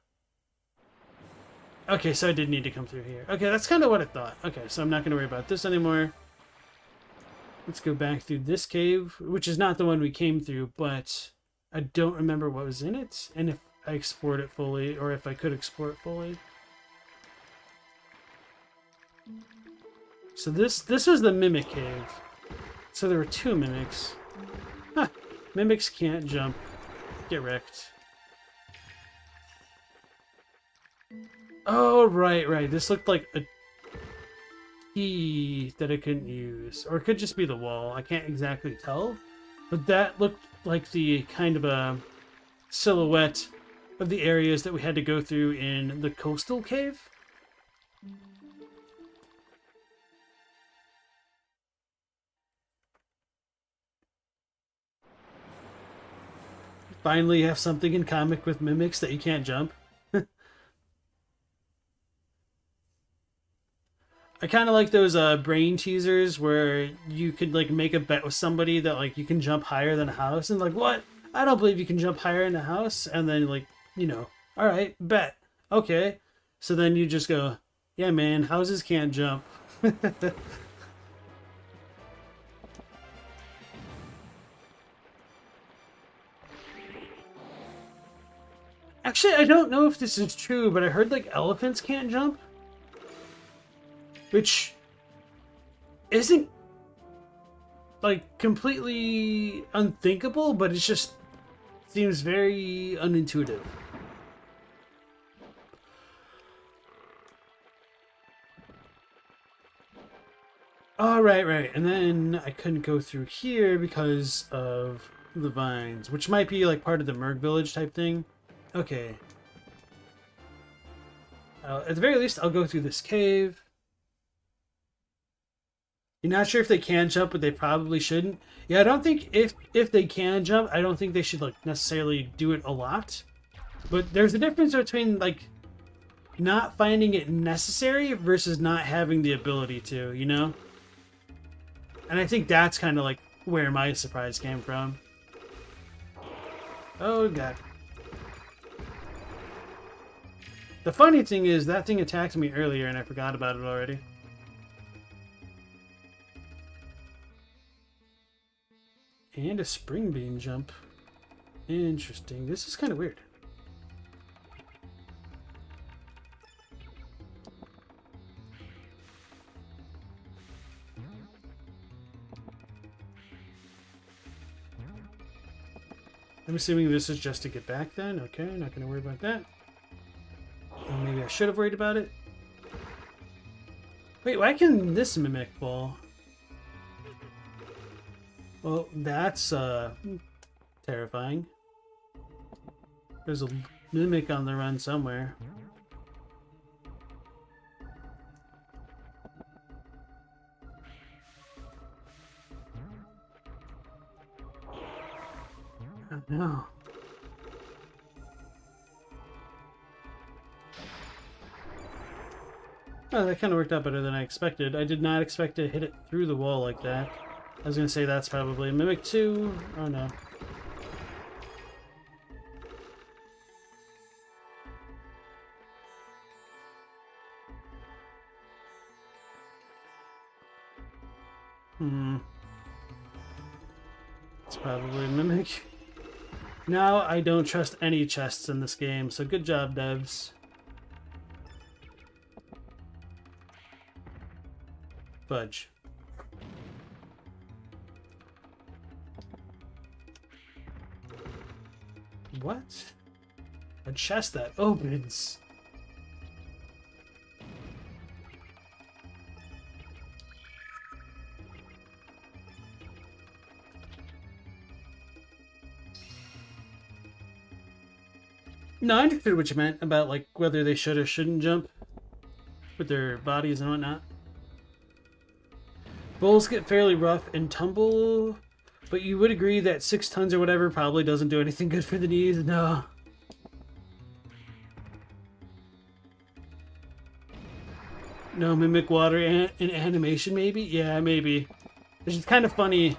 Okay, so I did need to come through here. Okay, that's kind of what I thought. Okay, so I'm not going to worry about this anymore. Let's go back through this cave, which is not the one we came through, but I don't remember what was in it, and if I explored it fully, or if I could explore it fully. So this was the Mimic Cave. So there were two Mimics. Huh. Mimics can't jump. Get wrecked. Oh, right. This looked like a key that I couldn't use. Or it could just be the wall. I can't exactly tell. But that looked like the kind of a silhouette of the areas that we had to go through in the coastal cave. Finally have something in comic with mimics that you can't jump. I kind of like those brain teasers where you could like make a bet with somebody that like you can jump higher than a house, and like, what? I don't believe you can jump higher in a house. And then like, you know, all right, bet. Okay. So then you just go, yeah, man, houses can't jump. Actually, I don't know if this is true, but I heard like elephants can't jump. Which isn't like completely unthinkable, but it just seems very unintuitive. Oh, right. And then I couldn't go through here because of the vines, which might be like part of the Merg village type thing. Okay. At the very least, I'll go through this cave. You're not sure if they can jump, but they probably shouldn't. Yeah, I don't think if they can jump, I don't think they should like necessarily do it a lot. But there's a difference between like not finding it necessary versus not having the ability to, you know? And I think that's kind of like where my surprise came from. Oh god. The funny thing is that thing attacked me earlier and I forgot about it already. And a spring bean jump. Interesting. This is kind of weird. I'm assuming this is just to get back then. Okay, not going to worry about that. Or maybe I should have worried about it. Wait, why can this mimic fall? Well, that's terrifying. There's a mimic on the run somewhere. Oh no. Oh, that kind of worked out better than I expected. I did not expect to hit it through the wall like that. I was going to say that's probably a Mimic 2. Oh no. It's probably a Mimic. Now I don't trust any chests in this game, so good job, devs. Fudge. What? A chest that opens. No, I understood what you meant about like whether they should or shouldn't jump with their bodies and whatnot. Bowls get fairly rough and tumble, but you would agree that 6 tons or whatever probably doesn't do anything good for the knees. No. No mimic water in animation, maybe? Yeah, maybe. It's just kind of funny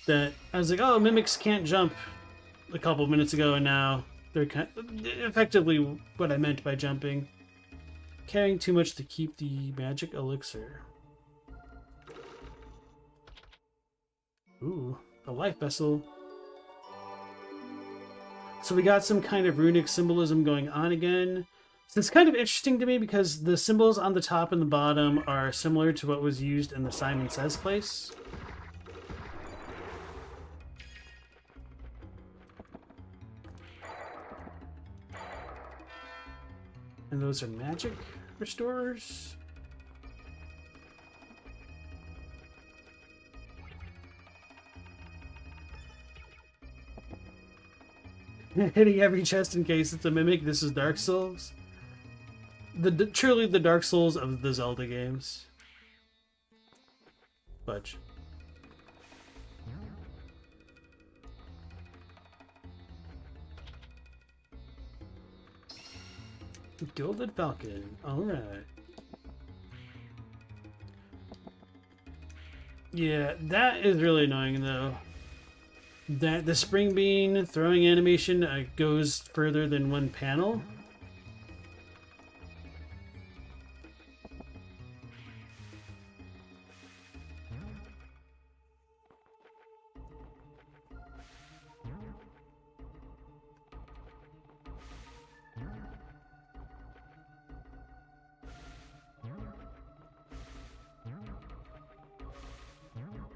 that I was like, oh, mimics can't jump a couple minutes ago, and now they're kind of effectively what I meant by jumping. Carrying too much to keep the magic elixir. Ooh, a life vessel. So we got some kind of runic symbolism going on again. So it's kind of interesting to me because the symbols on the top and the bottom are similar to what was used in the Simon Says place. And those are magic restorers. Hitting every chest in case it's a mimic. This is Dark Souls. Truly the Dark Souls of the Zelda games. Fudge. Gilded Falcon. Alright. Yeah, that is really annoying though. That the spring bean throwing animation goes further than one panel.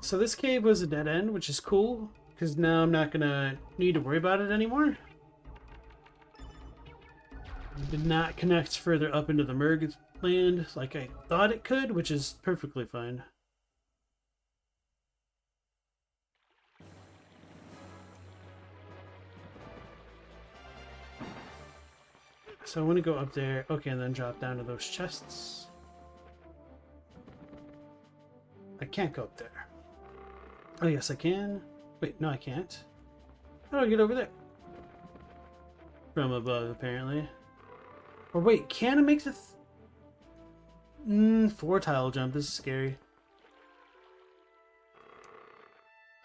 So this cave was a dead end, which is cool, because now I'm not gonna need to worry about it anymore. It did not connect further up into the Merg land like I thought it could, which is perfectly fine. So I want to go up there, okay, and then drop down to those chests. I can't go up there. Oh, yes, I can. Wait, no, I can't. How do I get over there? From above, apparently. Or wait, can I make the... 4-tile jump? This is scary.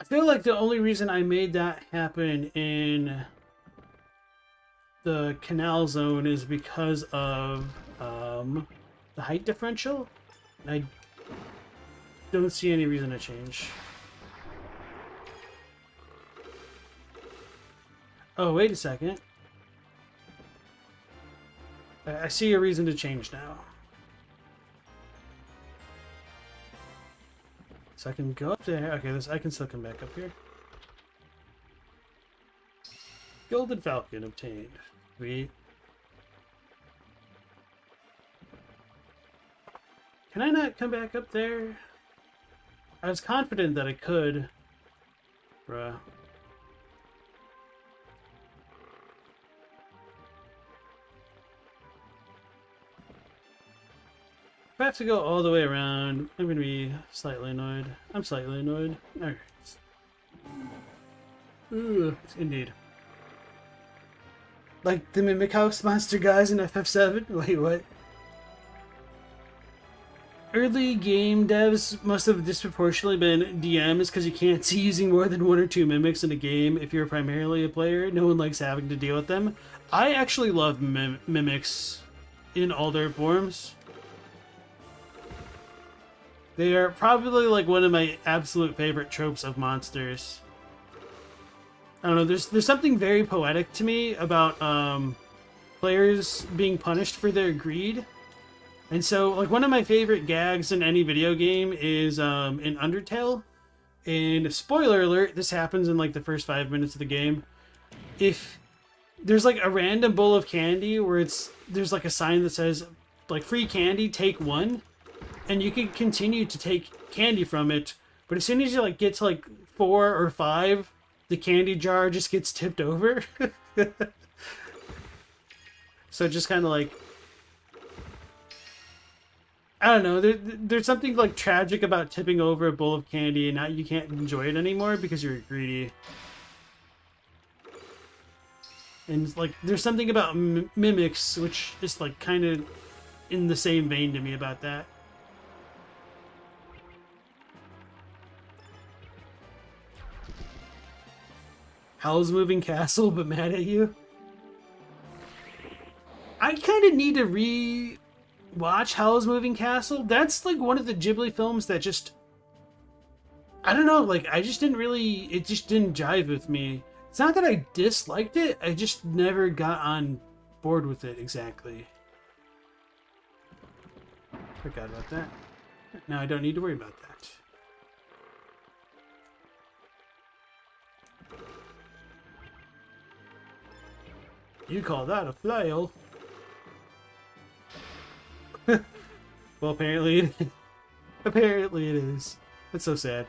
I feel like the only reason I made that happen in the canal zone is because of the height differential. I don't see any reason to change. Oh, wait a second. I see a reason to change now. So I can go up there. Okay, I can still come back up here. Gilded Falcon obtained. Sweet. Can I not come back up there? I was confident that I could. Bruh. If I have to go all the way around, I'm going to be slightly annoyed. I'm slightly annoyed. Alright. Ooh, indeed. Like the Mimic House monster guys in FF7? Wait, what? Early game devs must have disproportionately been DMs because you can't see using more than 1 or 2 mimics in a game if you're primarily a player. No one likes having to deal with them. I actually love mimics in all their forms. They are probably like one of my absolute favorite tropes of monsters. I don't know, there's something very poetic to me about players being punished for their greed. And so, like, one of my favorite gags in any video game is in Undertale. And spoiler alert, this happens in like the first 5 minutes of the game. If there's like a random bowl of candy where there's like a sign that says like free candy, take 1. And you can continue to take candy from it, but as soon as you like get to like 4 or 5, the candy jar just gets tipped over. So just kind of like, I don't know, there's something like tragic about tipping over a bowl of candy and now you can't enjoy it anymore because you're greedy. And like there's something about mimics which is like kind of in the same vein to me about that. Howl's Moving Castle, but mad at you? I kind of need to re-watch Howl's Moving Castle. That's like one of the Ghibli films that just... I don't know, like, I just didn't really... It just didn't jive with me. It's not that I disliked it, I just never got on board with it exactly. Forgot about that. Now I don't need to worry about that. You call that a flail? Well, apparently, apparently it is. That's so sad.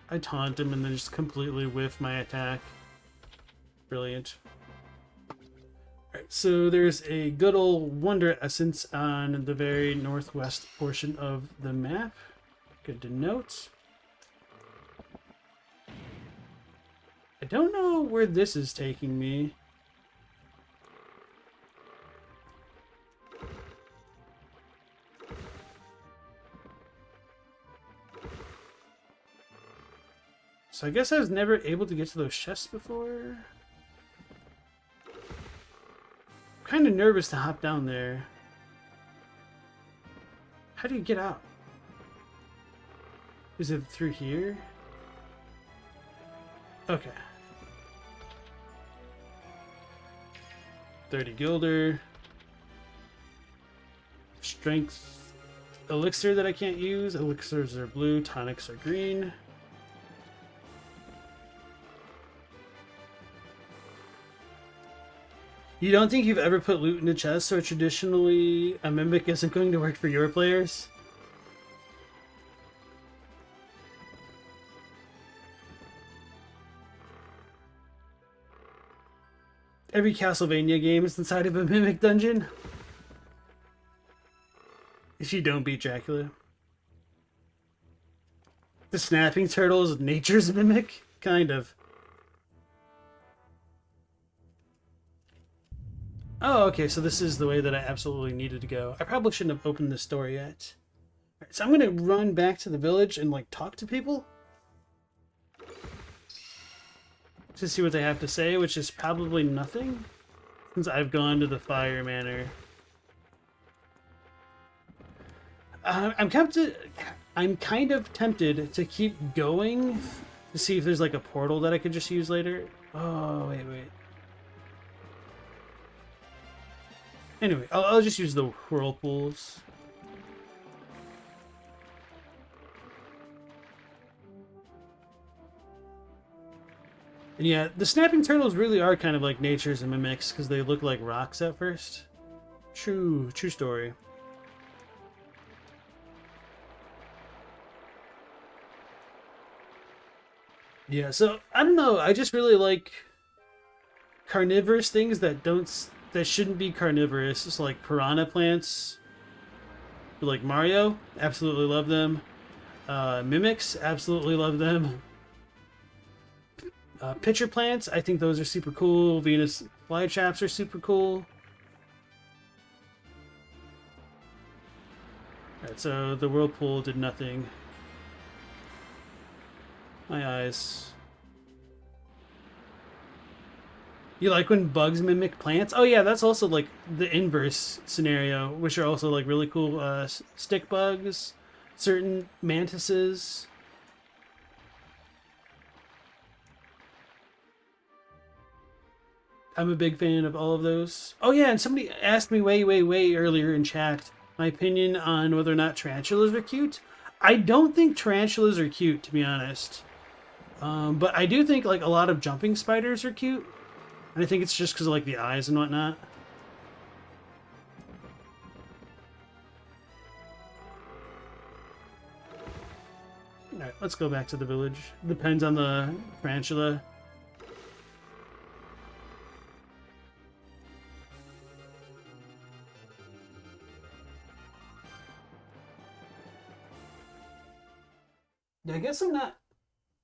I taunt him and then just completely whiff my attack. Brilliant. Alright, so there's a good old Wonder Essence on the very northwest portion of the map. Good to note. I don't know where this is taking me. So I guess I was never able to get to those chests before. I'm kind of nervous to hop down there. How do you get out? Is it through here? Okay. 30 gilder. Strength elixir that I can't use. Elixirs are blue, tonics are green. You don't think you've ever put loot in a chest, so traditionally a mimic isn't going to work for your players? Every Castlevania game is inside of a mimic dungeon. If you don't beat Dracula. The snapping turtle is nature's mimic? Kind of. Oh, okay, so this is the way that I absolutely needed to go. I probably shouldn't have opened this door yet. Alright, so I'm gonna run back to the village and, like, talk to people. To see what they have to say, which is probably nothing. Since I've gone to the Fire Manor. I'm kind of tempted to keep going to see if there's, like, a portal that I could just use later. Oh, wait. Anyway, I'll just use the whirlpools. And yeah, the snapping turtles really are kind of like nature's mimics because they look like rocks at first. True story. Yeah, so I don't know. I just really like carnivorous things that shouldn't be carnivorous. It's like piranha plants, like Mario. Absolutely love them. Mimics, absolutely love them. Pitcher plants, I think those are super cool. Venus flytraps are super cool. Alright, so the whirlpool did nothing. My eyes. You like when bugs mimic plants? Oh yeah, that's also like the inverse scenario, which are also like really cool. Stick bugs, certain mantises. I'm a big fan of all of those. Oh yeah, and somebody asked me way earlier in chat my opinion on whether or not tarantulas are cute. I don't think tarantulas are cute, to be honest. But I do think like a lot of jumping spiders are cute. And I think it's just because of like the eyes and whatnot. Alright, let's go back to the village. Depends on the tarantula. I guess I'm not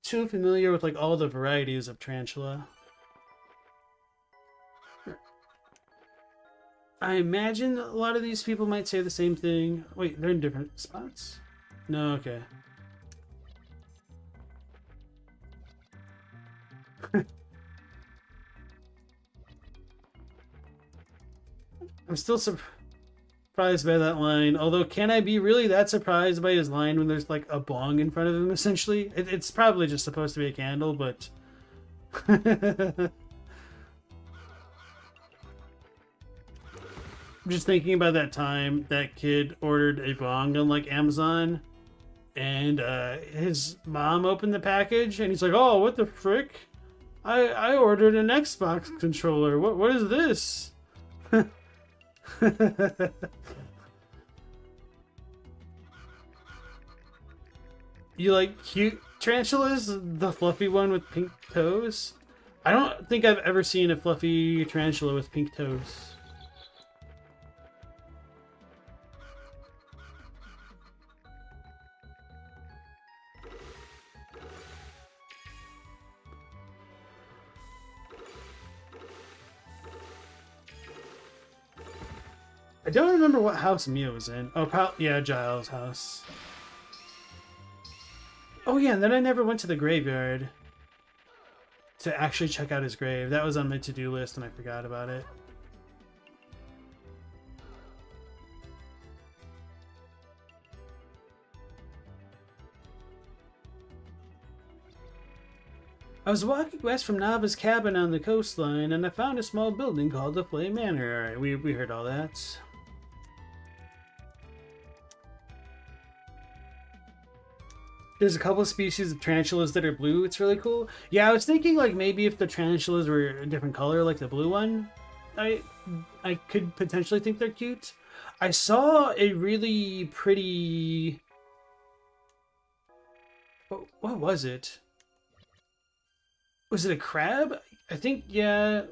too familiar with like all the varieties of tarantula. I imagine a lot of these people might say the same thing. Wait, they're in different spots? No, okay. I'm still surprised by that line. Although, can I be really that surprised by his line when there's like a bong in front of him, essentially? It's probably just supposed to be a candle, but... I'm just thinking about that time that kid ordered a bong on like Amazon and his mom opened the package and he's like, oh, what the frick? I ordered an Xbox controller. What is this? You like cute tarantulas? The fluffy one with pink toes? I don't think I've ever seen a fluffy tarantula with pink toes. I don't remember what house Mia was in. Oh, yeah, Giles' house. Oh yeah, and then I never went to the graveyard to actually check out his grave. That was on my to-do list and I forgot about it. I was walking west from Nava's cabin on the coastline and I found a small building called the Flame Manor. Alright, we heard all that. There's a couple of species of tarantulas that are blue. It's really cool. Yeah, I was thinking like maybe if the tarantulas were a different color, like the blue one, I could potentially think they're cute. I saw a really pretty... What was it? Was it a crab? I think, yeah.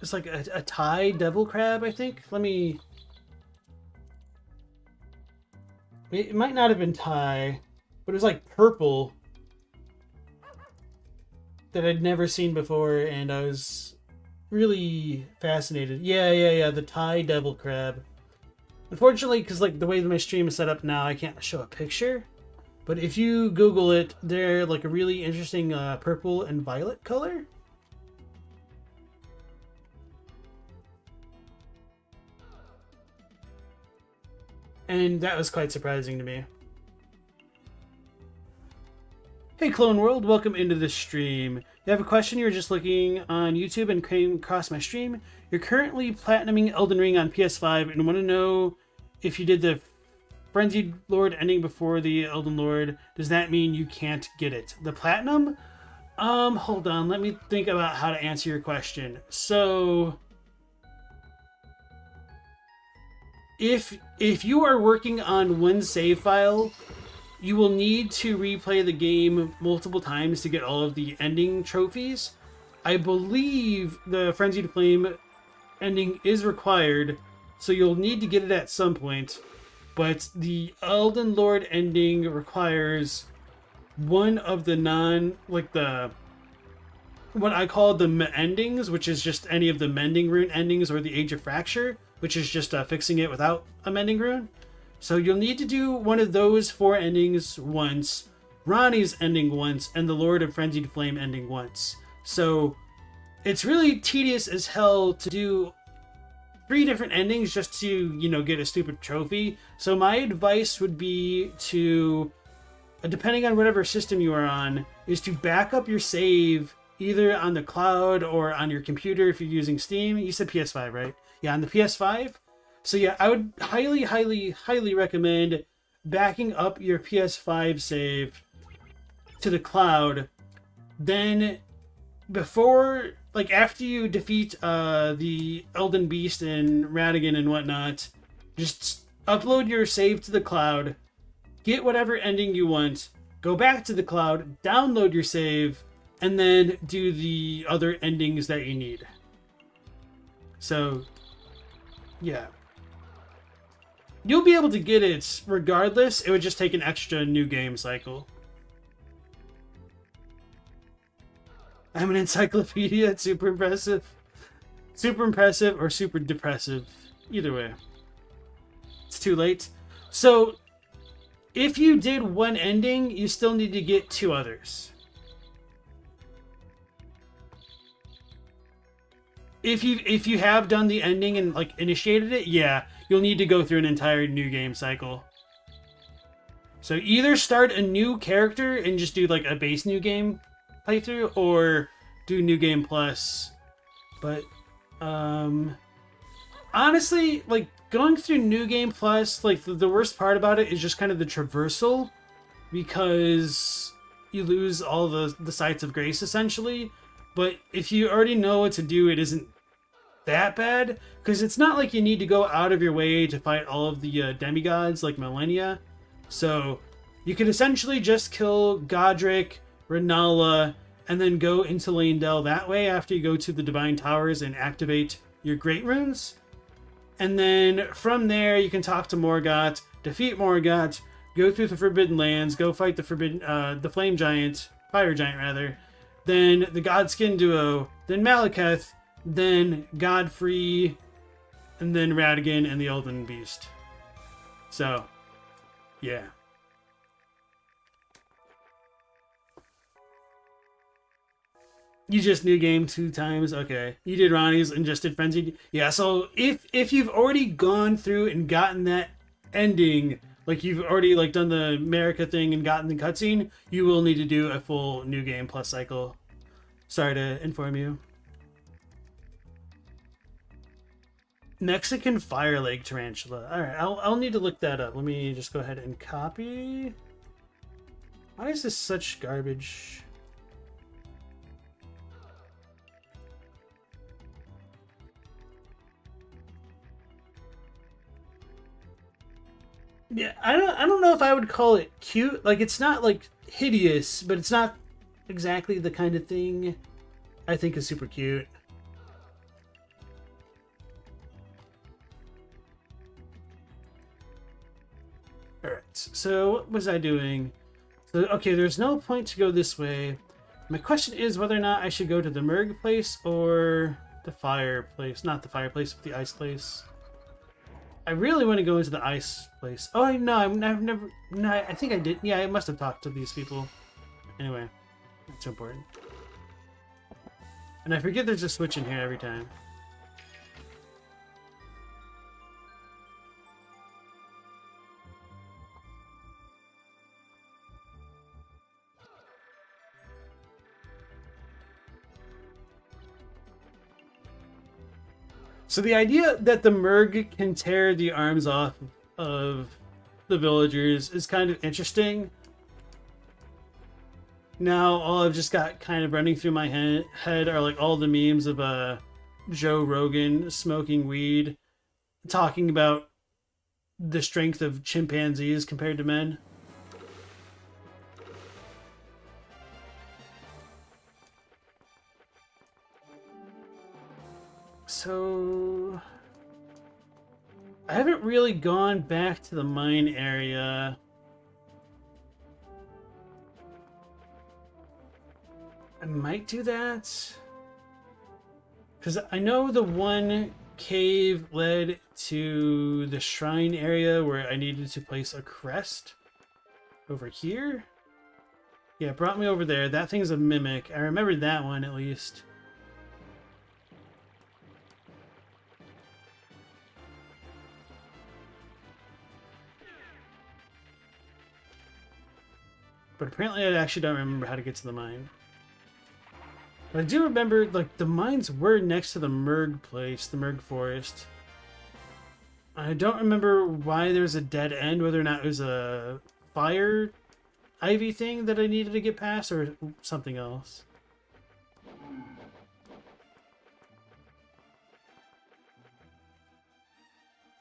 It's like a Thai devil crab, I think. Let me... It might not have been Thai. But it was like purple that I'd never seen before, and I was really fascinated. Yeah, the Thai devil crab. Unfortunately, because like the way my stream is set up now, I can't show a picture. But if you Google it, they're like a really interesting purple and violet color. And that was quite surprising to me. Hey Clone World, welcome into the stream. You have a question, you're just looking on YouTube and came across my stream. You're currently platinuming Elden Ring on PS5 and want to know if you did the Frenzied Lord ending before the Elden Lord. Does that mean you can't get it? The platinum? Hold on, let me think about how to answer your question. So... If you are working on one save file, you will need to replay the game multiple times to get all of the ending trophies. I believe the Frenzied Flame ending is required, so you'll need to get it at some point. But the Elden Lord ending requires one of the what I call the endings, which is just any of the Mending Rune endings or the Age of Fracture, which is just fixing it without a Mending Rune. So you'll need to do one of those 4 endings once, Ronnie's ending once, and the Lord of Frenzied Flame ending once. So it's really tedious as hell to do 3 different endings just to, get a stupid trophy. So my advice would be to, depending on whatever system you are on, is to back up your save either on the cloud or on your computer if you're using Steam. You said PS5, right? Yeah, on the PS5. So yeah, I would highly, highly, highly recommend backing up your PS5 save to the cloud. Then after you defeat the Elden Beast and Radigan and whatnot, just upload your save to the cloud, get whatever ending you want, go back to the cloud, download your save, and then do the other endings that you need. So, yeah. You'll be able to get it regardless. It would just take an extra new game cycle. I'm an encyclopedia. It's super impressive. Super impressive or super depressive. Either way. It's too late. So, if you did one ending, you still need to get 2 others. If you have done the ending and initiated it, yeah, you'll need to go through an entire new game cycle. So either start a new character and just do a base new game playthrough, or do New Game Plus. But honestly, going through New Game Plus, the worst part about it is just kind of the traversal, because you lose all the sites of grace essentially. But if you already know what to do, it isn't that bad, because it's not like you need to go out of your way to fight all of the demigods like Millennia. So you can essentially just kill Godric, Renala, and then go into Leyndell that way after you go to the Divine Towers and activate your Great Runes. And then from there, you can talk to Morgott, defeat Morgott, go through the Forbidden Lands, go fight the Flame Giant, Fire Giant rather, then the Godskin Duo, then Malekith, then Godfrey, and then Ratigan and the Elden Beast. So, yeah. You just new game 2 times? Okay. You did Ronnie's and just did Frenzied? Yeah, so if you've already gone through and gotten that ending, like you've already like done the America thing and gotten the cutscene, you will need to do a full new game plus cycle. Sorry to inform you. Mexican Fire Lake Tarantula. Alright, I'll need to look that up. Let me just go ahead and copy. Why is this such garbage? Yeah, I don't know if I would call it cute. Like, it's not like hideous, but it's not exactly the kind of thing I think is super cute. Alright, so what was I doing? So, okay, there's no point to go this way. My question is whether or not I should go to the Merg place or the fireplace. Not the fireplace, but the ice place. I really want to go into the ice place. Oh, no, I've never... No, I think I did. Yeah, I must have talked to these people. Anyway, not so important. And I forget there's a switch in here every time. So the idea that the Merg can tear the arms off of the villagers is kind of interesting. Now, all I've just got kind of running through my head are like all the memes of Joe Rogan smoking weed, talking about the strength of chimpanzees compared to men. So, I haven't really gone back to the mine area. I might do that. Because I know the one cave led to the shrine area where I needed to place a crest. Over here? Yeah, it brought me over there. That thing's a mimic. I remember that one at least. But apparently I actually don't remember how to get to the mine. But I do remember, like, the mines were next to the Merg place, the Merg forest. I don't remember why there was a dead end, whether or not it was a fire ivy thing that I needed to get past, or something else.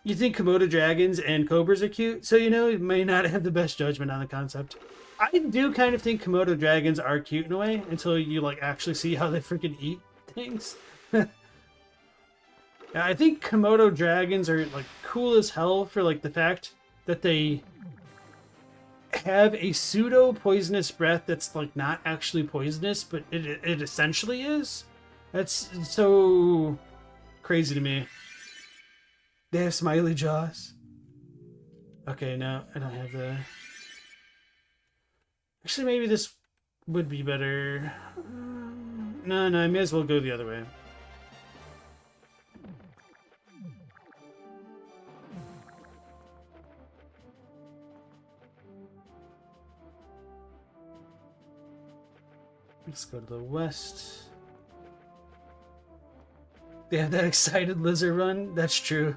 You think Komodo dragons and cobras are cute, so you know, you may not have the best judgment on the concept. I do kind of think Komodo dragons are cute in a way, until you like actually see how they freaking eat things. Yeah, I think Komodo dragons are like cool as hell for like the fact that they have a pseudo poisonous breath that's like not actually poisonous, but it essentially is. That's so crazy to me. They have smiley jaws. Okay, no, I don't have the... Actually, maybe this would be better. No, I may as well go the other way. Let's go to the west. They have that excited lizard run? That's true.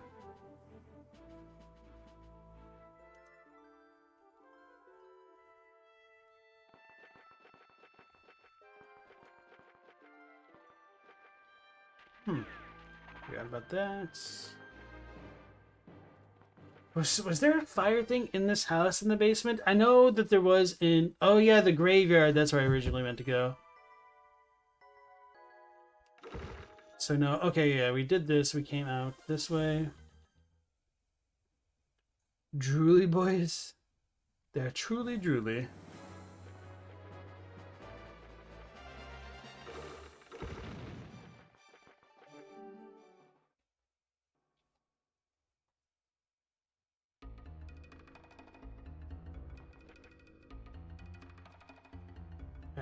Forgot about that. Was there a fire thing in this house in the basement? I know that there was in... Oh yeah, the graveyard. That's where I originally meant to go. So no, okay, yeah, we did this. We came out this way. Drooly boys. They're truly drooly.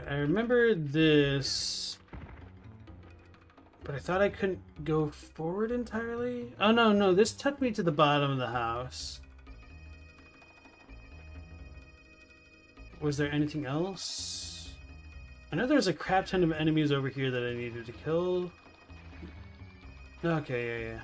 I remember this, but I thought I couldn't go forward entirely. Oh no, this took me to the bottom of the house. Was there anything else? I know there's a crap ton of enemies over here that I needed to kill. Okay, yeah.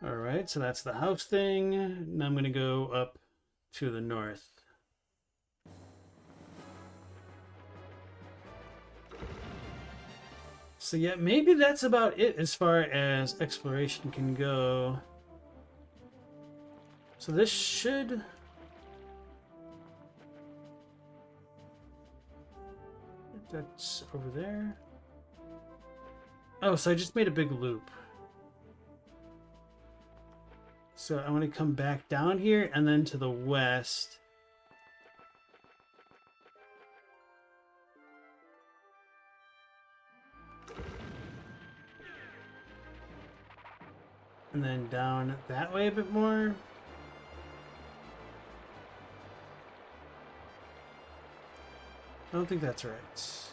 Alright, so that's the house thing. Now I'm going to go up to the north. So yeah, maybe that's about it as far as exploration can go. So this should... That's over there. Oh, so I just made a big loop. So I'm going to come back down here and then to the west. And then down that way a bit more. I don't think that's right.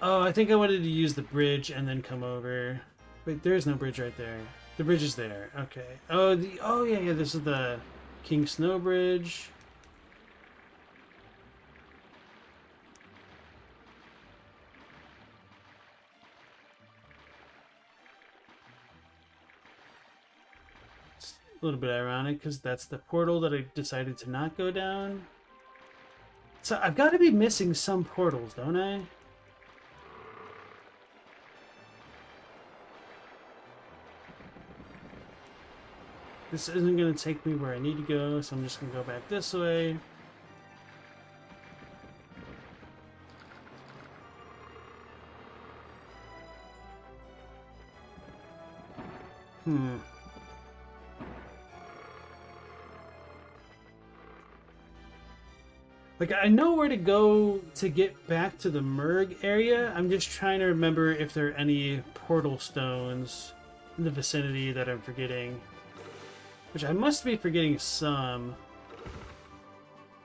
Oh, I think I wanted to use the bridge and then come over. Wait, there is no bridge right there. The bridge is there. Okay. Oh yeah, this is the King Snow Bridge. It's a little bit ironic because that's the portal that I decided to not go down. So I've got to be missing some portals, don't I? This isn't going to take me where I need to go, so I'm just going to go back this way. Like, I know where to go to get back to the Merg area. I'm just trying to remember if there are any portal stones in the vicinity that I'm forgetting. Which I must be forgetting some.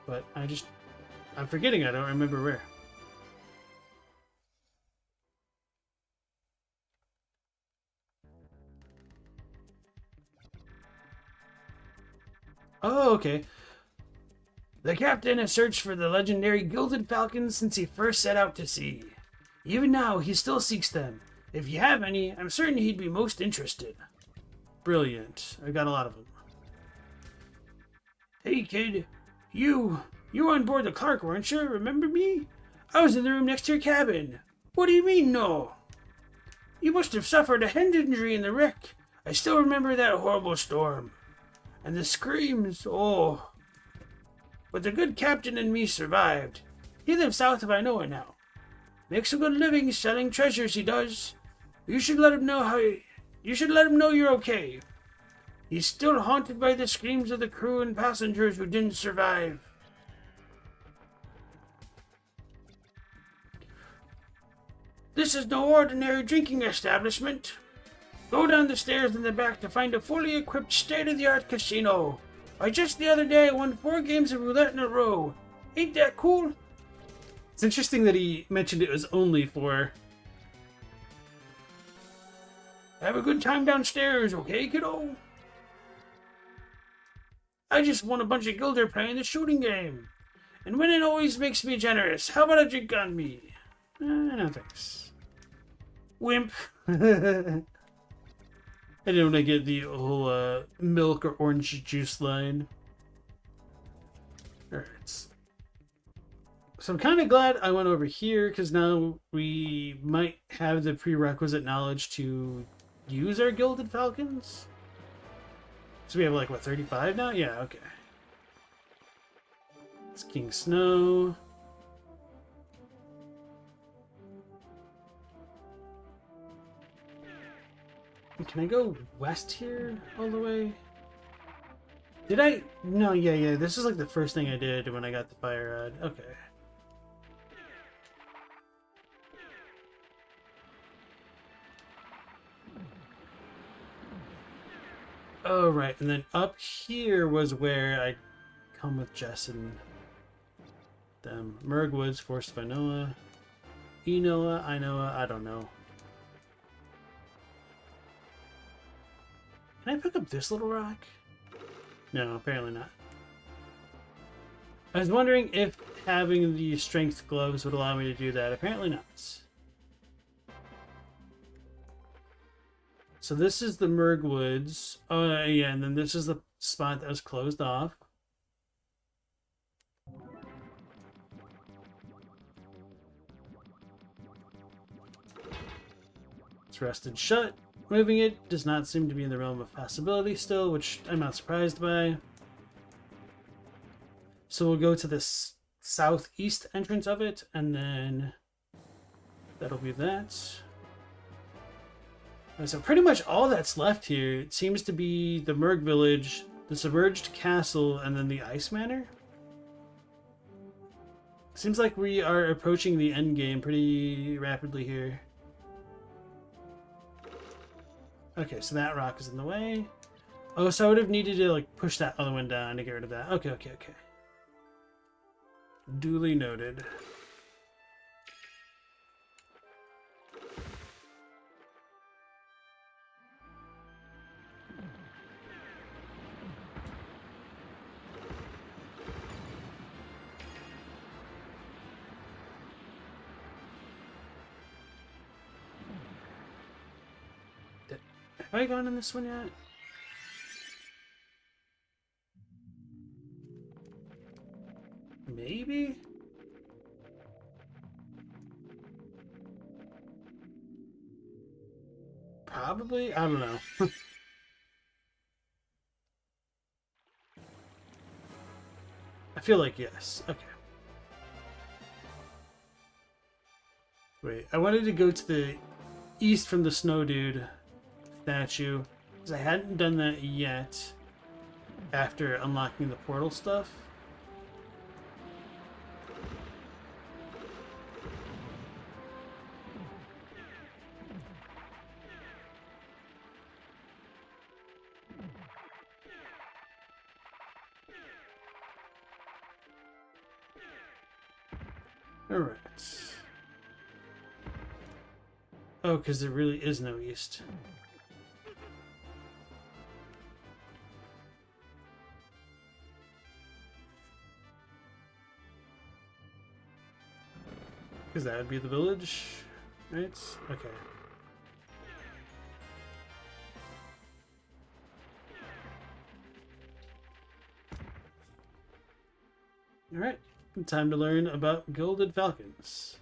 But I'm forgetting, I don't remember where. Oh, okay. The captain has searched for the legendary gilded falcons since he first set out to sea. Even now, he still seeks them. If you have any, I'm certain he'd be most interested. Brilliant. I got a lot of them. Hey, kid. You were on board the Clark, weren't you? Remember me? I was in the room next to your cabin. What do you mean, no? You must have suffered a head injury in the wreck. I still remember that horrible storm. And the screams, oh. But the good captain and me survived. He lives south of Inoa now. Makes a good living selling treasures, he does. You should let him know you're okay. He's still haunted by the screams of the crew and passengers who didn't survive. This is no ordinary drinking establishment. Go down the stairs in the back to find a fully equipped state-of-the-art casino. Why, just the other day I won 4 games of roulette in a row. Ain't that cool? It's interesting that he mentioned it was only 4. Have a good time downstairs, okay, kiddo? I just won a bunch of gilder playing the shooting game. And winning always makes me generous. How about a drink on me? No thanks. Wimp. I didn't want to get the whole milk or orange juice line. Alright. So I'm kind of glad I went over here, because now we might have the prerequisite knowledge to use our Gilded Falcons. So we have like, what, 35 now? Yeah, okay. It's King Snow. Can I go west here all the way? Did I? No, yeah. This is like the first thing I did when I got the fire rod. Okay. Oh, right. And then up here was where I come with Jess and them. Merg Woods, forced by Noah. Enoa, I don't know. Can I pick up this little rock? No, apparently not. I was wondering if having the strength gloves would allow me to do that. Apparently not. So this is the Merg Woods. Oh, yeah, and then this is the spot that was closed off. It's rusted shut. Moving it does not seem to be in the realm of possibility still, which I'm not surprised by. So we'll go to the southeast entrance of it, and then that'll be that. So pretty much all that's left here, it seems to be the Merg Village, the submerged castle, and then the Ice Manor. Seems like we are approaching the end game pretty rapidly here. Okay, so that rock is in the way. Oh, so I would have needed to like push that other one down to get rid of that. Okay. Duly noted. Have I gone in this one yet? Maybe? Probably? I don't know. I feel like yes. Okay. Wait, I wanted to go to the east from the Snow Dude statue, because I hadn't done that yet after unlocking the portal stuff. Alright. Oh, because there really is no east. Because that would be the village, right? Okay. Alright, time to learn about Gilded Falcons.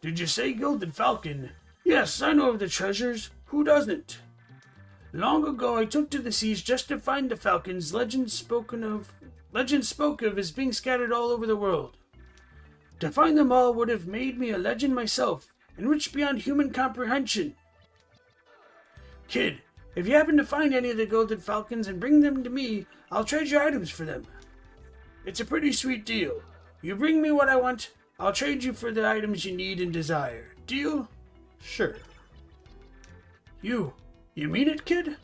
Did you say Gilded Falcon? Yes, I know of the treasures. Who doesn't? Long ago I took to the seas just to find the falcons legend spoke of as being scattered all over the world. To find them all would have made me a legend myself, enriched beyond human comprehension. Kid, if you happen to find any of the Gilded Falcons and bring them to me, I'll trade your items for them. It's a pretty sweet deal. You bring me what I want, I'll trade you for the items you need and desire. Deal? Sure. You mean it, kid?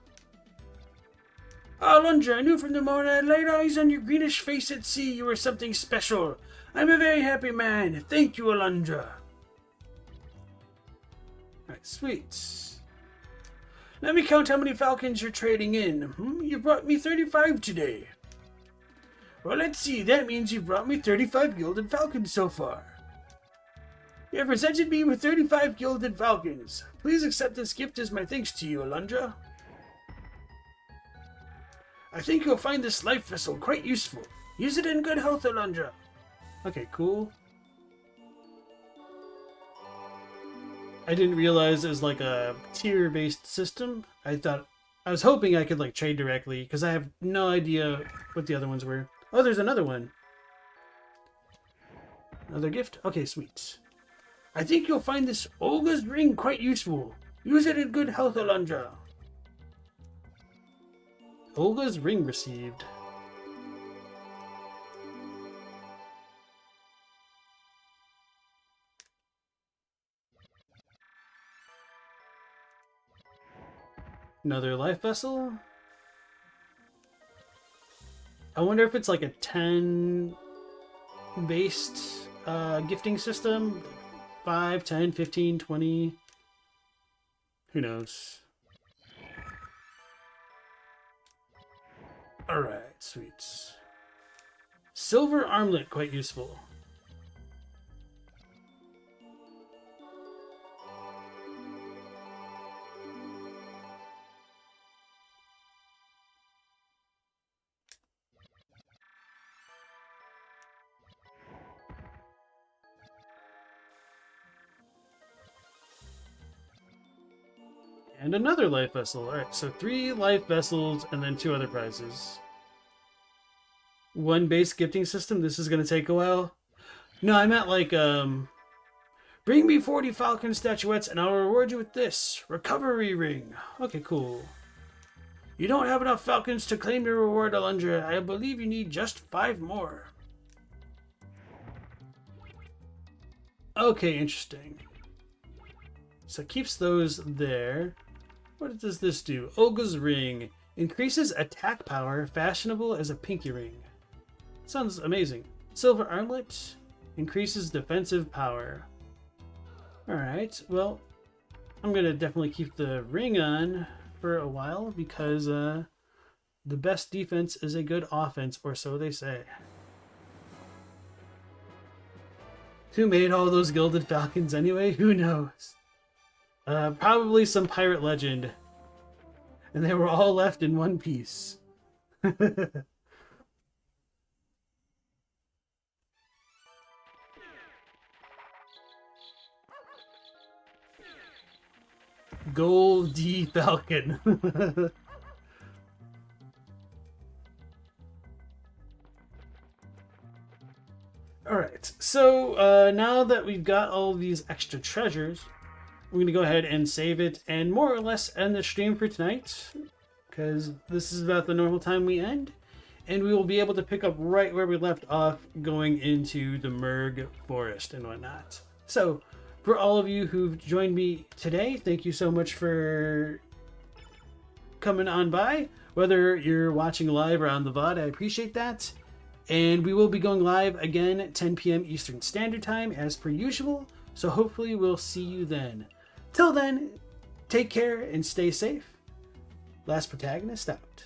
Alundra, I knew from the moment I laid eyes on your greenish face at sea you were something special. I'm a very happy man. Thank you, Alundra. Alright, sweet. Let me count how many falcons you're trading in. You brought me 35 today. Well, let's see. That means you brought me 35 gilded falcons so far. You have presented me with 35 gilded falcons. Please accept this gift as my thanks to you, Alundra. I think you'll find this life vessel quite useful. Use it in good health, Alundra. Okay, cool. I didn't realize it was like a tier-based system. I was hoping I could like trade directly because I have no idea what the other ones were. Oh, there's another one. Another gift? Okay, sweet. I think you'll find this Olga's ring quite useful. Use it in good health, Alundra. Olga's ring received. Another life vessel. I wonder if it's like a 10 based gifting system. 5, 10, 15, 20. Who knows? Alright, sweet. Silver armlet, quite useful. And another life vessel. Alright, so 3 life vessels and then 2 other prizes. 1 base gifting system. This is going to take a while. No, I meant like, bring me 40 falcon statuettes and I'll reward you with this. Recovery ring. Okay, cool. You don't have enough falcons to claim your reward, Alundra. I believe you need just 5 more. Okay, interesting. So it keeps those there. What does this do? Olga's ring. Increases attack power, fashionable as a pinky ring. Sounds amazing. Silver armlet. Increases defensive power. Alright, well, I'm going to definitely keep the ring on for a while because the best defense is a good offense, or so they say. Who made all those gilded falcons anyway? Who knows? Probably some pirate legend. And they were all left in one piece. Goldie Falcon. Alright, so now that we've got all these extra treasures, we're going to go ahead and save it and more or less end the stream for tonight, because this is about the normal time we end, and we will be able to pick up right where we left off going into the Merg forest and whatnot. So, for all of you who've joined me today, thank you so much for coming on by. Whether you're watching live or on the VOD, I appreciate that. And we will be going live again at 10 p.m. Eastern Standard Time as per usual, so hopefully we'll see you then. Till then, take care and stay safe. Last Protagonist out.